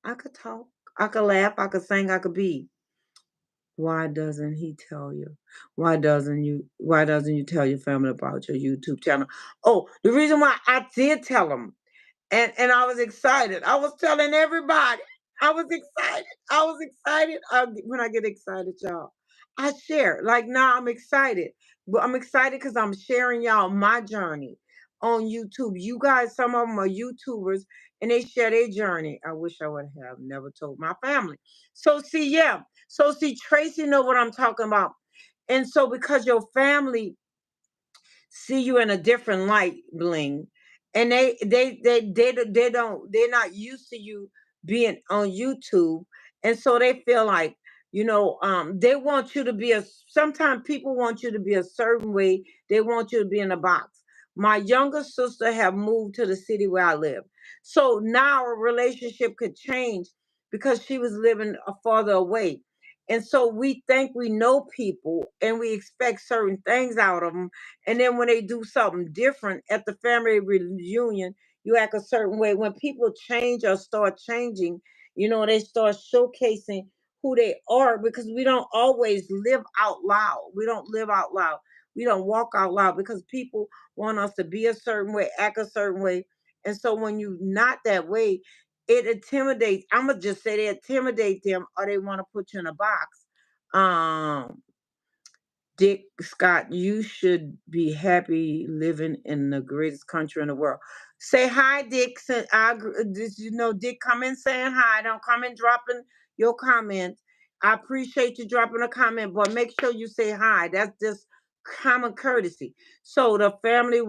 I could talk, I could laugh, I could sing, I could be. Why doesn't he tell you? Why doesn't you tell your family about your YouTube channel? Oh, the reason why I did tell them, and I was excited. I was telling everybody. I was excited. I was excited. When I get excited, y'all, I share. Like now, I'm excited. But I'm excited because I'm sharing y'all my journey on YouTube. You guys, some of them are YouTubers, and they share their journey. I wish I would have never told my family. So see, yeah. So see, Tracy know what I'm talking about. And so because your family see you in a different light, bling, and they're not used to you being on YouTube, and so they feel like, they want you to be sometimes people want you to be a certain way. They want you to be in a box. My younger sister have moved to the city where I live, so now our relationship could change because she was living farther away. And so we think we know people and we expect certain things out of them, and then when they do something different at the family reunion, you act a certain way. When people change or start changing, they start showcasing who they are, because we don't always live out loud. We don't live out loud. We don't walk out loud because people want us to be a certain way, act a certain way. And so when you're not that way, it intimidates. I'm gonna just say they intimidate them, or they want to put you in a box. Um, Dick Scott, you should be happy living in the greatest country in the world. Say hi, Dick. Dick, come in saying hi. Don't come in dropping your comments. I appreciate you dropping a comment, but make sure you say hi. That's just common courtesy. So the family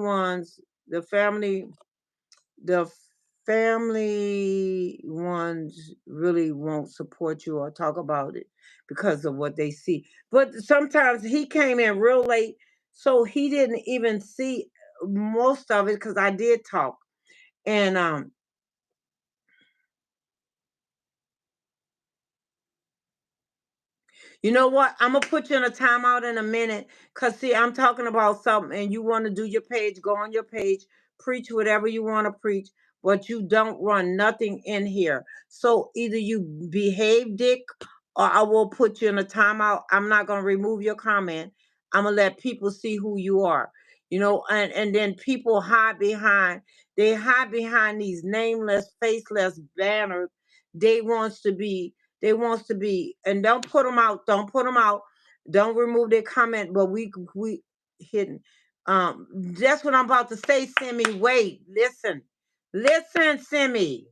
the family ones really won't support you or talk about it because of what they see. But sometimes he came in real late, so he didn't even see. most of it because I did talk. And you know what? I'm gonna put you in a timeout in a minute. Cause see, I'm talking about something, and you want to do your page. Go on your page, preach whatever you want to preach, but you don't run nothing in here. So either you behave, Dick, or I will put you in a timeout. I'm not gonna remove your comment. I'm gonna let people see who you are. And then people hide behind. They hide behind these nameless, faceless banners. They wants to be and don't put them out. Don't put them out. Don't remove their comment. But we hidden. That's what I'm about to say, Simi. Wait, listen, Simi.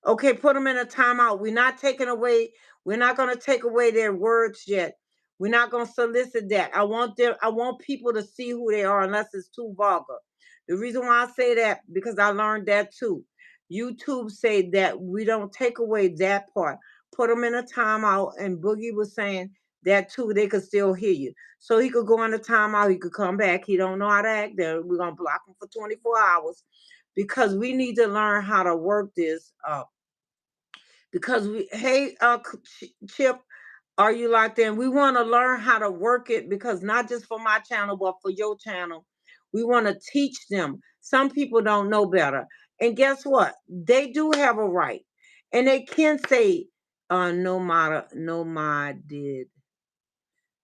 Okay, put them in a timeout. We're not taking away. We're not going to take away their words yet. We're not going to solicit that. I want people to see who they are, unless it's too vulgar. The reason why I say that because I learned that too. YouTube say that we don't take away that part. Put them in a timeout, and Boogie was saying that too. They could still hear you, so he could go in a timeout. He could come back. He don't know how to act there. We're gonna block him for 24 hours because we need to learn how to work this. Because hey, Chip, are you locked in? We want to learn how to work it because not just for my channel, but for your channel. We want to teach them. Some people don't know better. And guess what? They do have a right. And they can say, no matter, no mod did.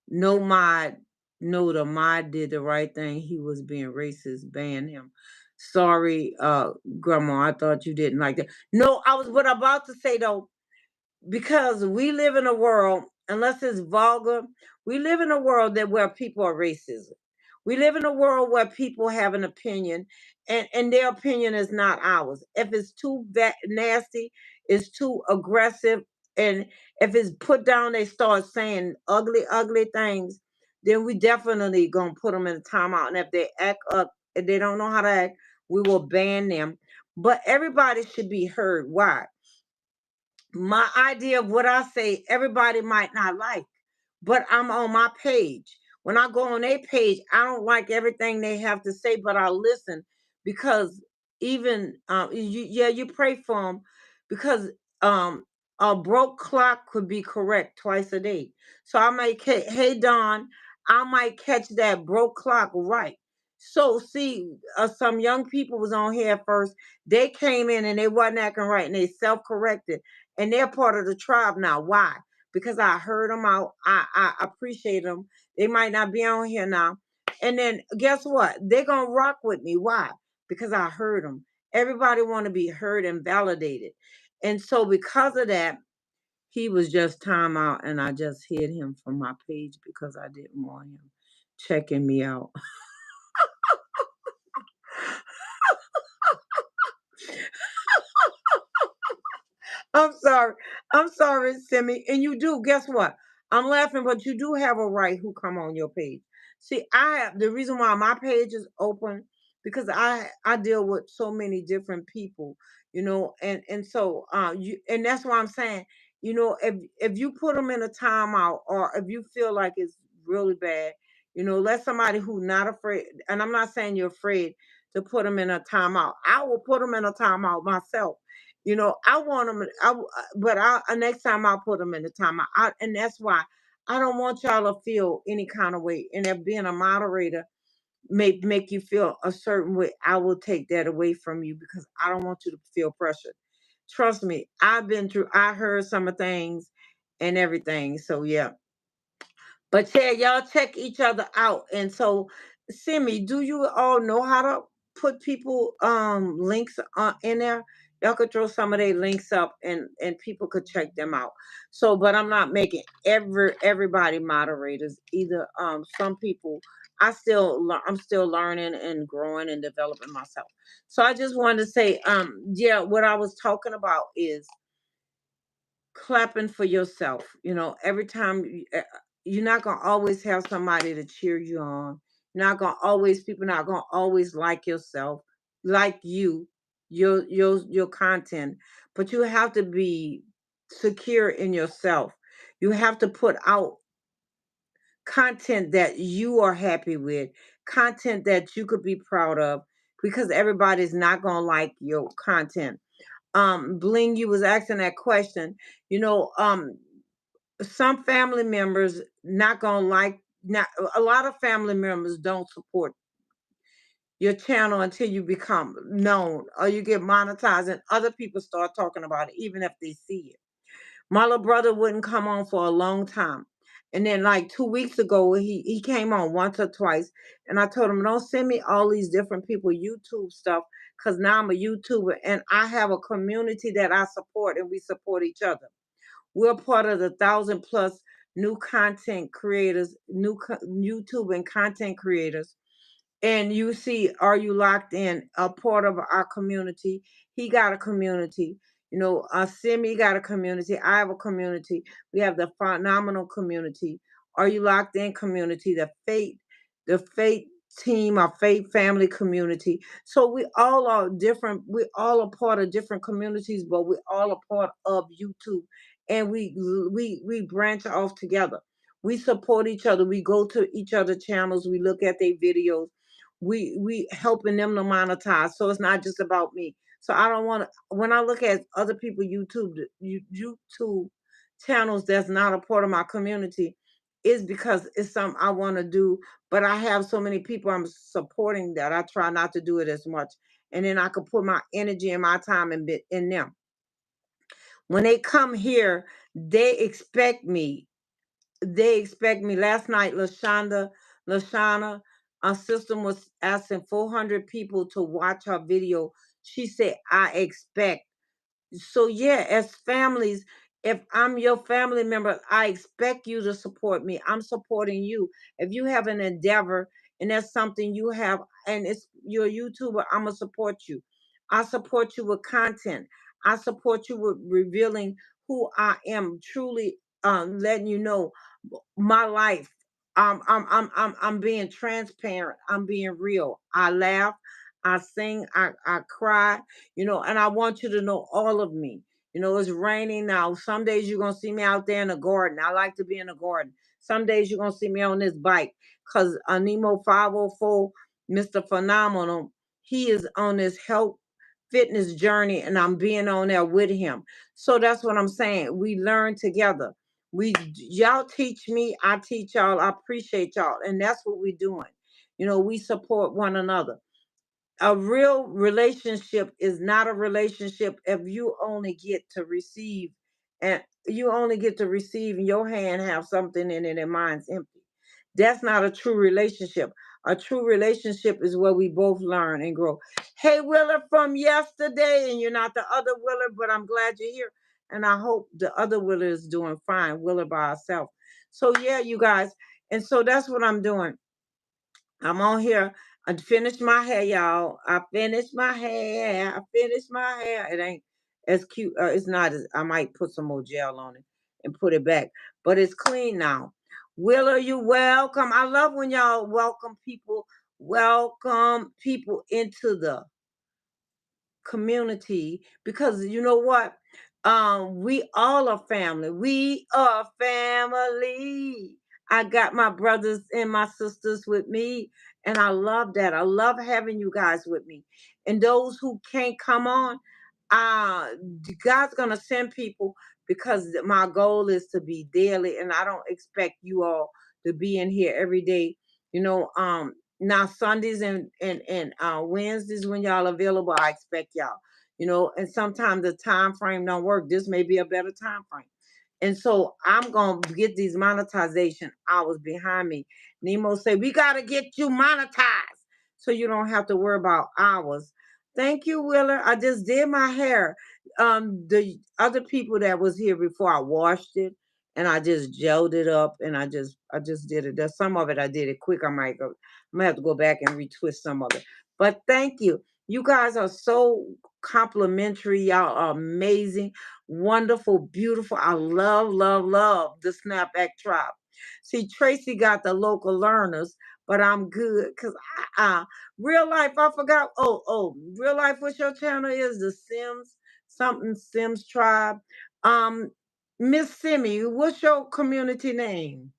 No mod, no, the mod did the right thing. He was being racist. Ban him. Sorry, Grandma. I thought you didn't like that. No, I was what I'm about to say though, because we live in a world, unless it's vulgar, we live in a world that where people are racist. We live in a world where people have an opinion, and their opinion is not ours. If it's too nasty, it's too aggressive, and if it's put down, they start saying ugly, ugly things. Then we definitely gonna put them in a timeout. And if they act up, if they don't know how to act, we will ban them. But everybody should be heard. Why? My idea of what I say, everybody might not like, but I'm on my page. When I go on their page, I don't like everything they have to say, but I listen because even you pray for them because um, a broke clock could be correct twice a day. So I might, hey Don, I might catch that broke clock right. So see, some young people was on here first. They came in and they wasn't acting right, and they self corrected and they're part of the tribe now. Why? Because I heard them out. I appreciate them. They might not be on here now. And then guess what? They're gonna rock with me. Why? Because I heard them. Everybody want to be heard and validated. And so because of that, he was just time out and I just hid him from my page because I didn't want him checking me out. I'm sorry. I'm sorry, Simi. And you do, guess what? I'm laughing, but you do have a right who come on your page. See, I have the reason why my page is open because I deal with so many different people, and so and that's why I'm saying, if you put them in a timeout or if you feel like it's really bad, let somebody who not afraid, and I'm not saying you're afraid to put them in a timeout. I will put them in a timeout myself. I want them, but next time I'll put them in the time. And that's why I don't want y'all to feel any kind of way. And if being a moderator make you feel a certain way, I will take that away from you because I don't want you to feel pressured. Trust me, I heard some of things and everything. So yeah. But yeah, y'all check each other out. And so, Simi, do you all know how to put people links in there? Y'all could throw some of their links up and people could check them out. So, but I'm not making everybody moderators either. Some people I'm still learning and growing and developing myself. So I just wanted to say, yeah, what I was talking about is clapping for yourself. Every time you're not gonna always have somebody to cheer you on. You're not gonna always People not gonna always like yourself, like your content, but you have to be secure in yourself. You have to put out content that you are happy with, content that you could be proud of, because everybody's not gonna like your content. Bling, you was asking that question. You know, some family members not gonna like, not a lot of family members don't support your channel until you become known or you get monetized and other people start talking about it, even if they see it. My little brother wouldn't come on for a long time. And then like 2 weeks ago, he came on once or twice. And I told him, don't send me all these different people YouTube stuff, because now I'm a YouTuber and I have a community that I support and we support each other. We're part of the 1,000+ new content creators, YouTube and content creators, and you see, are you locked in a part of our community? He got a community. You know, Simi got a community. I have a community. We have the phenomenal community. Are you locked in community? The Fate team, our Fate family community. So we all are different. We all are part of different communities, but we all are part of YouTube, and we branch off together. We support each other. We go to each other channels. We look at their videos. We helping them to monetize, so it's not just about me. So I don't want to, when I look at other people YouTube channels that's not a part of my community, is because it's something I want to do, but I have so many people I'm supporting that I try not to do it as much, and then I can put my energy and my time in them. When they come here, they expect me last night. Lashana, our sister was asking 400 people to watch her video. She said, I expect. So yeah, as families, if I'm your family member, I expect you to support me. I'm supporting you. If you have an endeavor and that's something you have, and it's you're a YouTuber, I'm gonna support you. I support you with content. I support you with revealing who I am, truly letting you know my life. I'm being transparent. I'm being real. I laugh, I sing, I cry, and I want you to know all of me. It's raining now. Some days you're gonna see me out there in the garden. I like to be in the garden. Some days you're gonna see me on this bike because Anemo 504, Mr. Phenomenal, he is on this health fitness journey and I'm being on there with him. So that's what I'm saying. We learn together. Y'all teach me, I teach y'all. I appreciate y'all, and that's what we're doing. We support one another. A real relationship is not a relationship if you only get to receive, and you only get to receive and your hand have something in it and mine's empty. That's not a true relationship. A true relationship is where we both learn and grow. Hey, Willer from yesterday, and you're not the other Willer, but I'm glad you're here. And I hope the other Willer is doing fine, Willer by herself. So, yeah, you guys. And so that's what I'm doing. I'm on here. I finished my hair, y'all. I finished my hair. I finished my hair. It ain't as cute. It's not as, I might put some more gel on it and put it back. But it's clean now. Willer, you welcome. I love when y'all welcome people into the community, because you know what? We all are family. We are family. I got my brothers and my sisters with me, and I love that. I love having you guys with me. And those who can't come on, uh, God's gonna send people, because my goal is to be daily, and I don't expect you all to be in here every day. Now Sundays and Wednesdays when y'all available, I expect y'all. And sometimes the time frame don't work. This may be a better time frame. And so I'm gonna get these monetization hours behind me. Nemo say we gotta get you monetized so you don't have to worry about hours. Thank you, Willer. I just did my hair. The other people that was here before, I washed it and I just gelled it up, and I just did it. There's some of it I did it quick. I might have to go back and retwist some of it. But thank you. You guys are so complimentary. Y'all are amazing, wonderful, beautiful. I love, love, love the Snapback Tribe. See, Tracy got the local learners, but I'm good because real life, I forgot. Real life, what your channel is? The Sims, something Sims Tribe. Um, Miss Simi, what's your community name?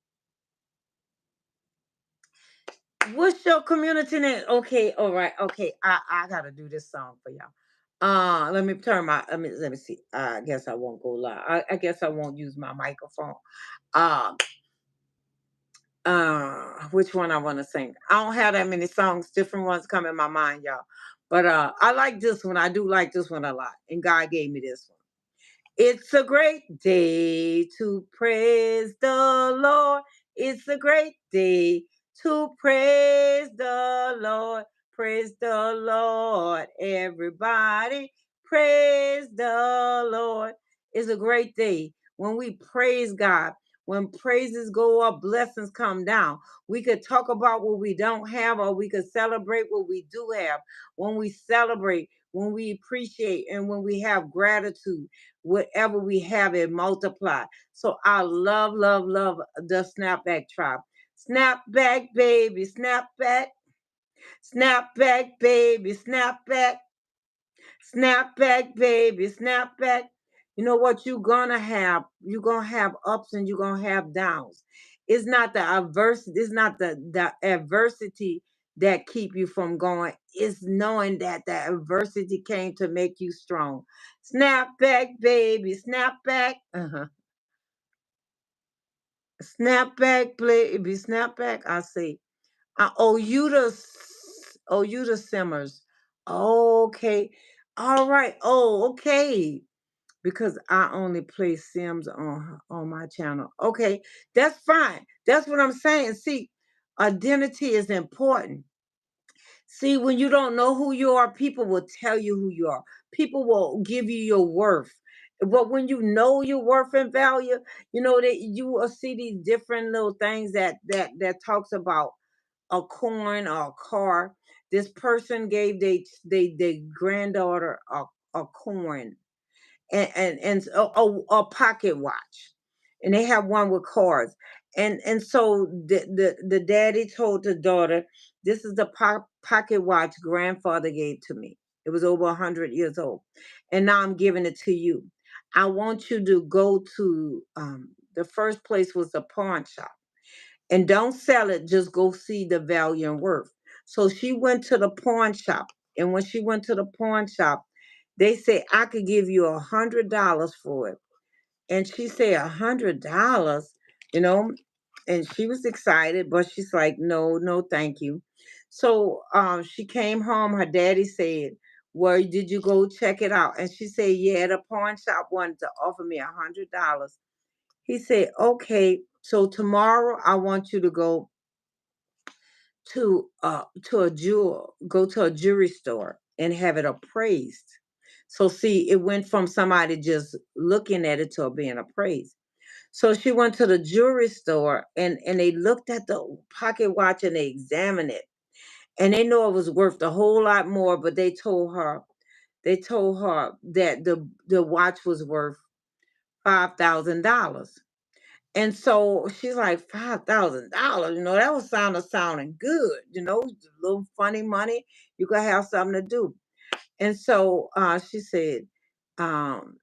What's your community name? Okay, all right, okay. I gotta do this song for y'all. Let me turn my. Let me see. I guess I won't go live. I guess I won't use my microphone. Um, which one I want to sing? I don't have that many songs. Different ones come in my mind, y'all. But I like this one. I do like this one a lot, and God gave me this one. It's a great day to praise the Lord. It's a great day to praise the Lord. Praise the Lord, everybody. Praise the Lord. It's a great day when we praise God. When praises go up, blessings come down. We could talk about what we don't have, or we could celebrate what we do have. When we celebrate, when we appreciate, and when we have gratitude, whatever we have, it multiply. So I love, love, love the snapback tribe. Snap back, baby, snap back. Snap back, baby, snap back. Snap back, baby, snap back. You know what you're gonna have? You're gonna have ups and you're gonna have downs. It's not the adversity, it's not the adversity that keep you from going. It's knowing that the adversity came to make you strong. Snap back, baby, snap back. Uh-huh. Snap back, baby, snap back. I see. Oh, you the simmers. Okay. All right. Oh, okay. Because I only play Sims on my channel. Okay, that's fine. That's what I'm saying. See, identity is important. See, when you don't know who you are, people will tell you who you are. People will give you your worth. But when you know your worth and value, you know that you will see these different little things that talks about a coin or a car. This person gave they granddaughter a coin and a pocket watch, and they have one with cards. And so the daddy told the daughter, "This is the pocket watch grandfather gave to me. It was over 100 years old, and now I'm giving it to you. I want you to go to the first place was the pawn shop, and don't sell it. Just go see the value and worth." So she went to the pawn shop, and when she went to the pawn shop, they say, "I could give you $100 for it." And she said, $100, you know, and she was excited, but she's like, "No, no, thank you." So she came home. Her daddy said, "Well, did you go check it out?" And she said, "Yeah, the pawn shop wanted to offer me $100." He said, "Okay, so tomorrow I want you to to a jewel, go to a jewelry store and have it appraised." So see, it went from somebody just looking at it to being appraised. So she went to the jewelry store and they looked at the pocket watch and they examined it. And they know it was worth a whole lot more, but they told her that the watch was worth $5,000. And so she's like, $5,000, that was sounding good, a little funny money. You could have something to do. And so she said, um,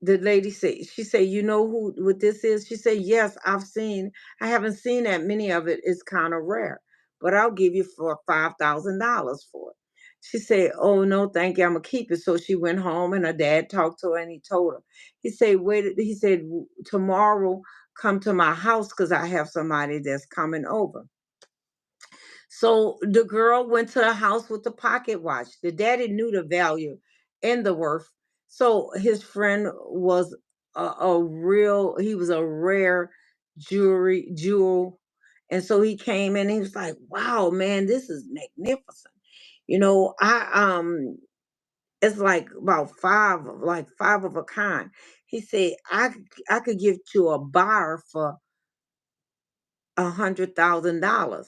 the lady said, she said, "You know who what this is?" She said, "Yes, I haven't seen that many of it. It's kind of rare, but I'll give you for $5,000 for it." She said, "Oh no, thank you. I'm gonna keep it." So she went home and her dad talked to her and he told her. He said, "Tomorrow come to my house because I have somebody that's coming over." So the girl went to the house with the pocket watch. The daddy knew the value and the worth. So his friend was he was a rare jewel. And so he came in and he was like, "Wow, man, this is magnificent." I it's like five of a kind. He said, I could give to a buyer for $100,000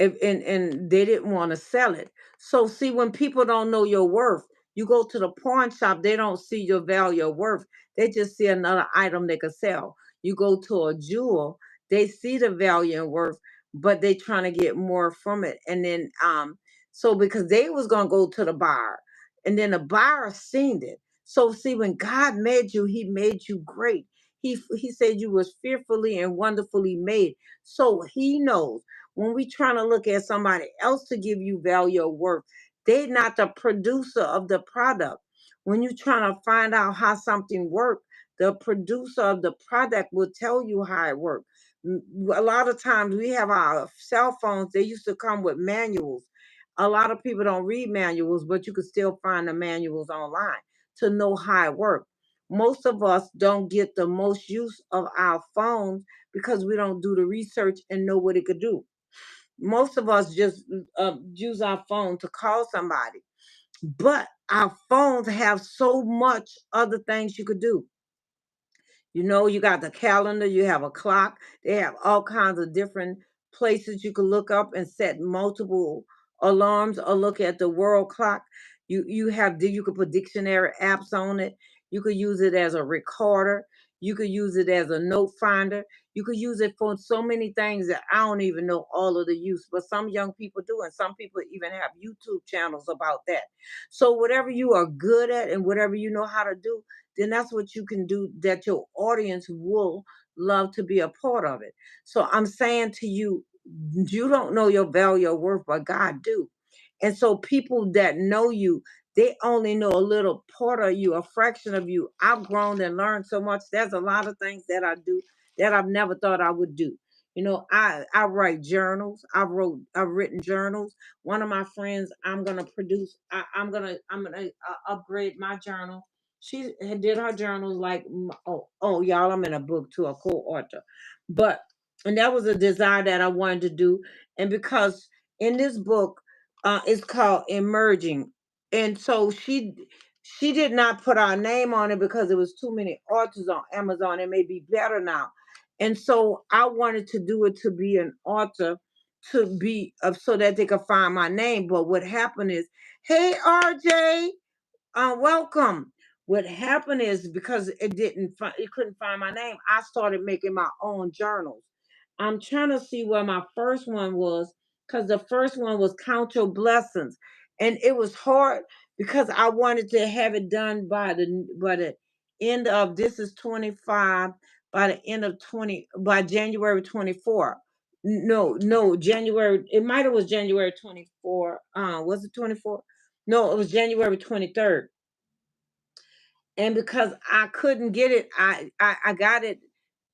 if and they didn't want to sell it. So see, when people don't know your worth, you go to the pawn shop, they don't see your value or worth. They just see another item they could sell. You go to a jewel, they see the value and worth, but they trying to get more from it. And then so because they was gonna go to the buyer, and then the buyer seen it. So see, when God made you, He made you great. He said you was fearfully and wonderfully made. So He knows. When we trying to look at somebody else to give you value or worth, they're not the producer of the product. When you're trying to find out how something works, the producer of the product will tell you how it works. A lot of times we have our cell phones, they used to come with manuals. A lot of people don't read manuals, but you can still find the manuals online to know how it works. Most of us don't get the most use of our phones because we don't do the research and know what it could do. Most of us just use our phone to call somebody, but our phones have so much other things you could do. You know, you got the calendar, you have a clock, they have all kinds of different places you can look up and set multiple alarms or look at the world clock. You could put dictionary apps on it. You could use it as a recorder. You could use it as a note finder. You could use it for so many things that I don't even know all of the use, but some young people do, and some people even have YouTube channels about that. So whatever you are good at and whatever you know how to do, then that's what you can do that your audience will love to be a part of it. So I'm saying to you, you don't know your value or worth, but God do. And so people that know you, they only know a little part of you, a fraction of you. I've grown and learned so much. There's a lot of things that I do that I've never thought I would do. You know, I write journals. I've written journals. One of my friends, I'm gonna upgrade my journal. She did her journals like y'all, I'm in a book too, a co-author, but and that was a desire that I wanted to do, and because in this book, it's called Emerging, and so she did not put our name on it because there was too many authors on Amazon. It may be better now, and so I wanted to do it to be an author to be so that they could find my name. But what happened is, hey RJ, welcome. What happened is because it couldn't find my name. I started making my own journals. I'm trying to see where my first one was because the first one was Count Your Blessings, and it was hard because I wanted to have it done by the end of this is 25 by the end of 20 by January 24. No, January. It might have was January 24. Was it 24? No, it was January 23rd. And because I couldn't get it, I got it,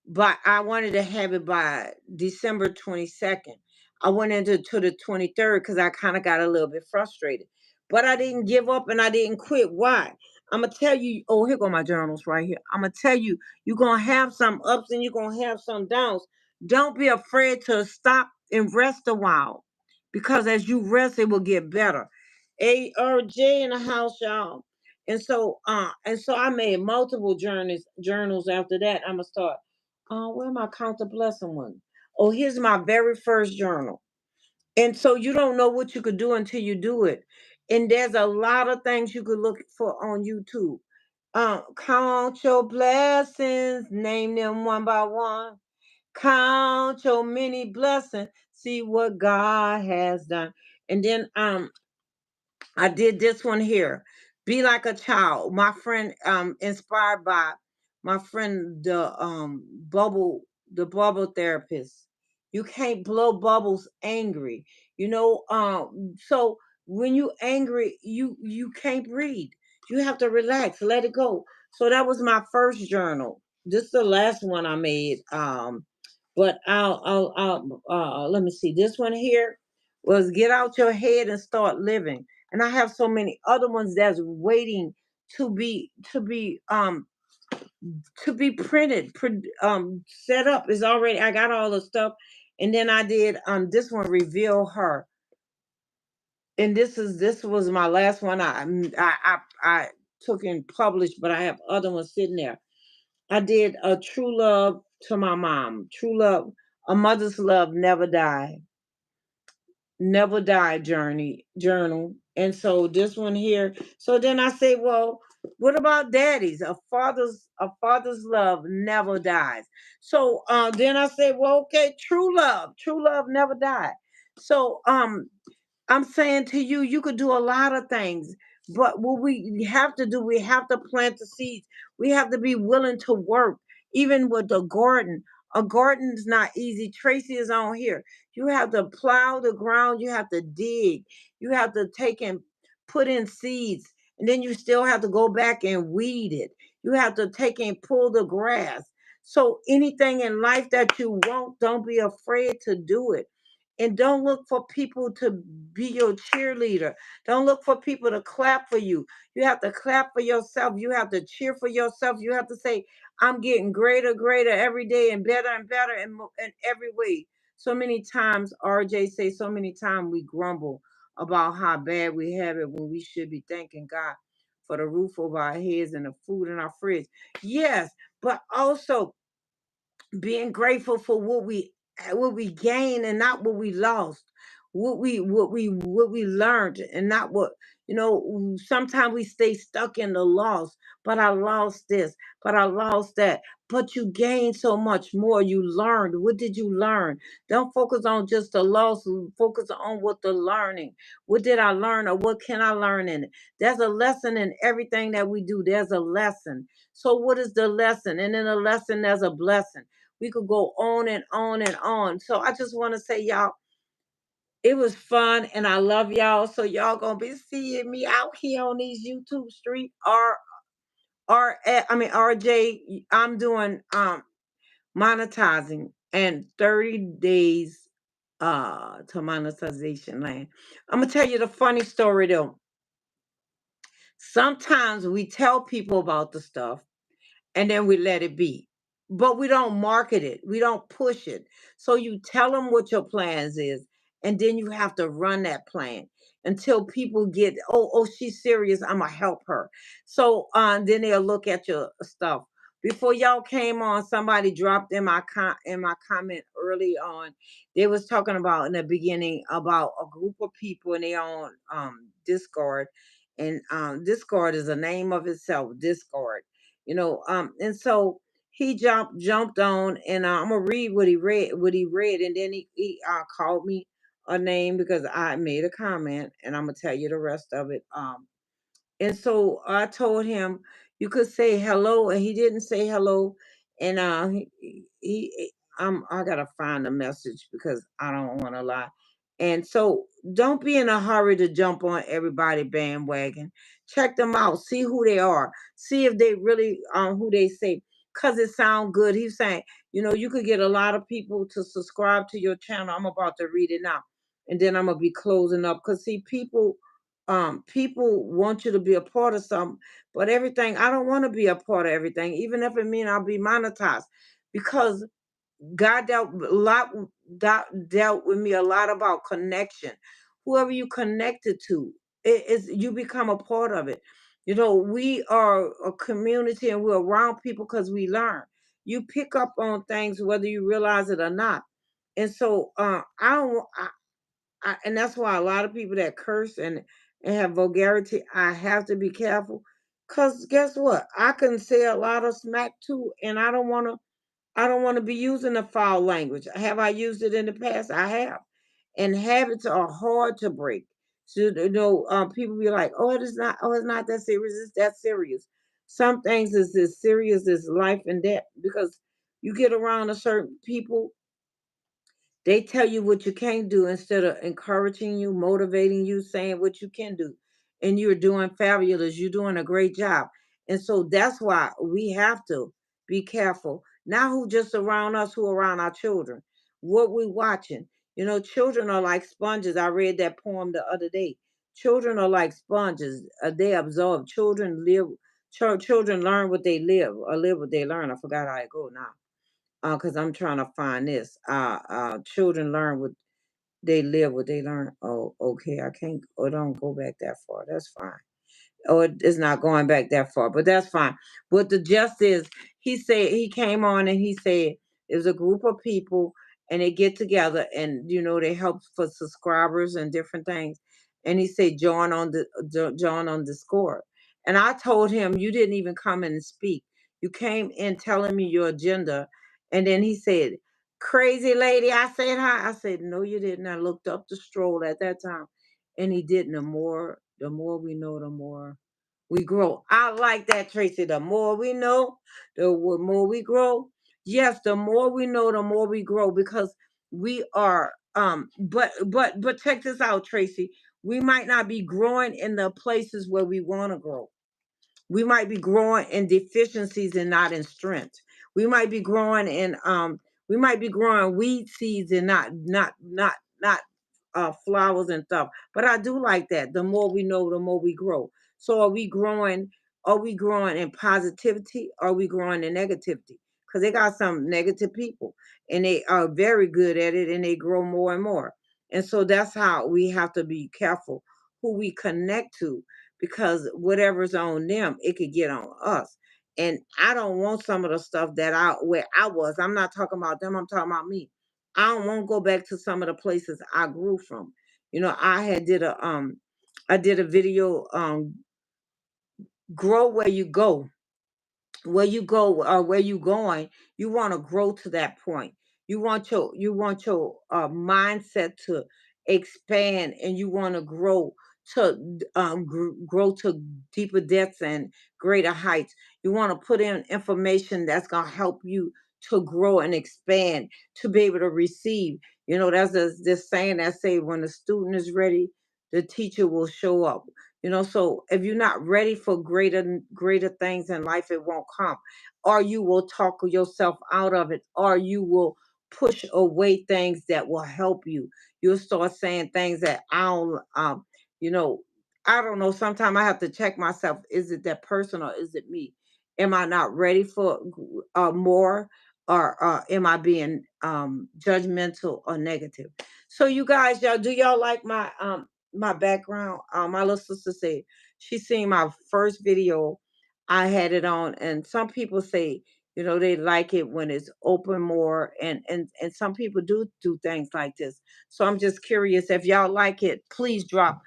but I wanted to have it by December 22nd. I went into to the 23rd because I kind of got a little bit frustrated. But I didn't give up and I didn't quit. Why? I'm gonna tell you, oh, here go my journals right here. I'm gonna tell you, you're gonna have some ups and you're gonna have some downs. Don't be afraid to stop and rest a while. Because as you rest, it will get better. ARJ in the house, y'all. And so I made multiple journals after that. I'm gonna start. Where my count the blessing one? Oh, here's my very first journal. And so you don't know what you could do until you do it. And there's a lot of things you could look for on YouTube. Count your blessings, name them one by one. Count your many blessings, see what God has done. And then I did this one here. Be like a child. My friend, inspired by my friend, the bubble therapist. You can't blow bubbles angry. So when you angry, you can't breathe. You have to relax, let it go. So that was my first journal. This is the last one I made. But let me see. This one here was get out your head and start living, and I have so many other ones that's waiting to be to be um to be printed, set up. Is already I got all the stuff, and then I did this one reveal her, and this was my last one. I took and published, but I have other ones sitting there. I did a true love to my mom, true love, a mother's love never die journal. And so this one here, so then I say, well, what about daddies? A father's love never dies. So then I say, well, okay, true love never died. So I'm saying to you, you could do a lot of things, but what we have to do, we have to plant the seeds. We have to be willing to work, even with the garden. A garden is not easy. Tracy is on here. You have to plow the ground. You have to dig. You have to take and put in seeds. And then you still have to go back and weed it. You have to take and pull the grass. So anything in life that you want, don't be afraid to do it. And don't look for people to be your cheerleader. Don't look for people to clap for you. You have to clap for yourself. You have to cheer for yourself. You have to say, I'm getting greater, greater every day and better in every way. So many times, RJ say, so many times we grumble about how bad we have it when we should be thanking God for the roof over our heads and the food in our fridge. Yes, but also being grateful for what we gained and not what we lost, what we learned and not what, sometimes we stay stuck in the loss. But I lost this, but I lost that. But you gained so much more. You learned. What did you learn? Don't focus on just the loss. Focus on what the learning. What did I learn, or what can I learn in it? There's a lesson in everything that we do. There's a lesson. So what is the lesson? And in a lesson, there's a blessing. We could go on and on and on. So I just want to say, y'all, it was fun and I love y'all. So y'all gonna be seeing me out here on these YouTube street. RJ, I'm doing monetizing and 30 days to monetization land. I'm gonna tell you the funny story though. Sometimes we tell people about the stuff and then we let it be. But we don't market it. We don't push it. So you tell them what your plans is, and then you have to run that plan until people get, oh, she's serious. I'm gonna help her. So then they'll look at your stuff. Before y'all came on, somebody dropped in my comment early on. They was talking about in the beginning about a group of people and they on Discord, and Discord is a name of itself. Discord, and so he jumped on, and I'm gonna read what he read, and then he called me a name because I made a comment, and I'm gonna tell you the rest of it. And so I told him you could say hello, and he didn't say hello. And I gotta find a message because I don't want to lie. And so don't be in a hurry to jump on everybody bandwagon. Check them out, see who they are, see if they really who they say. Cause it sound good. He's saying, you could get a lot of people to subscribe to your channel. I'm about to read it now, and then I'm gonna be closing up. Cause see, people want you to be a part of something, but everything, I don't want to be a part of everything, even if it means I'll be monetized, because God dealt with me a lot about connection. Whoever you connected to, you become a part of it. We are a community and we're around people because we learn. You pick up on things whether you realize it or not. And so I don't and that's why a lot of people that curse and have vulgarity, I have to be careful. Cause guess what? I can say a lot of smack too, and I don't want to be using the foul language. Have I used it in the past? I have. And habits are hard to break. So people be like, "Oh, it's not that serious. It's that serious." Some things is as serious as life and death because you get around a certain people, they tell you what you can't do instead of encouraging you, motivating you, saying what you can do. And you're doing fabulous. You're doing a great job. And so that's why we have to be careful. Not who just around us, who around our children. What we watching. Children are like sponges. I read that poem the other day. Children are like sponges. They absorb. Children learn what they live or live what they learn. I forgot how it go now because I'm trying to find this. Children learn what they live, what they learn. Oh, okay. I can't. Oh, don't go back that far. That's fine. Oh, it's not going back that far, but that's fine. But the gist is, he said he came on and he said there's a group of people and they get together and they help for subscribers and different things. And he said join on Discord. And I told him you didn't even come in and speak. You came in telling me your agenda, and then he said, "Crazy lady," I said hi. I said, "No, you didn't." I looked up the stroll at that time, and he didn't. The more we know, the more we grow. I like that, Tracy. The more we know, the more we grow. Yes, the more we know, the more we grow, because we are but check this out, Tracy. We might not be growing in the places where we want to grow. We might be growing in deficiencies and not in strength. We might be growing in weed seeds and not flowers and stuff. But I do like that. The more we know, the more we grow. So are we growing in positivity? Or are we growing in negativity? Because they got some negative people and they are very good at it and they grow more and more. And so that's how we have to be careful who we connect to, because whatever's on them, it could get on us. And I don't want some of the stuff that I where I was. I'm not talking about them, I'm talking about me. I don't want to go back to some of the places I grew from. I did a video, grow where you go. Where you go or where you going, you want to grow to that point. You want your mindset to expand, and you want to grow to grow to deeper depths and greater heights. You want to put in information that's going to help you to grow and expand, to be able to receive. There's this saying that say, when the student is ready, the teacher will show up. So if you're not ready for greater things in life, it won't come. Or you will talk yourself out of it, or you will push away things that will help you. You'll start saying things that you know I don't know. Sometimes I have to check myself. Is it that person or is it me? Am I not ready for more, or am I being judgmental or negative? So you guys, y'all like my background? My little sister said she seen my first video. I had it on, and some people say, they like it when it's open more, and some people do things like this. So I'm just curious, if y'all like it, please drop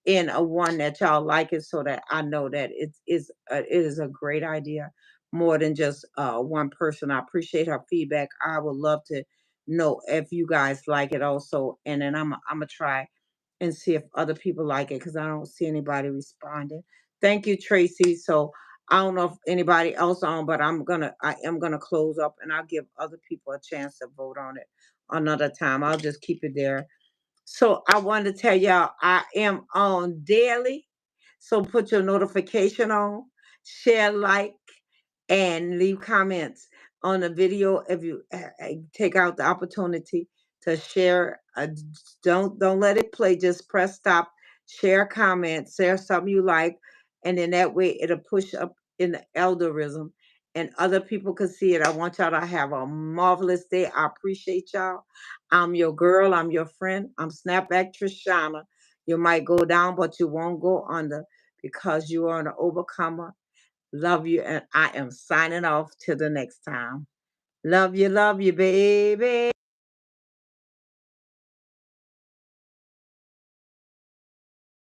in a one that y'all like it, so that I know that it is a great idea, more than just one person. I appreciate her feedback. I would love to know if you guys like it also, and then I'm gonna try and see if other people like it, because I don't see anybody responding. Thank you, Tracy. So I don't know if anybody else on, but I am gonna close up, and I'll give other people a chance to vote on it another time. I'll just keep it there. So I wanted to tell y'all I am on daily. So put your notification on, share, like, and leave comments on the video. If you take out the opportunity to share, don't let it play. Just press stop, share, comment, share something you like, and then that way it'll push up in the algorithm, and other people can see it. I want y'all to have a marvelous day. I appreciate y'all. I'm your girl. I'm your friend. I'm Snapback Trishana. You might go down, but you won't go under, because you are an overcomer. Love you, and I am signing off till the next time. Love you, baby.